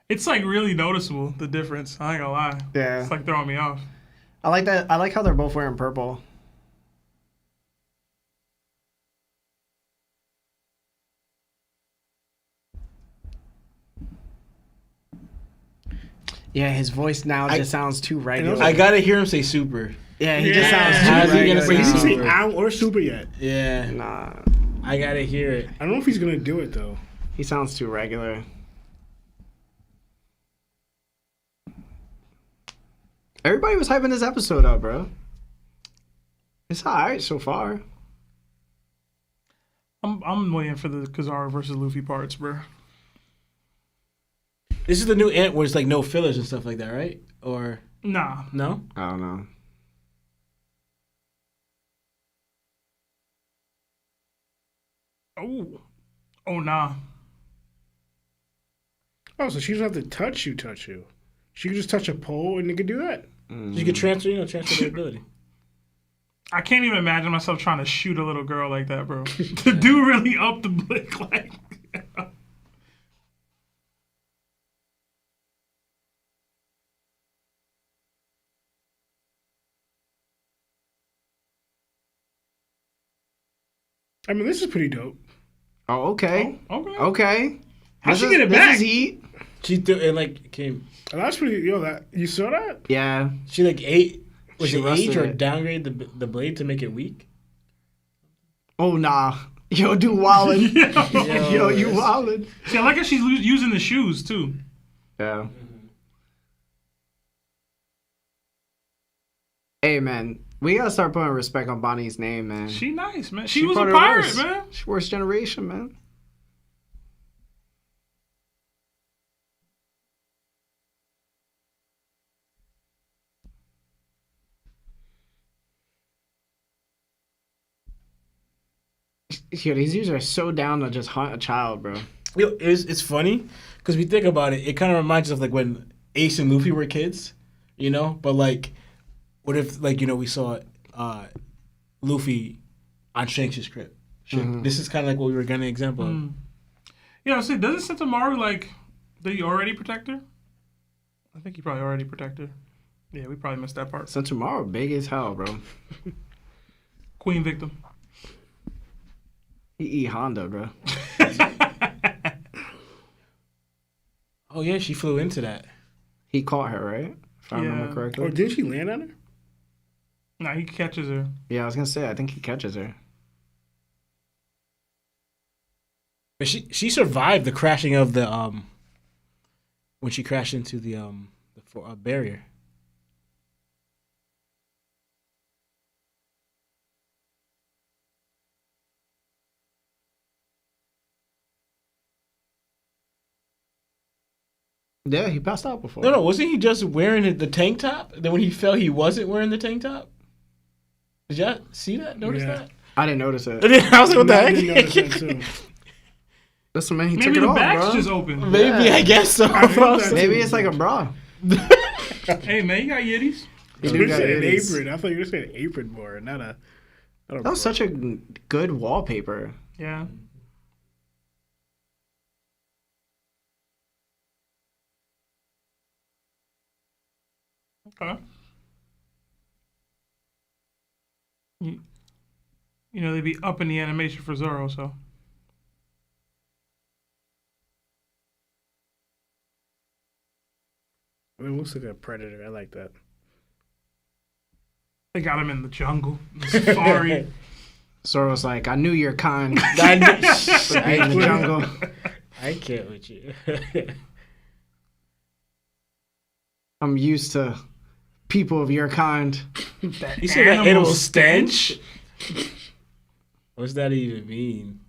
It's like really noticeable, the difference. I ain't gonna lie. Yeah, It's like throwing me off. I like that. I like how they're both wearing purple. Yeah, his voice now just sounds too regular. I gotta hear him say super. Yeah, he just sounds How's too he gonna regular. say He didn't say super? ow or super yet. Yeah, Nah, I gotta hear it. I don't know if he's gonna do it though. he sounds too regular. Everybody was hyping this episode up, bro. It's alright so far. I'm waiting for the Kizaru versus Luffy parts, bro. This is the new Ant where it's like no fillers and stuff like that, right? Or Nah. no? I don't know. Oh nah. Oh, so she doesn't have to touch you. She can just touch a pole and they can do that. You can transfer their ability. I can't even imagine myself trying to shoot a little girl like that, bro. The dude really upped the blick, like. I mean, this is pretty dope. Oh, okay. Okay. Okay. How'd she get it back? This is heat. She threw it like came. Oh, that's pretty. Yo, that you saw that? Yeah. She like ate. Was She it rusted age or it. downgrade the blade to make it weak? Oh, nah. Yo, dude wildin'. Yo, you wildin'. See, I like how she's using the shoes too. Yeah. Hey, man. We gotta start putting respect on Bonnie's name, man. She nice, man. She was a part of pirate, us. man. She first generation, man. Yo, these dudes are so down to just hunt a child, bro. Yo, it's funny because we think about it. It kind of reminds us of like when Ace and Luffy were kids, you know. But like, what if like we saw Luffy on Shanks' ship. This is kind of like what we were getting an example of. Yeah, see, doesn't Sentomaru, like, did he already protect her? I think he probably already protected her. Yeah, we probably missed that part. So tomorrow, big as hell, bro. Queen victim. He eat Honda, bro. Oh yeah, she flew into that. He caught her, right? If I remember correctly. Or didn't she land on her? Nah, he catches her. Yeah, I was gonna say, I think he catches her. But she survived the crashing of the when she crashed into the barrier. Yeah, he passed out before. No, wasn't he just wearing the tank top? Then when he fell, he wasn't wearing the tank top. Did y'all see that? Notice that? I didn't notice it. I was like, what the I didn't notice heck? that too. That's what man. He Maybe took it the off, back's bro. just open. Maybe, I guess so. I heard that. Maybe it's like a bra. Hey, man, you got Yetis? He You do got said an titties. apron. I thought you were saying apron more, not a. That was such a good wallpaper. Yeah. Okay. You know, they'd be upping the animation for Zoro, so. I mean, it looks like a predator. I like that. They got him in the jungle. Safari. Zoro's like, I knew your kind. I In the jungle. can't with you. I'm used to people of your kind. You said that animal stench? What's that even mean?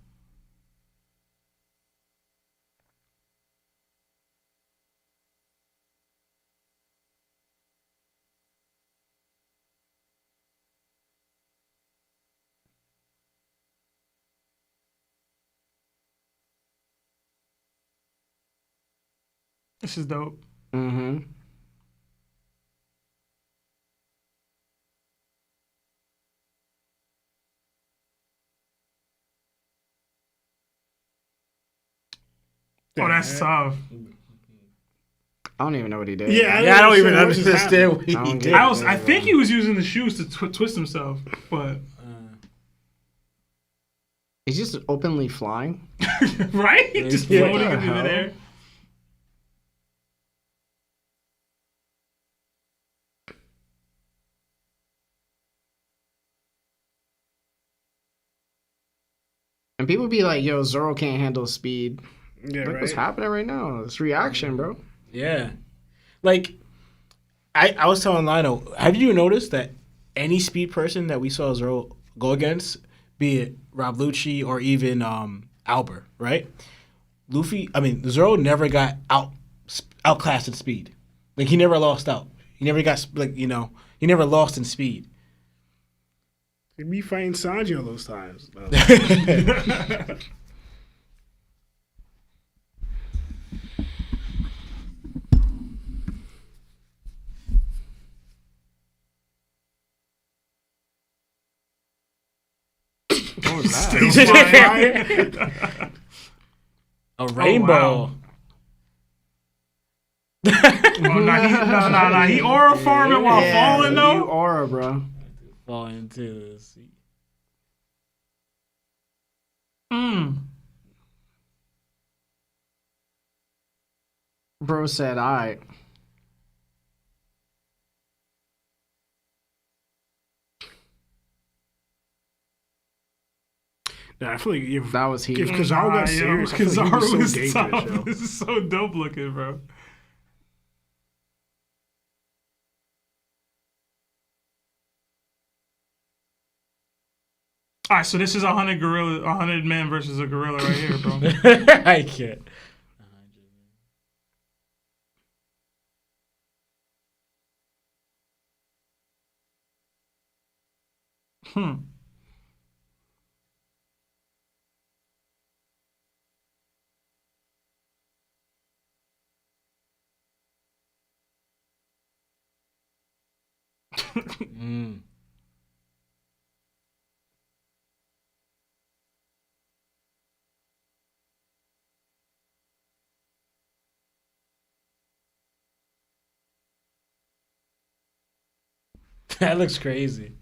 This is dope. Mm-hmm. Oh, that's tough. I don't even know what he did. Yeah, I don't even what just understand what happened. he I don't did. get I think he was using the shoes to twist himself, but He's just openly flying. right? Just Yeah. floating into the Hell. air. And people be like, yo, Zoro can't handle speed. Yeah, Look what's right. happening right now. This reaction, bro. Yeah. Like, I was telling Lionel, have you noticed that any speed person that we saw Zoro go against, be it Rob Lucci or even Albert, right? Zoro never got outclassed in speed. Like, he never lost out. He never got, he never lost in speed. He'd be fighting Sanji all those times. No. What was that? Still flying. A rainbow. Oh, nah, he aura farming while falling, You though? aura, bro. Fall into the sea. Bro said, all right. Nah, I feel like if That was heat. if Kizaru got serious, I feel like he Kizaru was so was dangerous, tough. yo. This is so dope looking, bro. All right, so this is 100 men versus a gorilla right here, bro. I can't. That looks crazy.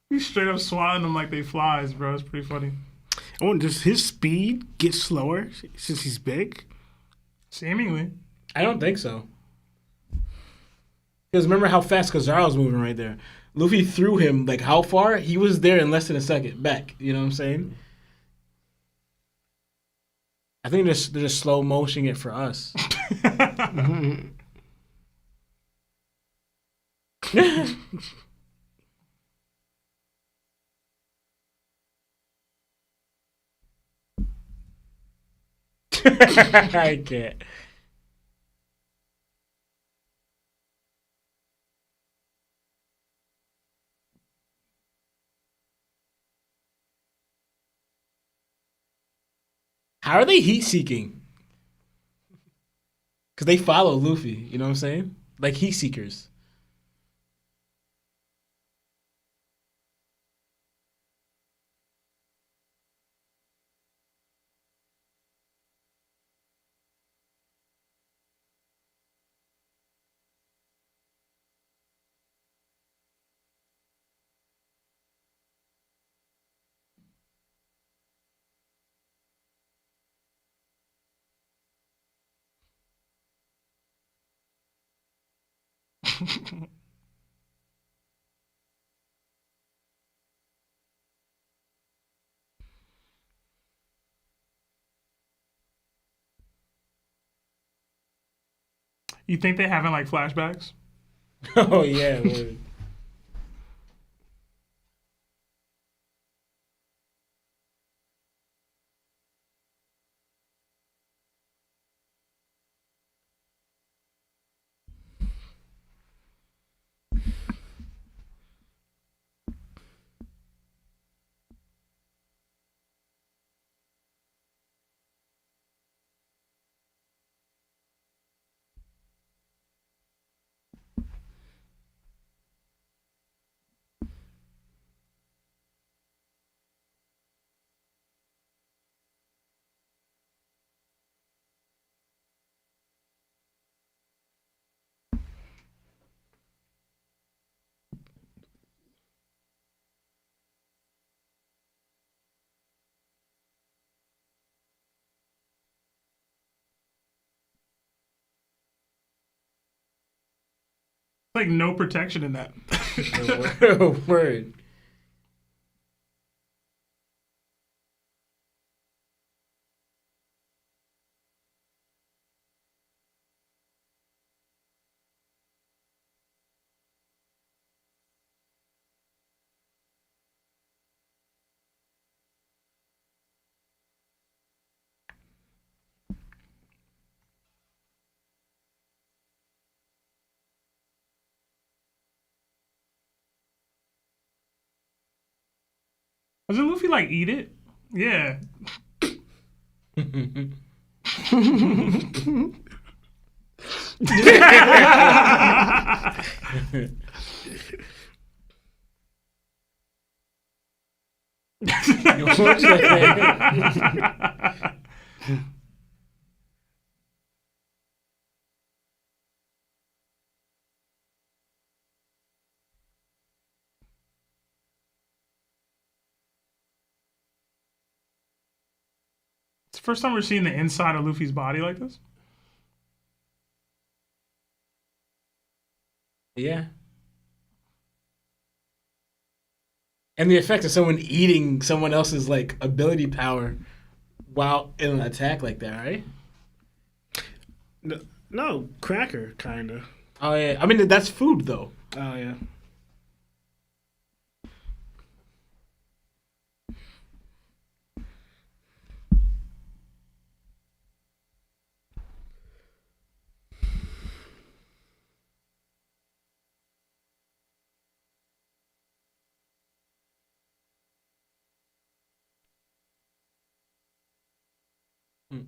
He's straight up swatting them like they flies, bro. It's pretty funny. Oh, and does his speed get slower since he's big? Seemingly. I don't think so. Because remember how fast Kizaru's moving right there. Luffy threw him, like, how far? He was there in less than a second back. You know what I'm saying? I think they're just slow motioning it for us. I can't. How are they heat seeking? Because they follow Luffy, you know what I'm saying? Like heat seekers. You think they having like flashbacks? Oh, yeah. Word. Like no protection in that. Word. Doesn't Luffy like eat it? Yeah. It's the first time we're seeing the inside of Luffy's body like this. Yeah. And the effect of someone eating someone else's like ability power while in an attack like that, right? No, cracker, kind of. Oh yeah. I mean that's food though. Oh, yeah. Mm.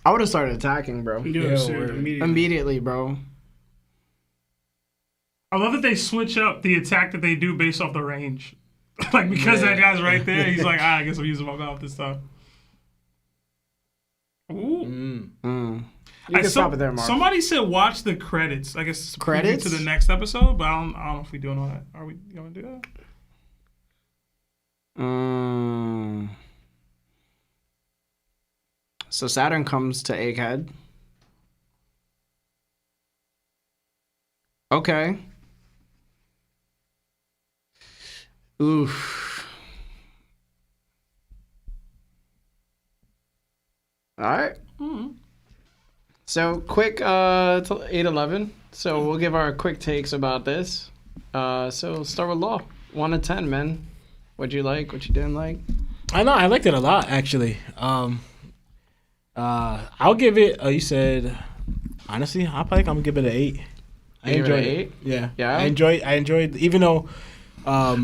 I would have started attacking, bro. Yeah, sir, word. immediately. Bro. I love that they switch up the attack that they do based off the range. Like, because that guy's right there, he's like, I guess I'm using my mouth this time. Ooh. You can stop it there, Mark. Somebody said watch the credits. I guess Credits? to the next episode, but I don't know if we're doing all that. Are we going to do that? So Saturn comes to Egghead. Okay. Oof. All right. So quick, till 8:11. So we'll give our quick takes about this. So start with Law. 1 to 10, man. What'd you like? What you didn't like? I know I liked it a lot actually. I'll give it. You said honestly, I'm gonna give it an 8. I You give it enjoyed an it. 8? Yeah, Yeah? I enjoyed even though I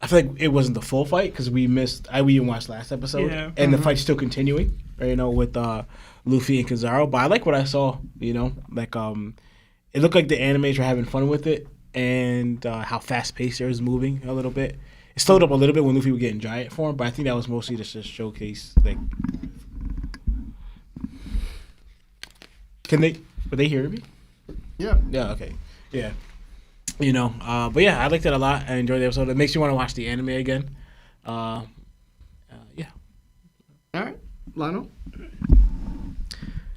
feel like it wasn't the full fight because we didn't watch last episode, Yeah. and the fight's still continuing. You know, with Luffy and Kizaru. But I like what I saw. You know, like it looked like the animators were having fun with it, and how fast paced it was moving a little bit. It slowed up a little bit when Luffy was getting giant form, but I think that was mostly just to showcase like. Were they hearing me? Yeah. Yeah, okay. Yeah. You know, but yeah, I liked it a lot. I enjoyed the episode. It makes you want to watch the anime again. Yeah. All right. Lionel?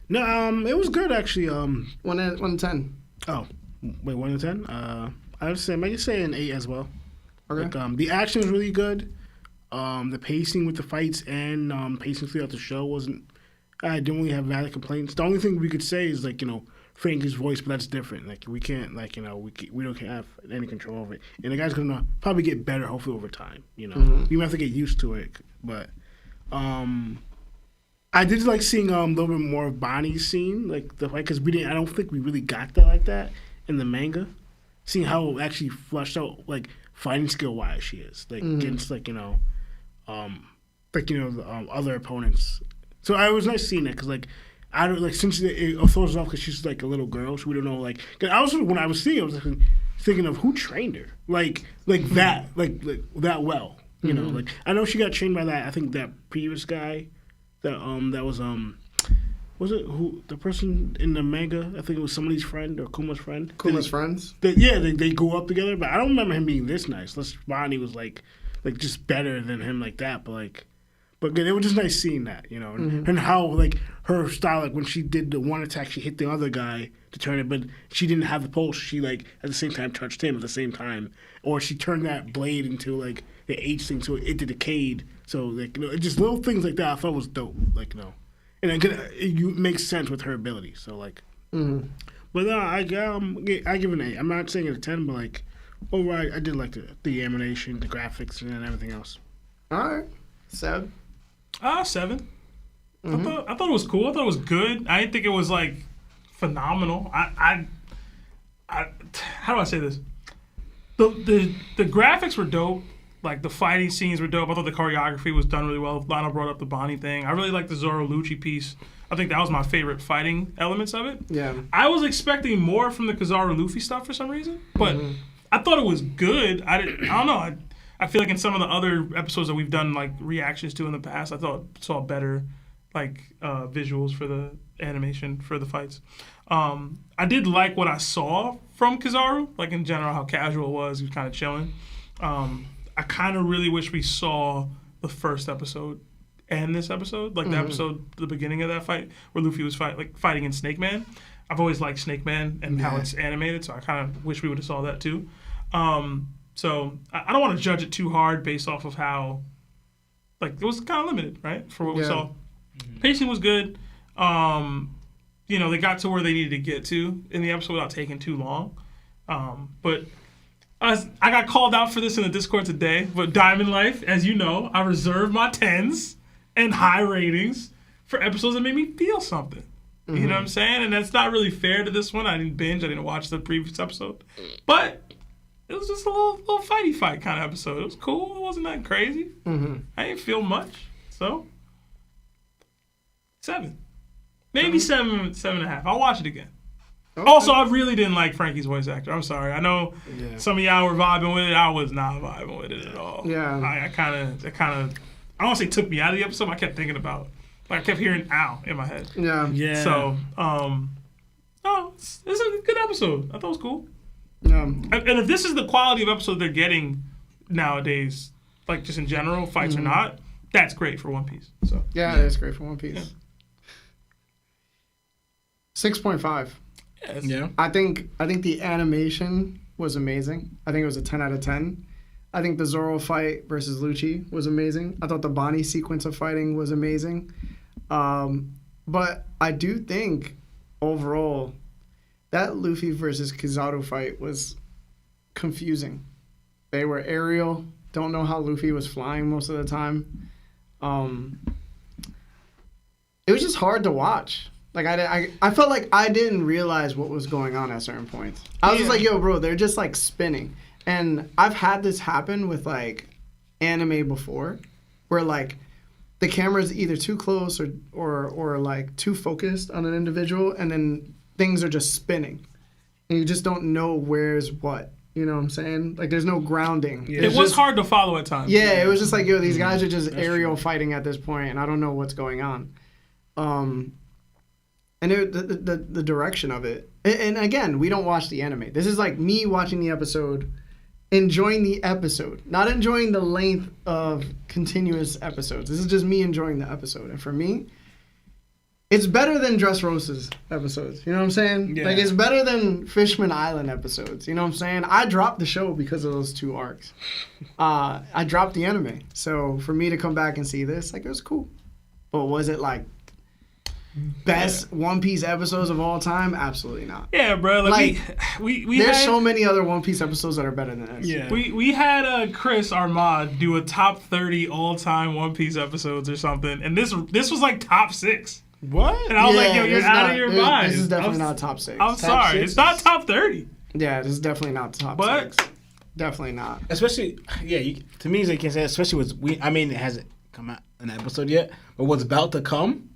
No, it was good actually. 1 to 10. Oh, wait, 1 to 10. I would say maybe say an 8 as well. Okay. Like, the action was really good. The pacing with the fights and pacing throughout the show wasn't. I didn't really have valid complaints. The only thing we could say is like Frankie's voice, but that's different. Like we can't we don't have any control over it. And the guy's gonna probably get better hopefully over time. You might have to get used to it. But I did like seeing a little bit more of Bonnie's scene, like the fight, because I don't think we really got that like that in the manga. Seeing how actually flushed out like fighting skill wise she is, like against the other opponents. So it was nice seeing that because like I don't like since it throws us off because she's like a little girl, so we don't know like. Cause when I was seeing it, I was like, thinking of who trained her like that like that well, you know. Like I know she got trained by that. I think that previous guy, that was it who the person in the manga? I think it was somebody's friend or Kuma's friend. Kuma's friends? They grew up together, but I don't remember him being this nice. Unless Bonnie was like just better than him like that, but like. But it was just nice seeing that, you know, and how like her style, like when she did the one attack, she hit the other guy to turn it, but she didn't have the pulse. She like at the same time touched him at the same time, or she turned that blade into like the H thing, so it decayed. So like just little things like that, I thought was dope, like and it makes sense with her ability. So like, but I give it an 8. I'm not saying it's a 10, but like overall, I did like the animation, the graphics, and everything else. All right. Seb? 7. I thought it was cool. I thought it was good. I didn't think it was like phenomenal. I how do I say this? The graphics were dope. Like the fighting scenes were dope. I thought the choreography was done really well. Lana brought up the Bonnie thing. I really liked the Zoro Lucci piece. I think that was my favorite fighting elements of it. Yeah. I was expecting more from the Kizaru Luffy stuff for some reason, but I thought it was good. I don't know. I feel like in some of the other episodes that we've done like reactions to in the past, I saw better visuals for the animation for the fights. I did like what I saw from Kizaru, like in general, how casual it was. He was kind of chilling. I kind of really wish we saw the first episode and this episode, like the episode, the beginning of that fight where Luffy was fighting in Snake Man. I've always liked Snake Man and how it's animated, so I kind of wish we would have saw that too. So I don't want to judge it too hard based off of how, like, it was kind of limited, right, for what we saw. Pacing was good. They got to where they needed to get to in the episode without taking too long. But I got called out for this in the Discord today. But Diamond Life, as you know, I reserve my 10s and high ratings for episodes that made me feel something. You know what I'm saying? And that's not really fair to this one. I didn't binge. I didn't watch the previous episode. But it was just a little fighty fight kind of episode. It was cool. It wasn't that crazy. I didn't feel much. So, 7. Maybe 7.5. I'll watch it again. Okay. Also, I really didn't like Frankie's voice actor. I'm sorry. I know some of y'all were vibing with it. I was not vibing with it at all. Yeah. I kind of, I don't want to say took me out of the episode, but I kept thinking about, I kept hearing ow in my head. Yeah. So, it's a good episode. I thought it was cool. Yeah. And if this is the quality of episode they're getting nowadays, like just in general, fights or not, that's great for One Piece. So yeah, that's great for One Piece. Yeah. 6.5. Yes. Yeah. I think the animation was amazing. I think it was a 10 out of 10. I think the Zoro fight versus Lucci was amazing. I thought the Bonnie sequence of fighting was amazing. But I do think overall that Luffy versus Kizaru fight was confusing. They were aerial. Don't know how Luffy was flying most of the time. It was just hard to watch. Like I felt like I didn't realize what was going on at certain points. I was just like, yo, bro, they're just like spinning. And I've had this happen with like anime before, where like the camera's either too close or like too focused on an individual, and then things are just spinning, and you just don't know where's what. You know what I'm saying? Like there's no grounding. Yeah. It was hard to follow at times. Yeah, it was just like, yo, these guys are just aerial fighting at this point, and I don't know what's going on. And the direction of it. And again, we don't watch the anime. This is like me watching the episode, enjoying the episode, not enjoying the length of continuous episodes. This is just me enjoying the episode. And for me, it's better than Dressrosa's episodes. You know what I'm saying? Yeah. Like, it's better than Fishman Island episodes. You know what I'm saying? I dropped the show because of those 2 arcs. I dropped the anime. So for me to come back and see this, like, it was cool. But was it like best One Piece episodes of all time? Absolutely not. Yeah, bro. Like we there's so many other One Piece episodes that are better than this. Yeah. We had Chris, our mod, do a top 30 all-time One Piece episodes or something, and this was like top 6. What? And I was like, yo, you're out of your mind. This is definitely not top 6. I'm sorry. It's not top 30. Yeah, this is definitely not top 6. Definitely not. Especially, to me, as I can say, especially it hasn't come out an episode yet, but what's about to come,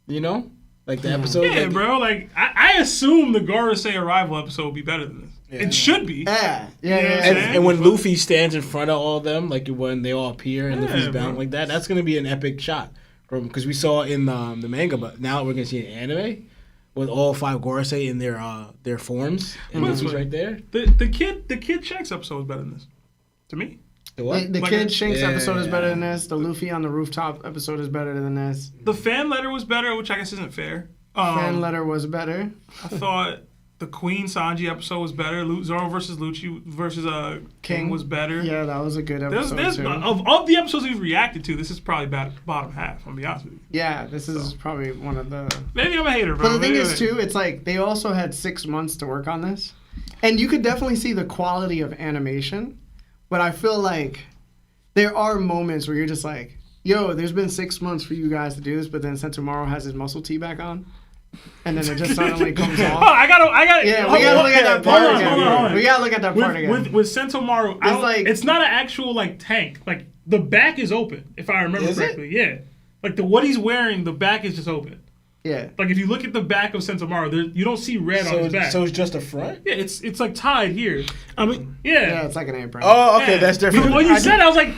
you know? Like the episode. Yeah, like, bro. Like, I assume the Gorosei Arrival episode will be better than this. Yeah. It should be. Yeah. And when Luffy stands in front of all of them, like when they all appear and Luffy's bound like that, that's going to be an epic shot. Because we saw in the manga, but now we're going to see an anime with all 5 Gorosei in their forms. And Luffy's right there. The Kid Shanks episode was better than this. To me. The what? The Kid Shanks episode is better than this. The Luffy on the rooftop episode is better than this. The fan letter was better, which I guess isn't fair. Fan letter was better. I thought the Queen Sanji episode was better. Zoro versus Lucci versus King was better. Yeah, that was a good episode too. Of the episodes we've reacted to, this is probably bottom half. I'm gonna be honest with you. Yeah, this is probably one of the. Maybe I'm a hater, bro. But the thing is too, it's like they also had 6 months to work on this, and you could definitely see the quality of animation. But I feel like there are moments where you're just like, yo, there's been 6 months for you guys to do this, but then Sentomaru has his muscle tee back on. And then it just suddenly comes off. Oh, I got. Yeah, we gotta look at that part again. Hold on. We gotta look at that part again. With Sentomaru, it's not an actual like tank. Like the back is open, if I remember correctly. Yeah, like what he's wearing, the back is just open. Yeah. Like if you look at the back of Sentomaru, you don't see red on his back. So it's just a front? Yeah, it's like tied here. I mean, Yeah, it's like an apron. Oh, okay, Yeah. that's different. When you said, I was like,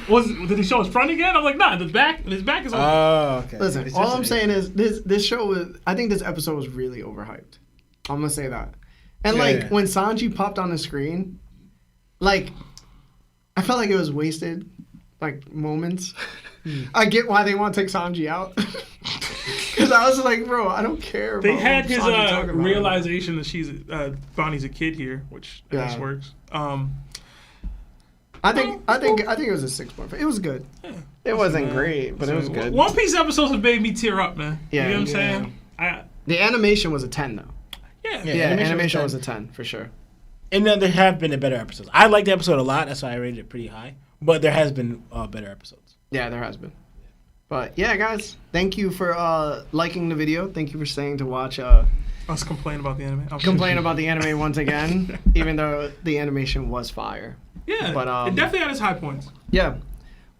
did he show his front again? I'm like, nah, his back is on. Oh, okay. Listen, It's all just I'm saying is this show was. I think this episode was really overhyped. I'm gonna say that. And Yeah. when Sanji popped on the screen, like, I felt like it was wasted, like moments. I get why they want to take Sanji out. Because I was like, bro, I don't care. About They had what his Sanji talking about. realization that Bonnie's a kid here, which I guess Yeah. works. I think it was a 6.5. It was good. It wasn't great, but it was good. One Piece episodes have made me tear up, man. Yeah. You know what I'm Yeah. saying? The animation was a 10 though. Yeah. Yeah, animation animation was was a 10 for sure. And then there have been better episodes. I liked the episode a lot. That's why I rated it pretty high. But there has been better episodes. Yeah, there has been. But yeah, guys, thank you for liking the video. Thank you for staying to watch. Us complain about the anime. Complain about the anime once again, even though the animation was fire. Yeah, But, it definitely had its high points. Yeah,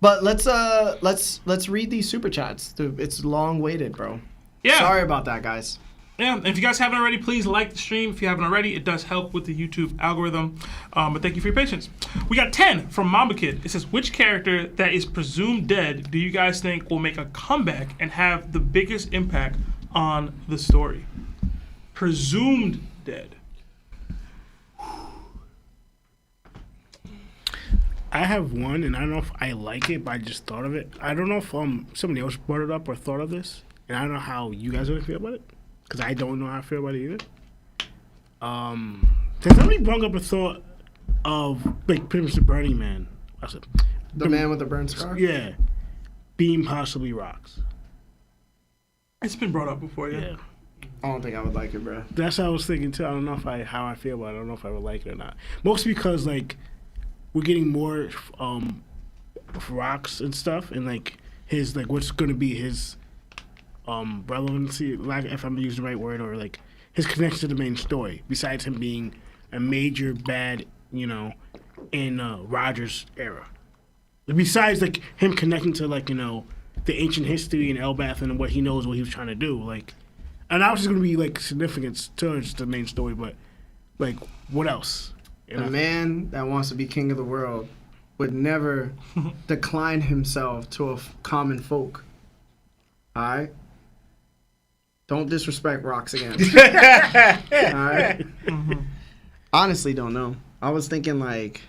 but let's read these super chats. It's long waited, bro. Yeah. Sorry about that, guys. Yeah, and if you guys haven't already, please like the stream. If you haven't already, it does help with the YouTube algorithm. But thank you for your patience. We got 10 from Mamba Kid. It says, which character that is presumed dead do you guys think will make a comeback and have the biggest impact on the story? Presumed dead. I have one, and I don't know if I like it, but I just thought of it. I don't know if somebody else brought it up or thought of this, and I don't know how you guys would feel about it, because I don't know how I feel about it either. Has somebody brought up a thought of, like, pretty much the Burning Man? I said, The man with the burnt scar. yeah, being possibly rocks. It's been brought up before, yeah. Yeah. I don't think I would like it, bro. That's what I was thinking too. I don't know if how I feel about it. I don't know if I would like it or not. Mostly because like we're getting more rocks and stuff, and like his like what's going to be his relevancy, like if I'm using the right word, or like his connection to the main story. Besides him being a major bad, you know, in Roger's era. Besides like him connecting to like the ancient history and Elbaf and what he knows what he was trying to do, like. And I was just gonna be like significance towards the main story, but like, what else? A man that wants to be king of the world would never decline himself to a common folk. All right? Don't disrespect rocks again. All right? Honestly, don't know. I was thinking like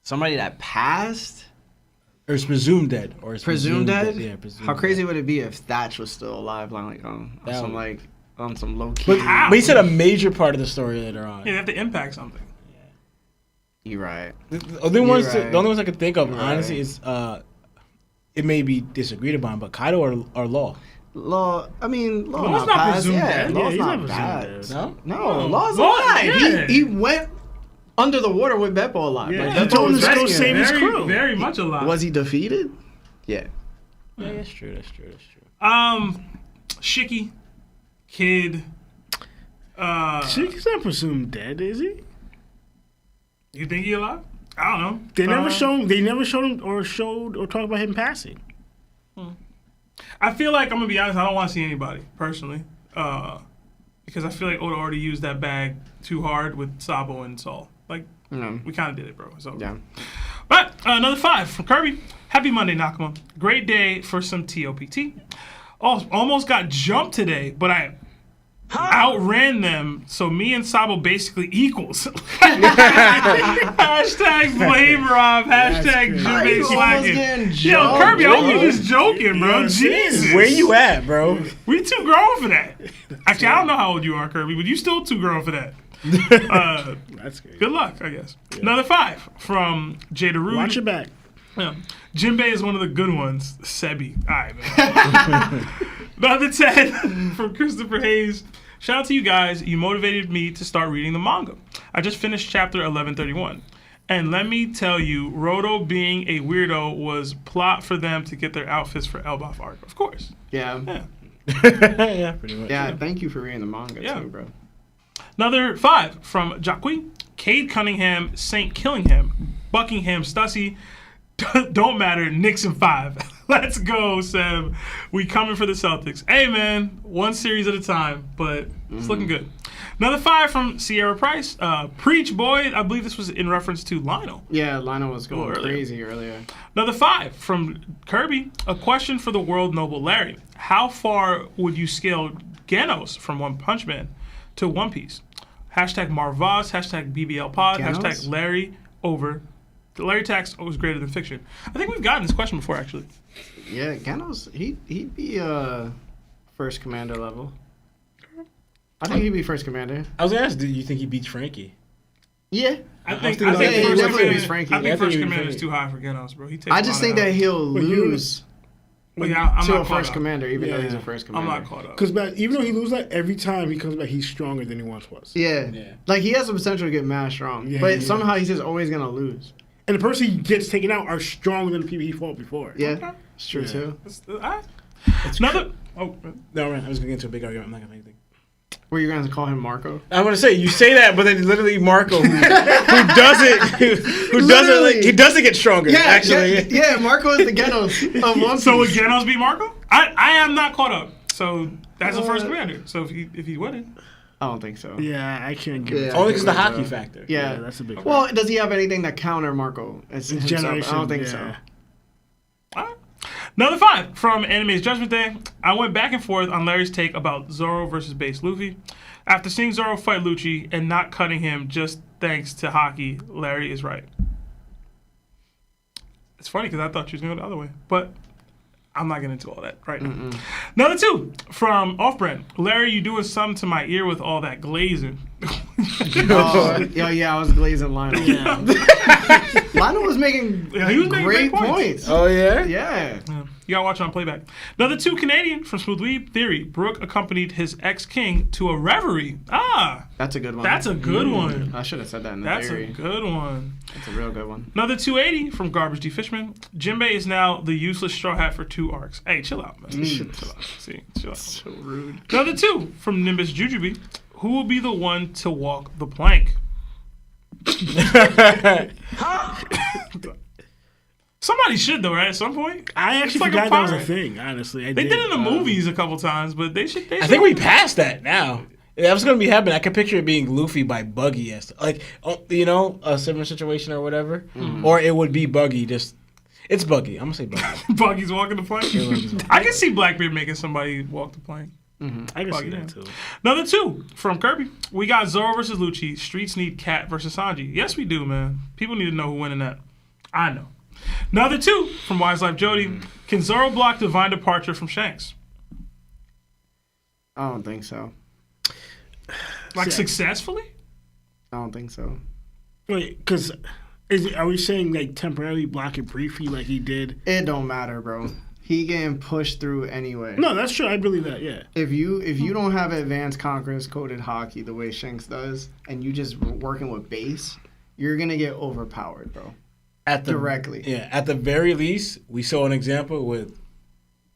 somebody that passed. Or it's presumed dead. Or it's Presumed dead? Yeah, presumed How crazy dead. would it be if Thatch was still alive, like on That some would- low key? But he said a major part of the story later on. Yeah, they have to impact something. You right. The only ones, right. the only ones I could think of, You're honestly, right. is it may be disagreed upon, but Kaido or Law. Law. I mean, Law Law's not not passed. presumed Yeah, dead. Law's he's not not bad. presumed No, No, Law's Law- alive. yeah. He went under the water with Beppo alive. Yeah, Like, he Beppo told him was to go rescuing save him. his Very, crew. very much alive. Was he defeated? Yeah. Yeah, that's true. That's true. That's true. Shiki, Kid. He's not presumed dead, is he? You think he alive? I don't know. They never showed him or talked about him passing. I feel like, I'm gonna be honest, I don't want to see anybody personally, because I feel like Oda already used that bag too hard with Sabo and Saul. Like we kind of did it, bro. So Yeah. But another 5 from Kirby. Happy Monday, Nakama. Great day for some TOPT. Almost got jumped today, but I outran them, so me and Sabo basically equals. Hashtag blame Rob. Hashtag crazy. Jimmy You almost slacking. getting Yo, jumped, Kirby, I hope bro. you just joking, bro. Jesus. Where you at, bro? We too grown for that. Actually, I don't know how old you are, Kirby, but you still too grown for that. That's great. Good luck, I guess. Another 5 from Jada Rude. Watch your back. Yeah. Jinbei is one of the good ones. Sebi. All right, man. Another 10 from Christopher Hayes. Shout out to you guys. You motivated me to start reading the manga. I just finished chapter 1131. And let me tell you, Roto being a weirdo was plot for them to get their outfits for Elbaf arc. Of course. Yeah. Yeah. Yeah, pretty much. Yeah. Thank you for reading the manga Yeah. too, bro. Another 5 from Jacqui. Cade Cunningham, Saint Killingham, Buckingham Stussy. Don't matter. Nixon 5. Let's go, Seb. We coming for the Celtics. Hey, man, one series at a time, but it's looking good. Another 5 from Sierra Price. Preach, boy. I believe this was in reference to Lionel. Yeah, Lionel was going earlier. crazy earlier. Another 5 from Kirby. A question for the world noble Larry. How far would you scale Genos from One Punch Man to One Piece? Hashtag Marvaz, hashtag BBL Pod, Genos? hashtag Larry over. The Larry tax was greater than fiction. I think we've gotten this question before, actually. Yeah, Genos, he'd be first commander level. I think he'd be first commander. I was gonna ask, do you think he beats Frankie? Yeah. I think thinking he first definitely commander, beats Frankie. I think Yeah, I think first he beats commander is Frankie. too high for Genos, bro. He takes I a just lot think out. that he'll you- lose But yeah, I'm to not a caught first up. commander, even though Yeah. he's a first I'm commander. not caught up. Because even though he loses that, every time he comes back, he's stronger than he once was. Yeah. Yeah. Like, he has the potential to get mad strong. Yeah, but yeah. somehow he's just always going to lose. And the person he gets taken out are stronger than the people he fought before. Yeah. It's true, Yeah. too. Another. Oh, No, right. I was gonna get into a big argument. I'm not gonna make anything. Were you going to call him Marco? I'm gonna say you say that, but then literally Marco, who doesn't Literally. like he doesn't get stronger. Actually, Yeah, Marco is the Genos of One Piece. so would Genos beat Marco? I am not caught up. So that's the first commander. So if he winning. I don't think so. Yeah, I can't give Yeah. it. only because the Yeah. hockey factor. Yeah. Yeah, that's a big. Well, does he have anything that counter Marco as himself? generation. I don't think yeah. so. Alright. Another 5 from Anime's Judgment Day. I went back and forth on Larry's take about Zoro versus base Luffy. After seeing Zoro fight Lucci and not cutting him just thanks to hockey, Larry is right. It's funny because I thought she was going to go the other way, but I'm not getting into all that right now. Another 2 from Off-Brand. Larry, you doing something to my ear with all that glazing. Yeah, I was glazing Lionel. Lionel was making Yeah, he was making great great points. points. Oh yeah. Yeah. Yeah. You gotta watch on playback. Another 2 Canadian from Smooth Weeb Theory. Brook accompanied his ex-king to a reverie. That's a good one. That's a good one. I should have said that in the That's theory. a good one. That's a real good one. Another 280 from Garbage D Fishman. Jinbei is now the useless straw hat for 2 arcs. Hey, chill out, man. Chill out. See, chill out. So rude. Another 2 from Nimbus Jujubee. Who will be the one to walk the plank? Somebody should though, right? At some point. I actually like a forgot that was a pirate. thing. Honestly, They did it in the movies a couple times, but they should. I think we passed that now. That was gonna be happening. I could picture it being Luffy by Buggy, as like a similar situation or whatever, or it would be Buggy. Just it's Buggy. I'm gonna say Buggy. Buggy's walking the plank. I can see Blackbeard making somebody walk the plank. I can see Buggy, that too. Another 2 from Kirby. We got Zoro versus Lucci. Streets need Cat versus Sanji. Yes, we do, man. People need to know who winning that. I know. Another 2 from Wise Life Jody. Can Zoro block divine departure from Shanks? I don't think so. Like Yeah. successfully? I don't think so. Wait, because are we saying like temporarily block it briefly like he did? It don't matter, bro. He getting pushed through anyway. No, that's true. I believe that. Yeah. If you don't have advanced conquerors coded hockey the way Shanks does, and you just working with base, you're gonna get overpowered, bro. At the Directly. Yeah, at the very least, we saw an example with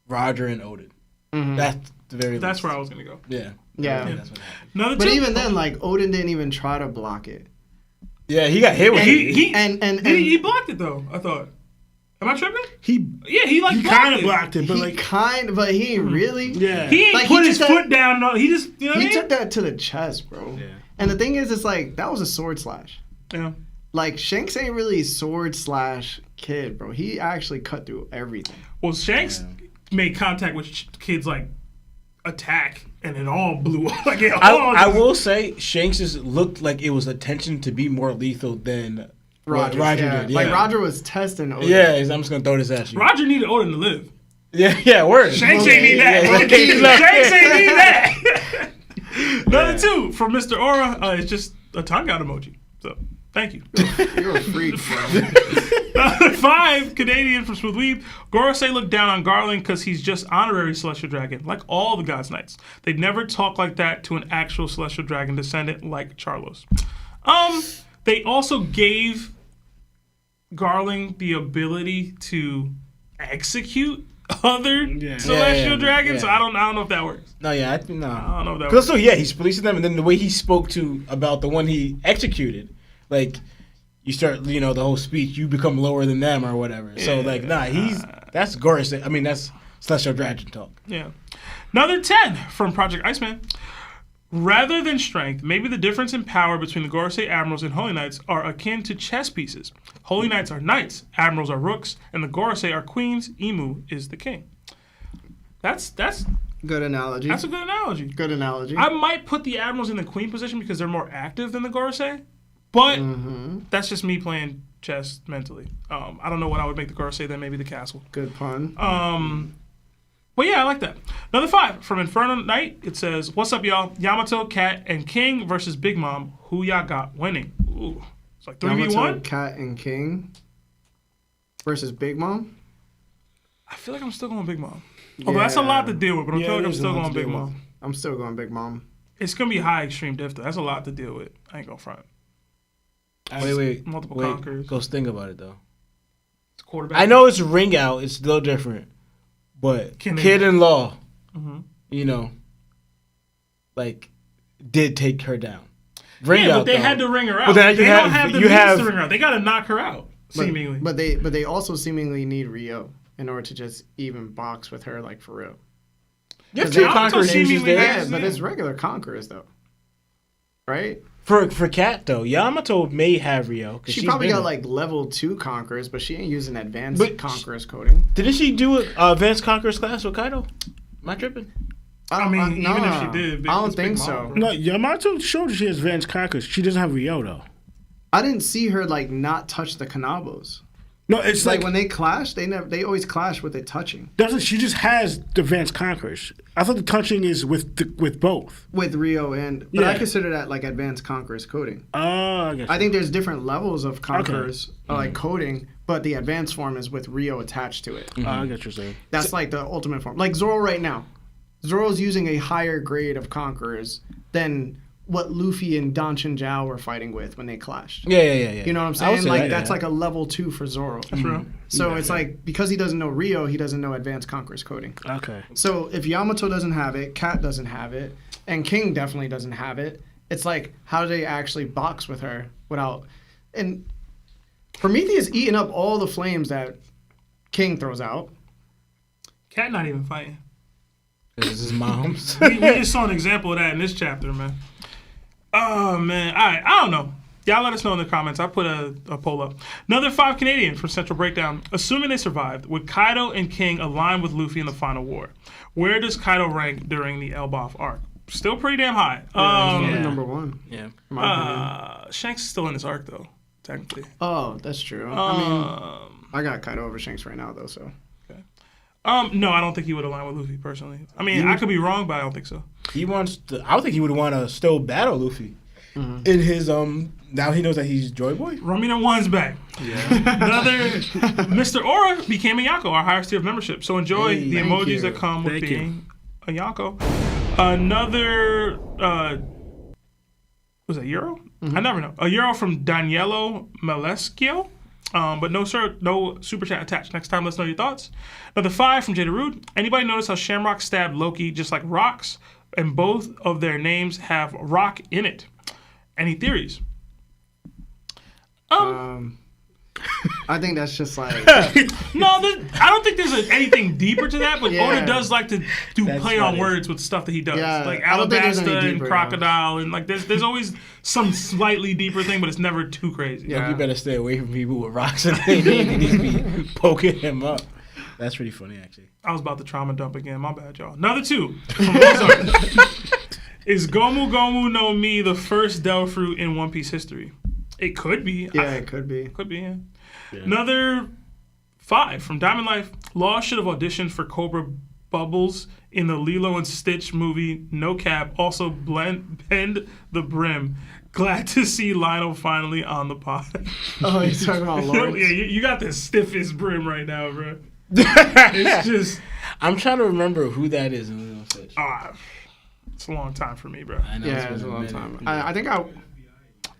Roger and Odin. That's the very. That's least. where I was going to go. Yeah. Yeah. That's what happened. Another 2. But even then, like Odin didn't even try to block it. Yeah, he got hit with And it. He blocked it though, I thought. Am I tripping? He He kind of blocked it, but but he ain't really. yeah. He ain't Like, put he his took foot down. No, he just, you know what I He mean? took that to the chest, bro. Yeah. And the thing is, it's like that was a sword slash. Yeah. Like Shanks ain't really sword slash kid, bro. He actually cut through everything. Well, Shanks made contact with kids like attack, and it all blew up. Like it all I will say, Shanks looked like it was attention to be more lethal than Roger did. Yeah. Like Roger was testing Odin. Yeah, I'm just gonna throw this at you. Roger needed Odin to live. Yeah, word. Shanks ain't need that. Yeah, Shanks ain't need that. Another 2 from Mr. Aura. It's just a tongue out emoji. So thank you. You're a freak, bro. 5 Canadian from Smooth Weeb. Gorosei looked down on Garland because he's just honorary Celestial Dragon, like all the God's Knights. They'd never talk like that to an actual Celestial Dragon descendant like Charlos. They also gave Garland the ability to execute other Celestial Dragons. So I don't know if that works. No, yeah, I I don't know if that Because works. so yeah, he's releasing them, and then the way he spoke about the one he executed, like you start, the whole speech, you become lower than them or whatever. So like, nah, That's Gorosei. I mean, that's Celestial Dragon talk. Yeah. Another 10 from Project Iceman. Rather than strength, maybe the difference in power between the Gorosei Admirals and Holy Knights are akin to chess pieces. Holy Knights are knights, Admirals are rooks, and the Gorosei are queens. Emu is the king. That's Good analogy. a good analogy. Good analogy. I might put the Admirals in the queen position because they're more active than the Gorosei, but that's just me playing chess mentally. I don't know what I would make the Gorosei than maybe the castle. Good pun. But yeah, I like that. Another 5 from Inferno Knight. It says, "What's up, y'all? Yamato, Cat, and King versus Big Mom. Who y'all got winning?" Ooh, it's like 3v1. Yamato, Cat, and King versus Big Mom. I feel like I'm still going Big Mom. Although that's a lot to deal with, but I feel like I'm still going Big Mom. I'm still going Big Mom. It's gonna be high extreme diff though. That's a lot to deal with. I ain't gonna front. Wait. Multiple conquerors. Go think about it though. It's quarterback. I know it's ring out. It's still different, but kid-in-law, you know, like did take her down. Ring out, but they though. had to ring her out. But then they don't have the means have to ring her out. They gotta knock her out. Seemingly. But they also seemingly need Rio in order to just even box with her, like, for real. You have Because two conquerors seemingly uses there. has- Yeah, but it's regular conquerors, though. Right? For Cat though, Yamato may have Rio. She probably got, like, level 2 conquerors, but she ain't using advanced conquerors coding. Didn't she do an advanced conquerors class with Kaido? Am I tripping? I mean, even if she did, I don't it's Big think Mom, so. bro. No, Yamato showed she has advanced conquerors. She doesn't have Rio though. I didn't see her, like, not touch the Kanabos. No, it's Like, like when they clash, they always clash with it touching. doesn't she just has the advanced conquerors? I thought the touching is with both. With Rio but I Yeah. consider that, like, advanced conquerors coding. Oh, I guess. I think there's different levels of conquerors, like, coding, but the advanced form is with Rio attached to it. I get what you're saying. That's like the ultimate form. Like Zoro right now. Zoro's using a higher grade of conquerors than what Luffy and Danchin Jiao were fighting with when they clashed. Yeah. You know what I'm I would saying? say Like that, that's yeah. like a level 2 for Zoro. True. So it's like because he doesn't know Rio, he doesn't know advanced conquerors coding. Okay. So if Yamato doesn't have it, Cat doesn't have it, and King definitely doesn't have it, it's like how do they actually box with her without and Prometheus eating up all the flames that King throws out. Cat not even fighting. This is his mom's. we just saw an example of that in this chapter, man. Oh, man. All right. I don't know. Y'all let us know in the comments. I put a poll up. Another 5 Canadian from Central Breakdown. Assuming they survived, would Kaido and King align with Luffy in the final war? Where does Kaido rank during the Elbaf arc? Still pretty damn high. Number 1. Yeah. in my opinion. Shanks is still in this arc, though, technically. Oh, that's true. I mean, I got Kaido over Shanks right now, though, so. No, I don't think he would align with Luffy, personally. I mean, I could be wrong, but I don't think so. He wants to. I would think he would want to still battle Luffy. In his now he knows that he's Joy Boy. Romina One's back. Yeah. Another Mr. Aura became a Yonko, our highest tier of membership. So enjoy the thank emojis you. that come with Thank being a Yonko. Another was it Euro? I never know. A Euro from Danielo Maleschio. But no super chat attached. Next time, let's know your thoughts. Another 5 from Jada Rude. Anybody notice how Shamrock stabbed Loki just like rocks, and both of their names have rock in it? Any theories? I think that's just like. No, I don't think there's anything deeper to that. But Yeah. Oda does like to do That's play on funny. words with stuff that he does, Yeah, like I don't think there's any Alabasta and deeper, Crocodile, and like there's always some slightly deeper thing, but it's never too crazy. Yeah. You better stay away from people with rocks in their name. They need to be poking him up. That's pretty funny, actually. I was about to trauma dump again. My bad, y'all. Another 2 from Mozart. Is Gomu Gomu no Mi the first Del fruit in One Piece history? It could be. Yeah, it could be. Could be, yeah. Another 5 from Diamond Life. Law should have auditioned for Cobra Bubbles in the Lilo and Stitch movie. No cap. Also bend the brim. Glad to see Lionel finally on the pod. Oh, he's talking about Lawrence. Yeah, you got the stiffest brim right now, bro. It's just... I'm trying to remember who that is in Lilo and Stitch. It's a long time for me, bro. I know Yeah, been it's a long minute. time. I think I.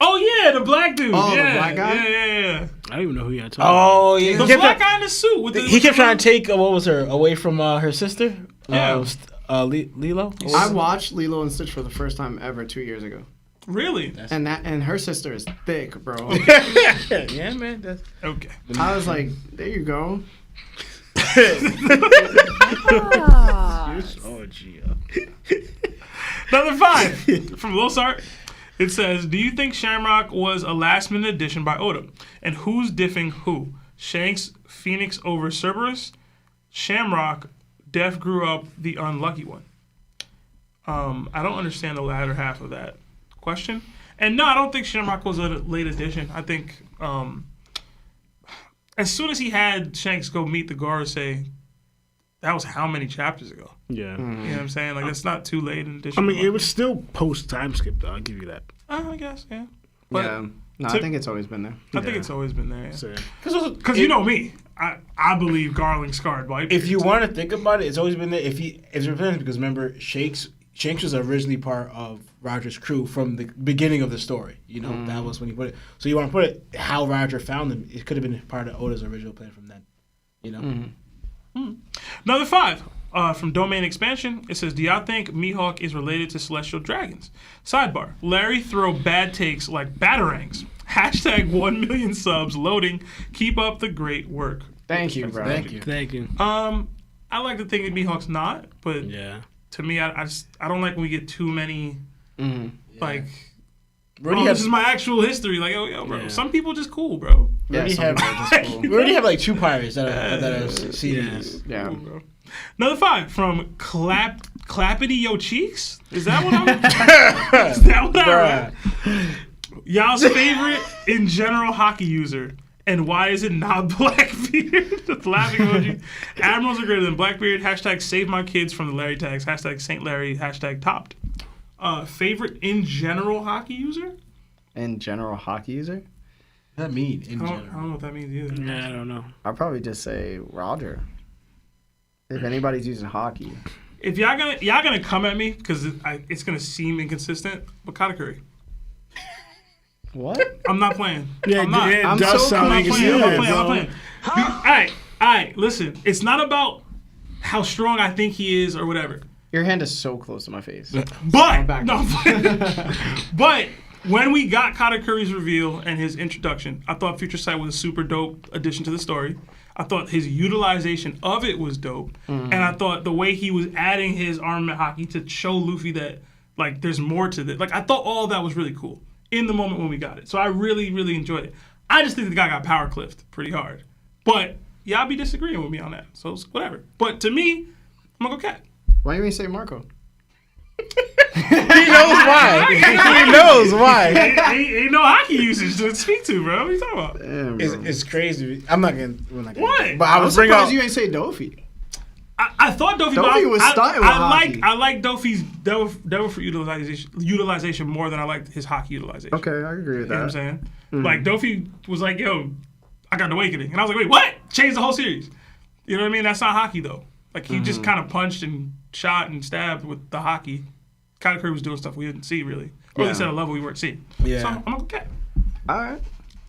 Oh, yeah, the black dude. Oh, the yeah, black guy? Yeah. I don't even know who you're talking. Oh yeah, The black guy in the suit. With he kept trying to take what was her away from her sister. Yeah. Lilo. I watched Lilo and Stitch for the first time ever 2 years ago, Really? and her sister is thick, bro. Yeah, man. That's... Okay. I was like, there you go. Oh, gee. Number 5 from Losart. It says, do you think Shamrock was a last-minute addition by Oda? And who's diffing who? Shanks, Phoenix over Cerberus? Shamrock, Def grew up the unlucky one. I don't understand the latter half of that question. And no, I don't think Shamrock was a late addition. I think as soon as he had Shanks go meet the Gorosei, that was how many chapters ago? Yeah. You know what I'm saying? Like, it's not too late in addition. I mean, it was still post time skip, though. I'll give you that. I guess, yeah. But Yeah. No, I think it's always been there. I think it's always been there. So, Because you know me. I believe Garland scarred White. If you want to think about it, it's always been there. If it's repetitive, because remember, Shanks was originally part of Roger's crew from the beginning of the story. You know, that was when he put it. So you want to put it how Roger found him. It could have been part of Oda's original plan from then. You know. Number 5 from Domain Expansion. It says, do y'all think Mihawk is related to celestial dragons? Sidebar. Larry throw bad takes like batarangs. Hashtag 1 million subs loading. Keep up the great work. Thank you, bro. Thank you. thank you. I like to think that Mihawk's not, but Yeah. to me, I don't like when we get too many like. Already This is my actual history. Like, oh, yo, bro. Yeah. Some people just cool, bro. We Yeah, already some have, people are just cool. we already have like 2 pirates that are CDs. Yeah. Cool, bro. Another 5 from Clappity Yo Cheeks. Is that what I'm? Is that what I read? Y'all's favorite in general hockey user, and why is it not Blackbeard? The laughing emoji. Admirals are greater than Blackbeard. Hashtag save my kids from the Larry tags. Hashtag Saint Larry. Hashtag topped. Favorite in general hockey user? In general, hockey user? What does that mean in I general? don't know what that means either. Yeah, I don't know. I'd probably just say Roger. If anybody's using hockey. If y'all gonna come at me because it's gonna seem inconsistent, but Katakuri. What? I'm not playing. Yeah, I'm not. it I'm does so sound I'm like not it's playing. I'm not yeah, playing. I'm bro. not playing. All right. Listen, it's not about how strong I think he is or whatever. Your hand is so close to my face. But back no, but when we got Katakuri's reveal and his introduction, I thought Future Sight was a super dope addition to the story. I thought his utilization of it was dope, and I thought the way he was adding his armament hockey to show Luffy that like there's more to this. Like I thought all of that was really cool in the moment when we got it. So I really, really enjoyed it. I just think the guy got power cliffed pretty hard. But y'all be disagreeing with me on that, so it's whatever. But to me, I'm like, okay. Why you even say Marco? He knows why. He knows why. ain't no hockey usage to speak to, bro. What are you talking about? Damn, bro. It's crazy. I'm not gonna. We're not gonna What? But I I'm was bringing surprised up. you ain't say Dofi. I thought Dofi, Dofi was starting with hockey. I like Dofi's devil fruit utilization more than I liked his hockey utilization. Okay, I agree with You know what I'm that. saying? Like Dofi was like, yo, I got the awakening. And I was like, wait, what? Changed the whole series. You know what I mean? That's not hockey though. Like he just kind of punched and shot and stabbed with the hockey. Katakuri was doing stuff we didn't see really. Or at least at a level we weren't seeing. Yeah. So I'm like, okay. All right.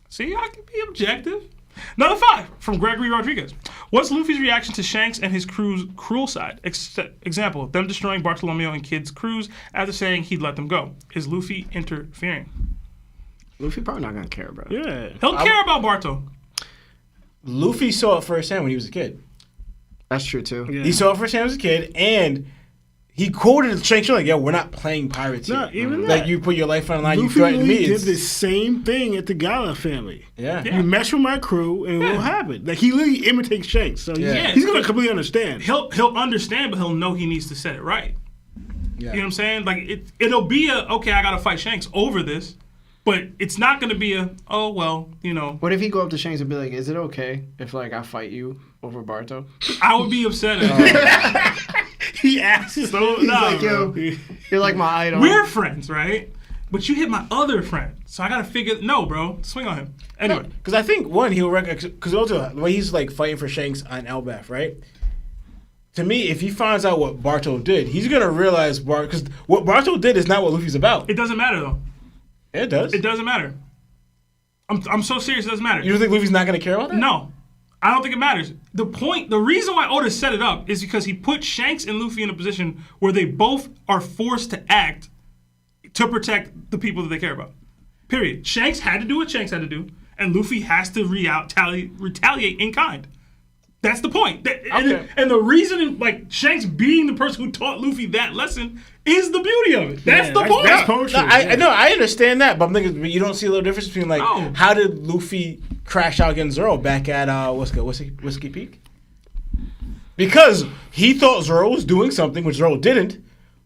See, I can be objective. Number 5 from Gregory Rodriguez. What's Luffy's reaction to Shanks and his crew's cruel side? Example, them destroying Bartolomeo and Kid's crews after saying he'd let them go. Is Luffy interfering? Luffy probably not gonna care, bro. Yeah. He'll care about Barto. Luffy saw it firsthand when he was a kid. That's true too. Yeah. He saw it firsthand as a kid, and he quoted Shanks like, "Yo, we're not playing pirates here. Not even Like that. you put your life on the line, you Luffy threaten me." did It's- the same thing at the Gala family. Yeah. Yeah. You mess with my crew, and it will happen. Like he literally imitates Shanks, so Yeah. he's gonna completely understand. He'll understand, but he'll know he needs to set it right. Yeah. You know what I'm saying? Like it'll be a okay, I gotta fight Shanks over this, but it's not gonna be a oh well, you know. What if he go up to Shanks and be like, "Is it okay if like I fight you over Barto?" I would be upset. He asks, So, He's nah, like, bro. "Yo, you're like my idol." We're friends, right? But you hit my other friend, so I gotta figure. No, bro, swing on him. Anyway, Because I think one, he'll recognize, because also the way he's like fighting for Shanks on Elbaf, right? To me, if he finds out what Barto did, he's gonna realize because what Barto did is not what Luffy's about. it doesn't matter though. It does. It doesn't matter. I'm so serious. It doesn't matter. You don't think Luffy's not gonna care about that? No, I don't think it matters. The reason why Oda set it up is because he put Shanks and Luffy in a position where they both are forced to act to protect the people that they care about. Period. Shanks had to do what Shanks had to do, and Luffy has to retaliate in kind. That's the point. Okay. And the reason, like, Shanks being the person who taught Luffy that lesson is the beauty of it. That's the point. That's poetry. I understand that, but I'm thinking but you don't see a little difference between like No. how did Luffy crash out against Zoro back at Whiskey Peak? Because he thought Zoro was doing something which Zoro didn't,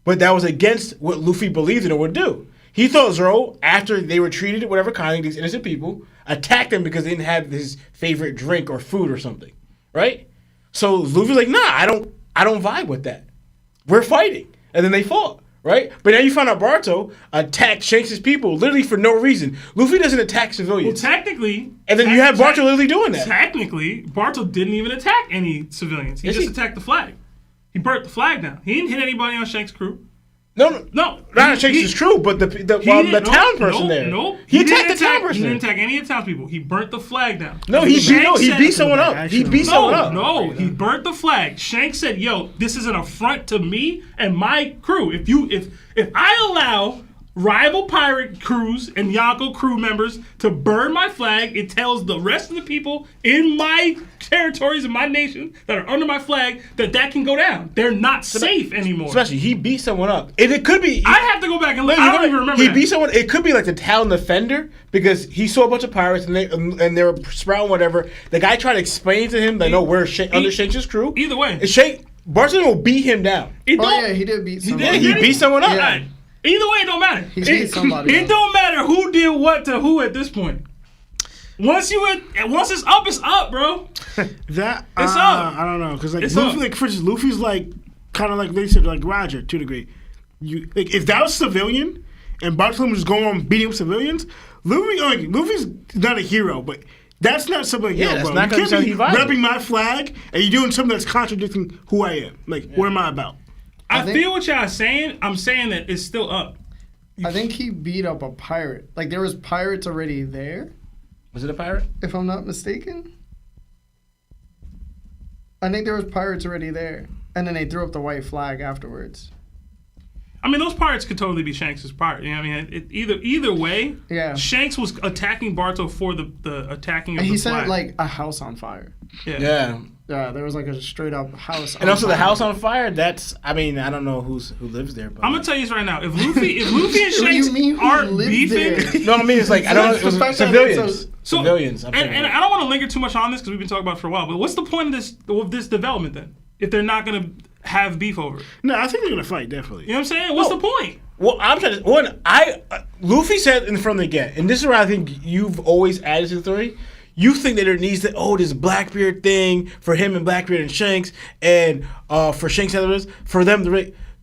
but that was against what Luffy believed in or would do. He thought Zoro, after they were treated whatever kind, these innocent people, attacked them because they didn't have his favorite drink or food or something. Right? So Luffy's like, nah, I don't vibe with that. We're fighting. And then they fought. Right? But now you find out Barto attacked Shanks' people literally for no reason. Luffy doesn't attack Well, civilians. technically... And then you have Barto literally doing that. Technically, Barto didn't even attack any civilians. He Yes, just he- attacked the flag. He burnt the flag down. He didn't hit anybody on Shanks' crew. No. Not Shanks' crew, but the town person there. Nope. He didn't attacked the town person. He didn't attack any of the townspeople. He burnt the flag down. No, he Shanks said- beat someone up. He beat someone up. No, he burnt the flag. Shanks said, "Yo, this is an affront to me and my crew. If I allow rival pirate crews and Yonko crew members to burn my flag, it tells the rest of the people in my territories and my nation that are under my flag that can go down. They're not safe anymore." Especially, he beat someone up. And it could be... I have to go back and look. I don't even remember He that. beat someone. It could be like the town defender because he saw a bunch of pirates and they were sprouting whatever. The guy tried to explain to him that no, we're under Shanks' crew. Either way. And Barcelona will beat him down. It Oh don't- yeah, he did beat He somebody. He beat someone up. Yeah. Either way, it don't matter. He beat somebody It up. don't matter who did what to who at this point. Once it's up, bro. That It's up. I don't know because like It's Luffy, up. like for instance, Luffy's like kind of like they said like Roger to a degree. You like if that was civilian and Bartolome was going on beating up civilians, Luffy's not a hero, but that's not something. Yeah, Yo, that's bro, not you gonna can't be be violent. repping my flag and you're doing something that's contradicting who I am. Like what am I about? I think- feel what y'all saying. I'm saying that it's still up. I think he beat up a pirate. Like there was pirates already there, Was it a pirate? if I'm not mistaken. I think there was pirates already there, and then they threw up the white flag afterwards. I mean, those pirates could totally be Shanks' pirate. You know what I mean? Either way, Yeah. Shanks was attacking Barto for the attacking of And the he flag. set like a house on fire. Yeah. Yeah, there was like a straight up house. And also the house on fire. That's. I mean, I don't know who lives there, but I'm gonna tell you this right now. If Luffy and What do you Shanks mean who aren't lives beefing, there? no, I mean it's like I don't know. It The was fact that civilians. So, Civilians. I'm and thinking. I don't want to linger too much on this because we've been talking about it for a while. But what's the point of this development then? If they're not gonna have beef over it, No, I think they're gonna fight definitely. you know what I'm saying? What's the point? Well, I'm trying to. Luffy said in from the get, and this is where I think you've always added to the story. You think that there needs this Blackbeard thing for him and Blackbeard and Shanks, and for Shanks and others, for them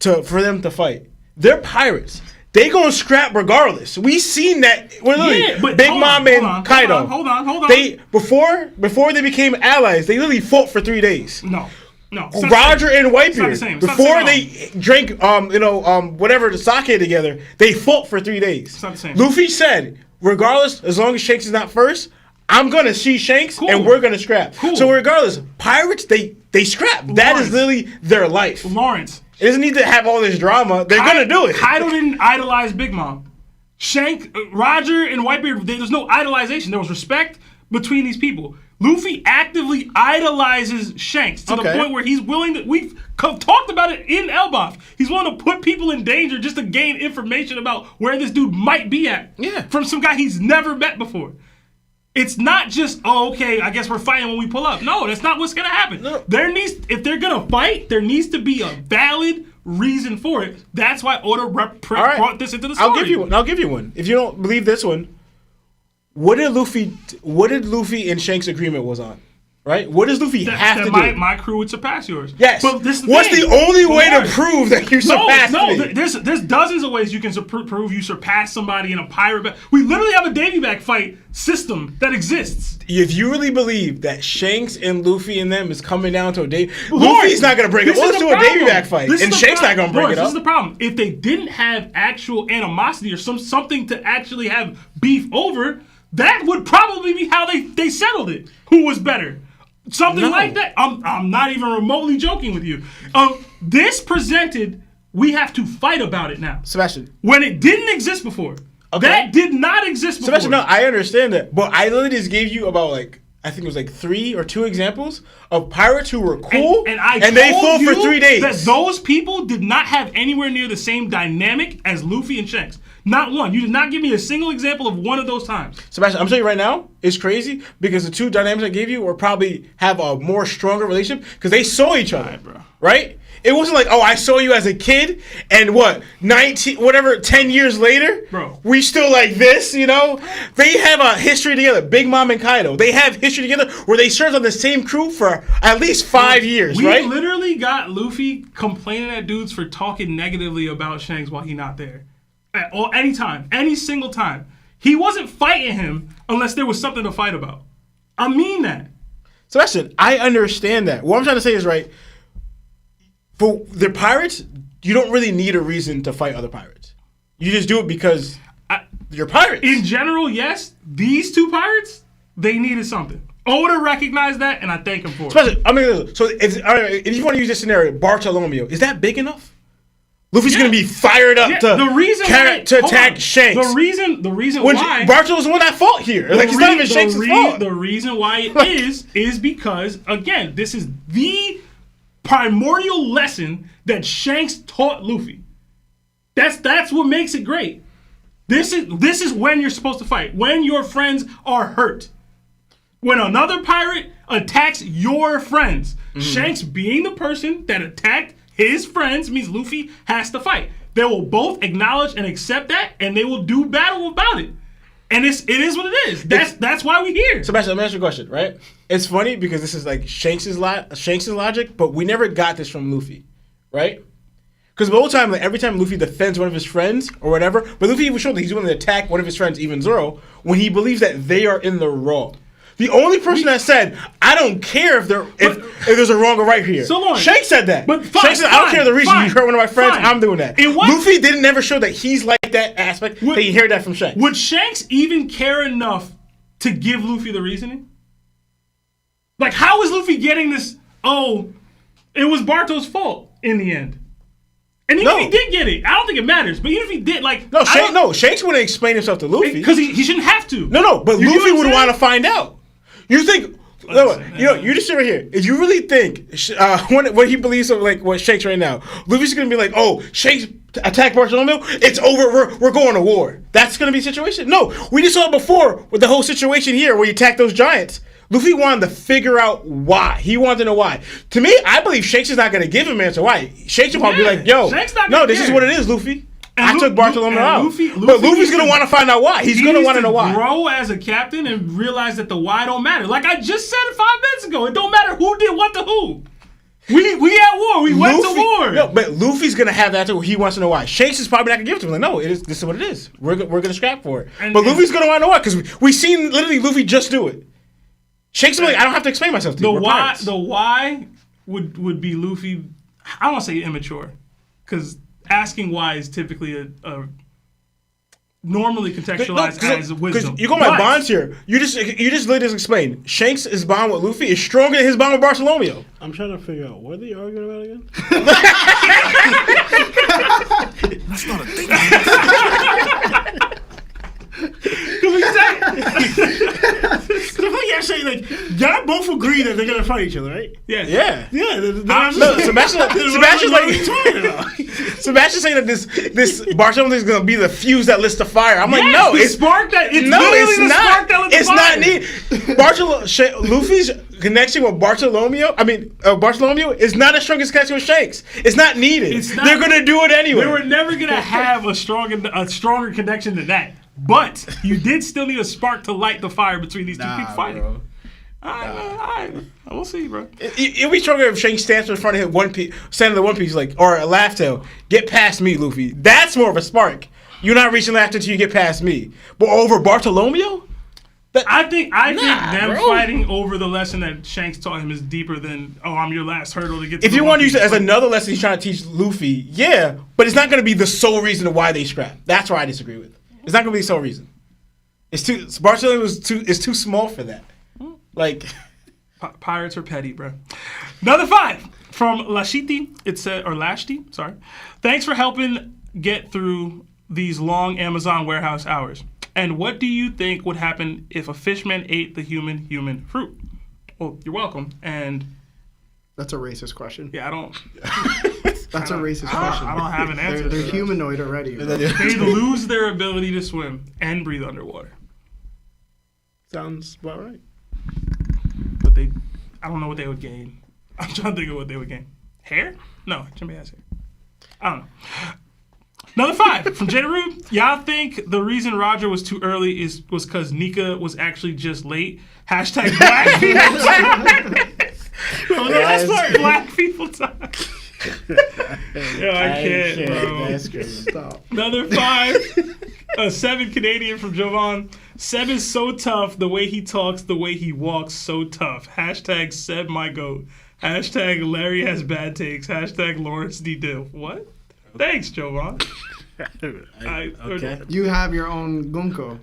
to fight. They're pirates. They gonna scrap regardless. We seen that. We're literally Yeah, but Big hold Mom on, and Kaido. hold on. They before they became allies, they literally fought for 3 days. No. It's not Roger the same. and It's not the Whitebeard, same. It's not the before same they drank, whatever the sake together, they fought for 3 days. It's not the same. Luffy said, regardless, as long as Shanks is not first, I'm gonna see Shanks Cool. and we're gonna scrap. Cool. So regardless, pirates they scrap. That Lawrence. is literally their life. It Lawrence. doesn't need to have all this drama. They're gonna do it. Kaido didn't idolize Big Mom. Roger and Whitebeard, there's no idolization. There was respect between these people. Luffy actively idolizes Shanks to the Okay. point where he's willing to. We've talked about it in Elbaf. He's willing to put people in danger just to gain information about where this dude might be at. Yeah. From some guy he's never met before. It's not just, oh, okay, I guess we're fighting when we pull up. No, that's not what's gonna happen. No. If they're gonna fight, there needs to be a valid reason for it. That's why Oda right. brought this into the story. I'll give you one. If you don't believe this one, what did Luffy and Shanks' agreement was on? Right? What does Luffy have to do? My crew would surpass yours. Yes. But this What's thing- the only way to Lawrence, prove that you surpassed me? There's dozens of ways you can prove you surpass somebody in a pirate battle. We literally have a Davy back fight system that exists. If you really believe that Shanks and Luffy and them is coming down to a day, Lawrence, Luffy's not going to break it. this Well, is let's the do a Davy problem. back fight. This is And the Shanks not problem. going to break Lawrence, it This up. is the problem. If they didn't have actual animosity or something to actually have beef over, that would probably be how they settled it. Who was better? Something No. like that. I'm not even remotely joking with you. This presented, we have to fight about it now. Sebastian. When it didn't exist before. Okay. That did not exist before. Sebastian, no, I understand that. But I literally just gave you about I think it was like 3 or 2 examples of pirates who were cool and they fought for 3 days. That those people did not have anywhere near the same dynamic as Luffy and Shanks. Not one. You did not give me a single example of one of those times. Sebastian, I'm telling you right now, it's crazy because the 2 dynamics I gave you were probably have a more stronger relationship because they saw each other, Right, bro. right? It wasn't like, oh, I saw you as a kid, and 10 years later, Bro. we still like this, you know? They have a history together, Big Mom and Kaido. They have history together where they served on the same crew for at least 5 years, We right? literally got Luffy complaining at dudes for talking negatively about Shanks while he's not there. Any time, any single time. He wasn't fighting him unless there was something to fight about. I mean that. Sebastian, I understand that. What I'm trying to say is, right, for the pirates, you don't really need a reason to fight other pirates. You just do it because you're pirates. In general, yes, these 2 pirates, they needed something. Oda recognized that, and I thank him for it. Sebastian, I mean, so if you want to use this scenario, Bartolomeo, is that big enough? Luffy's going to be fired up to attack Shanks. The reason why Bartolo's the one that fought here. Like, it's not even Shanks' fault. The reason why it is because, again, this is the primordial lesson that Shanks taught Luffy. That's what makes it great. This is when you're supposed to fight. When your friends are hurt. When another pirate attacks your friends. Shanks being the person that attacked his friends means Luffy has to fight. They will both acknowledge and accept that, and they will do battle about it. And it is what it is. That's why we're here. Sebastian, let me ask you a question, right? It's funny because this is like Shanks' logic, but we never got this from Luffy, right? Because the whole time, like, every time Luffy defends one of his friends or whatever, but Luffy even showed that he's willing to attack one of his friends, even Zoro, when he believes that they are in the wrong. The only person that said, I don't care if there's a wrong or right here. So long. Shanks said that. But fine, Shanks said, I don't care the reason you hurt one of my friends, I'm doing that. Luffy didn't never show that he's like that aspect, that he heard that from Shanks. Would Shanks even care enough to give Luffy the reasoning? Like, how is Luffy getting this, it was Barto's fault in the end? And even if he did get it, I don't think it matters. But even if he did, like... Shanks wouldn't explain himself to Luffy. Because he shouldn't have to. But Luffy would want to find out. You think... you just sit right here. If you really think what he believes of, like, what Shanks right now, Luffy's going to be like, Shanks attacked Bartolomeo, it's over, we're going to war. That's going to be the situation? No, we just saw it before with the whole situation here where he attacked those giants. Luffy wanted to figure out why. He wanted to know why. To me, I believe Shanks is not going to give him an answer why. Shanks will probably be like, this is what it is, Luffy. I took Bartolomeo out. But Luffy's going to want to find out why. He's going to want to know why. Grow as a captain and realize that the why don't matter. Like I just said it 5 minutes ago. It don't matter who did what to who. We at war. We went to war. No, but Luffy's going to have that where he wants to know why. Shanks is probably not going to give it to him. Like, no, this is what it is. We're going to scrap for it. But Luffy's going to want to know why because we seen literally Luffy just do it. Shanks is like, I don't have to explain myself to you. The why would be Luffy. I don't want to say immature because asking why is typically a normally contextualized as wisdom. You go my bonds here. You just let us explain. Shanks' bond with Luffy is stronger than his bond with Bartolomeo. I'm trying to figure out what are they arguing about again. That's not a thing. Y'all both agree that they're gonna fight each other, right? Yeah. Sebastian's like, Sebastian's saying that this Bartolomeo is gonna be the fuse that lit the fire. I'm like, no, it's spark that. It's not. Spark that lit the fire. It's not needed. Luffy's connection with Bartolomeo is not as strong as connection with Shanks. It's not needed. They're gonna do it anyway. They were never gonna have a stronger connection than that. But you did still need a spark to light the fire between these two people fighting. Bro. All right. We'll see, bro. It'll be stronger if Shanks stands in front of him, standing the One Piece, like, or a laugh tail. Get past me, Luffy. That's more of a spark. You're not reaching laughter until you get past me. But over Bartolomeo? I think them fighting over the lesson that Shanks taught him is deeper than, I'm your last hurdle to get to If you want to use it as another lesson he's trying to teach Luffy, yeah, but it's not going to be the sole reason why they scrap. That's where I disagree with. It's not going to be the sole reason. Bartolomeo is too small for that. Like, pirates are petty, bro. Another 5 from Lashiti. It said, or Lashti, sorry. Thanks for helping get through these long Amazon warehouse hours. And what do you think would happen if a fishman ate the human fruit? Well, you're welcome. And That's a racist question. yeah, I don't That's a racist question. I don't have an answer. They're humanoid already. Bro. They lose their ability to swim and breathe underwater. Sounds about right. But I don't know what they would gain. I'm trying to think of what they would gain. Hair? No, Jimmy has hair. I don't know. Another 5 from Jada Rude. Y'all think the reason Roger was too early was because Nika was actually just late? Hashtag black people time. That's part black people time. Yo, I can't, bro. That's crazy. Stop. Another 5. 7 Canadian from Jovan. Seb is so tough. The way he talks, the way he walks, so tough. Hashtag Seb my goat. Hashtag Larry has bad takes. Hashtag Lawrence D. Dill. What? Thanks, Jovan. Okay. You have your own gunko.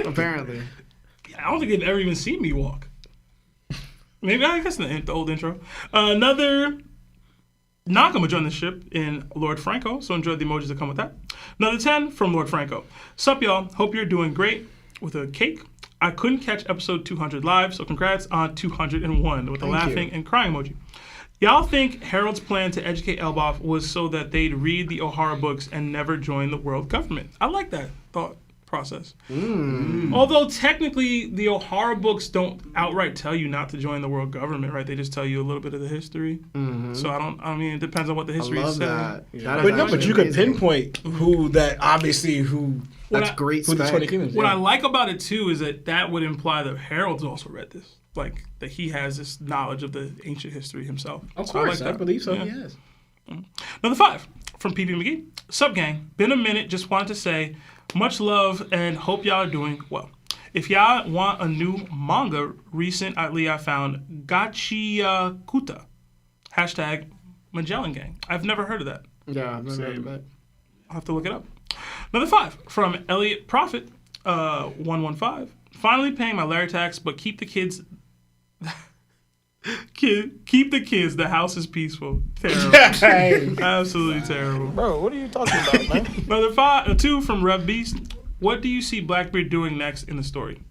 Apparently. I don't think they've ever even seen me walk. Maybe I guess the old intro. Another Nakama joined the ship in Lord Franco, so enjoy the emojis that come with that. Another 10 from Lord Franco. Sup, y'all? Hope you're doing great with a cake. I couldn't catch episode 200 live, so congrats on 201 with a laughing and crying emoji. Y'all think Harold's plan to educate Elbaf was so that they'd read the Ohara books and never join the world government? I like that thought process. Although technically the Ohara books don't outright tell you not to join the world government, right? They just tell you a little bit of the history. So I mean, it depends on what the history is saying. That. Yeah. But you could pinpoint who That's great who the spec. 20 kingdoms. What yeah. I like about it too is that would imply that Harold's also read this, like that he has this knowledge of the ancient history himself. Of So course, I I like that. believe so. Yeah. Yes. Another 5 from PB McGee. Sup, gang. Been a minute. Just wanted to say much love and hope y'all are doing well. If y'all want a new manga, recently I found Gachiakuta. Hashtag Magellan Gang. I've never heard of that. Yeah, I've never heard of that. I'll have to look it up. Another 5 from Elliot Prophet, 115. Finally paying my Larry tax, but keep the kids. Keep the kids. The house is peaceful. Terrible. Absolutely terrible. Bro, what are you talking about, man? Another 2 from Rev Beast. What do you see Blackbeard doing next in the story?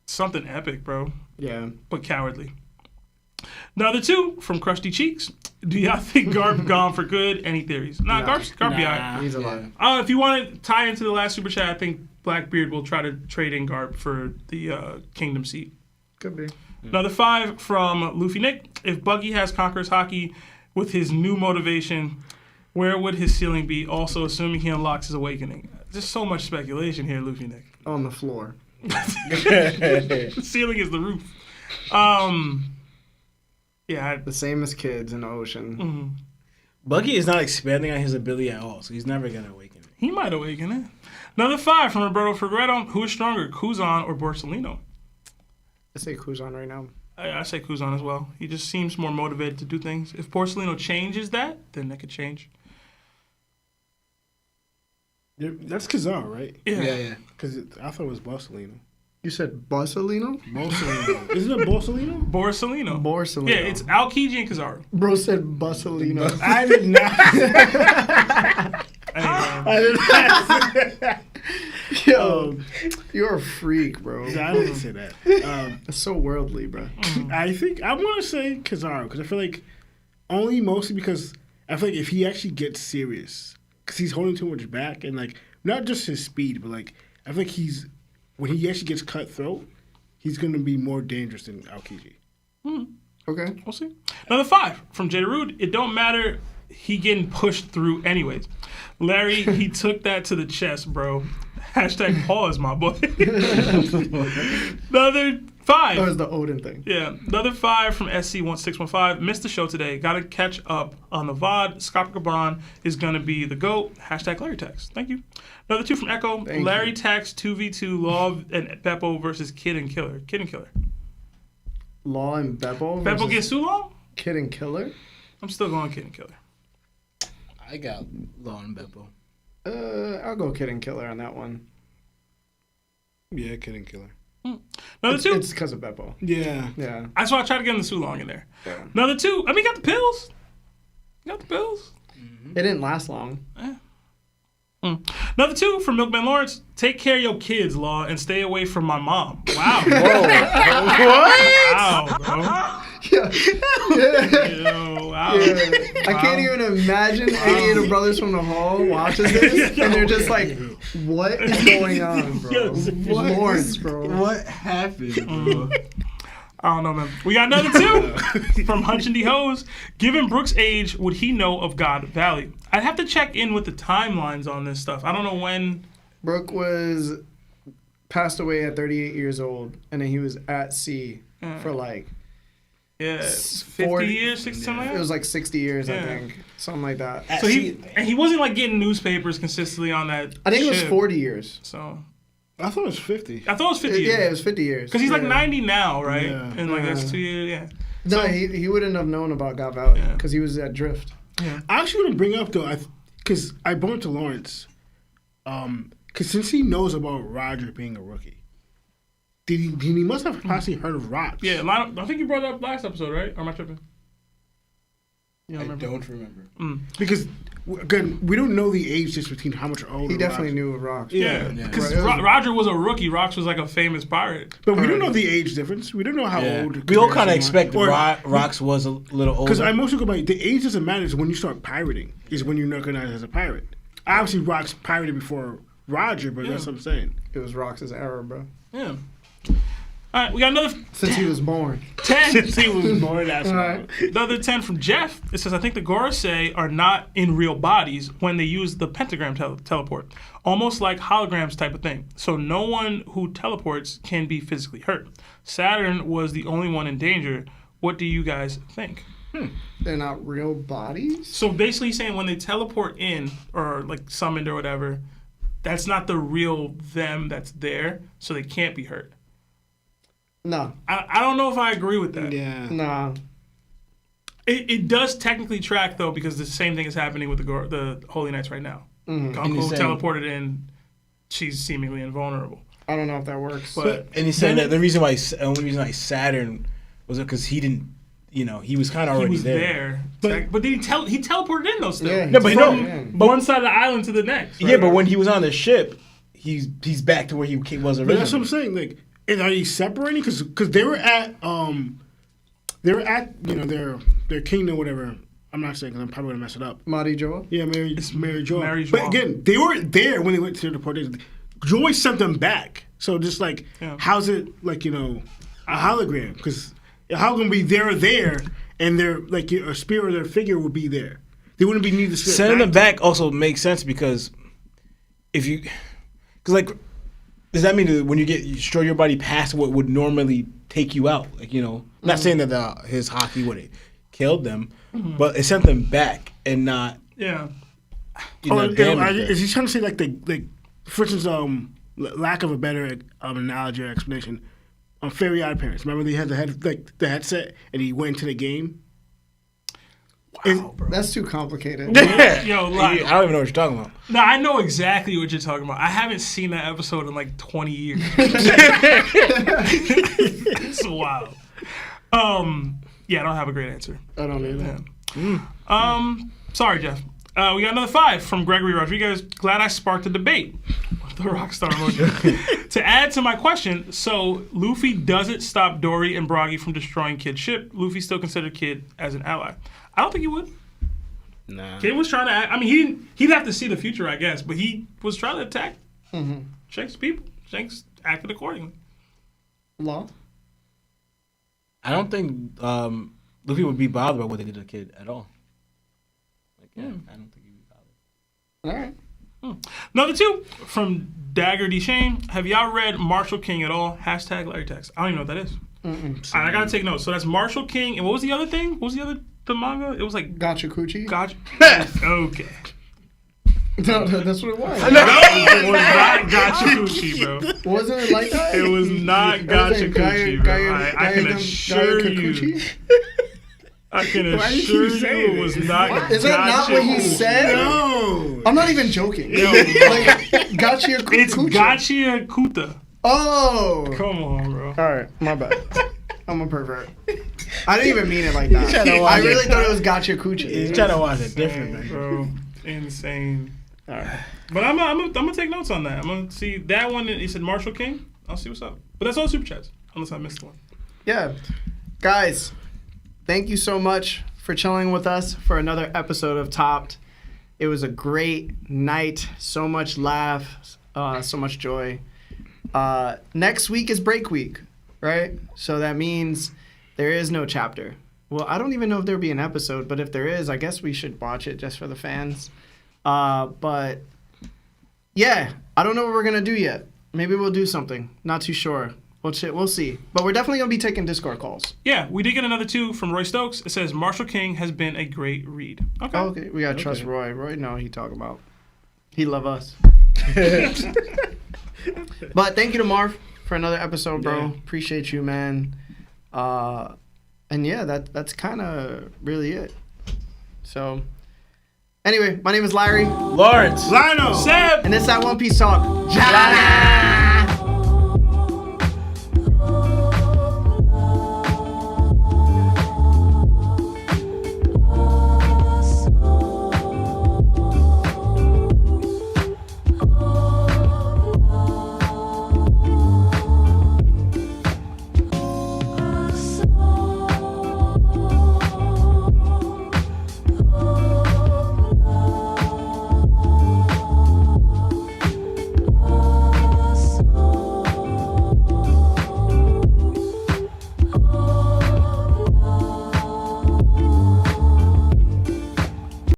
Something epic, bro, Yeah. but cowardly. Another 2 from Crusty Cheeks. Do y'all think Garp gone for good? Any theories? Nah, Garp be alright. He's alive. If you want to tie into the last super chat, I think Blackbeard will try to trade in Garp for the Kingdom seat. Could be. Another 5 from Luffy Nick. If Buggy has Conqueror's Hockey with his new motivation, where would his ceiling be? Also, assuming he unlocks his awakening. Just so much speculation here, Luffy Nick. On the floor. The ceiling is the roof. Yeah. The same as kids in the ocean. Buggy is not expanding on his ability at all, so he's never gonna awaken it. He might awaken it. Another 5 from Roberto Fregretto. Who is stronger, Kuzan or Borsellino? I say Kuzan right now. I say Kuzan as well. He just seems more motivated to do things. If Porcelino changes that, then that could change. That's Kazar, right? Yeah. Because I thought it was Borsalino. You said Borsalino? Borsalino. Isn't it Borsalino? Borsalino. Borsalino. Yeah, it's Aokiji and Kizaru. Bro said Borsalino. I did not. I did not. Yo, you're a freak, bro. I didn't say that. That's so worldly, bro. I think I want to say Kizaru because I feel like mostly because I feel like if he actually gets serious, because he's holding too much back and like not just his speed, but like I feel like when he actually gets cutthroat, he's gonna be more dangerous than Aokiji. Okay. We'll see. Another 5 from Jada Rude. It don't matter. He getting pushed through anyways. Larry, he took that to the chest, bro. Hashtag pause, my boy. Another 5. That was the Odin thing. Yeah, another 5 from SC1615. Missed the show today. Got to catch up on the VOD. Scott Cabron is going to be the GOAT. Hashtag Larry Tax. Thank you. Another 2 from Echo. Thank Larry you. Tax 2v2 Law and Beppo versus Kid and Killer. Kid and Killer. Law and Beppo. Beppo versus gets too long? Kid and Killer. I'm still going Kid and Killer. I got Law and Beppo. I'll go Kid and Killer on that one. Yeah, Kid Killer. Another 2. It's because of Beppo. Yeah. Yeah. That's why I tried to get him the Sulong in there. Yeah. Another 2. I mean, got the pills. Got the pills. It didn't last long. Number 2 from Milkman Lawrence. Take care of your kids, Law, and stay away from my mom. Wow. Wow, bro. Yeah. Yo, wow. Yeah. I can't even imagine any of the brothers from the hall watches this and they're just like, what is going on, bro? Lawrence, bro. What happened, bro? I don't know, man. We got another 2 from Hunch and D Hose. Given Brook's age, would he know of God Valley? I'd have to check in with the timelines on this stuff. I don't know when. Brook was passed away at 38 years old, and then he was at sea for like 50 40 years, 60 something like it that? was like 60 years, I Yeah. think, something like that. So he wasn't like getting newspapers consistently on that. I think it was ship. 40 years. So I thought it was 50. I thought it was 50 years. Yeah, it was 50 years. Because he's like Yeah. 90 now, right? Yeah. And like that's 2 years, yeah. No, So- he wouldn't have known about God Valley Yeah. because he was at Drift. I actually want to bring up though, because I brought it to Lawrence, because since he knows about Roger being a rookie, he must have possibly heard of Rocks. Yeah, I think you brought it up last episode, right? Or am I tripping? You don't remember? don't remember. Because again, we don't know the age difference between how much older. He definitely Rocks- knew of Rock. Yeah, Yeah. because Right. Roger was a rookie. Rocks was like a famous pirate. But we don't know the age difference. We don't know how old. We all kind of expect Or- Rocks was a little older. Because I mostly go by the age doesn't matter. Is when you start pirating is when you're recognized as a pirate. Obviously, Rocks pirated before Roger, but that's what I'm saying. It was Rox's era, bro. Yeah. All right, we got another Since he was born. 10. Since he was born, that's Alright. Another 10 from Jeff. It says, I think the Gorosei are not in real bodies when they use the pentagram teleport. Almost like holograms type of thing. So no one who teleports can be physically hurt. Saturn was the only one in danger. What do you guys think? They're not real bodies? So basically he's saying when they teleport in or like summoned or whatever, that's not the real them that's there, so they can't be hurt. No. I don't know if I agree with that. Yeah. Nah. It does technically track though because the same thing is happening with the Holy Knights right now. Gonko he's saying- teleported in, she's seemingly invulnerable. I don't know if that works. But and he's saying that the reason why only reason why Saturn was because he didn't, he was kind of he already was there. But did he teleported in though still. Yeah, No, but no, Yeah. but One side of the island to the next. yeah, but when he was on the ship, he's back to where he was But that's what originally. I'm saying. Like, are you separating? Because they were at their kingdom, whatever. I'm not saying because I'm probably gonna mess it up. Mari Joa? Yeah, Mary Jo. Mary Jo. But again, they were there when they went to the deportation. Joy sent them back. So just like, how's it like a hologram? Because a hologram would be there, and their like a spirit or their figure would be there. They wouldn't be needed to Sending them back also makes sense because does that mean that when you destroy your body past what would normally take you out? Like, not saying that his hockey would have killed them, but it sent them back and not. Yeah. Damage them. Is he trying to say like for instance, lack of a better analogy or explanation, Fairy Odd Parents. Remember they had the headset and he went into the game. Wow, bro. That's too complicated. Yo, like, I don't even know what you're talking about. no, I know exactly what you're talking about. I haven't seen that episode in like 20 years. It's wild. Yeah, I don't have a great answer. I don't either. Sorry, Jeff. We got another 5 from Gregory Rodriguez. Glad I sparked a debate. The Rockstar emoji. To add to my question, so Luffy doesn't stop Dory and Broggy from destroying Kid's ship. Luffy still considered Kid as an ally. I don't think he would. Nah. Kid was trying to act. I mean, he'd have to see the future, I guess, but he was trying to attack Shanks' people. Shanks acted accordingly. Law? I don't think Luffy would be bothered by what they did to the kid at all. Like, I don't think he'd be bothered. All right. Number 2 from Dagger D. Shane. Have y'all read Marshall King at all? Hashtag Larry Text. I don't even know what that is. All right, I gotta take notes. So that's Marshall King, and what was the other thing? What was the manga? It was like Gotcha Coochie? Gotcha. Okay. No, that's what it was. It was not Gotcha Coochie, bro. Wasn't it like that? It was not Gotcha Wasn't it Coochie, bro. I can assure you. Kakuchi? I can Why did assure you say you it was not. Is that not what he Gotcha said? No. I'm not even joking. Yo, Like, Gotcha Coochie. it's Gotcha Kuta. Oh. Come on, bro. All right, my bad. I'm a pervert. I didn't even mean it like that. trying to watch I really it. thought it was Gotcha Coochie. He's trying to watch it different, man. Bro, insane. All right. But I'm gonna take notes on that. I'm gonna see that one. He said Marshall King. I'll see what's up. But that's all super chats, unless I missed one. Yeah. Guys, thank you so much for chilling with us for another episode of Topped. It was a great night. So much laugh, so much joy. Next week is break week, right? So that means there is no chapter. Well, I don't even know if there'll be an episode, but if there is, I guess we should watch it just for the fans. But yeah, I don't know what we're gonna do yet. Maybe we'll do something. Not too sure. We'll see. But we're definitely gonna be taking Discord calls. Yeah, we did get another 2 from Roy Stokes. It says Marshall King has been a great read. Okay. Oh, okay, we gotta trust Roy. Roy know what he talking about. He love us. But thank you to Marv for another episode, bro. Yeah. Appreciate you, man. And yeah, that's kind of really it. So, anyway, my name is Larry, Lawrence. Lionel. Seb. and this is that One Piece Talk.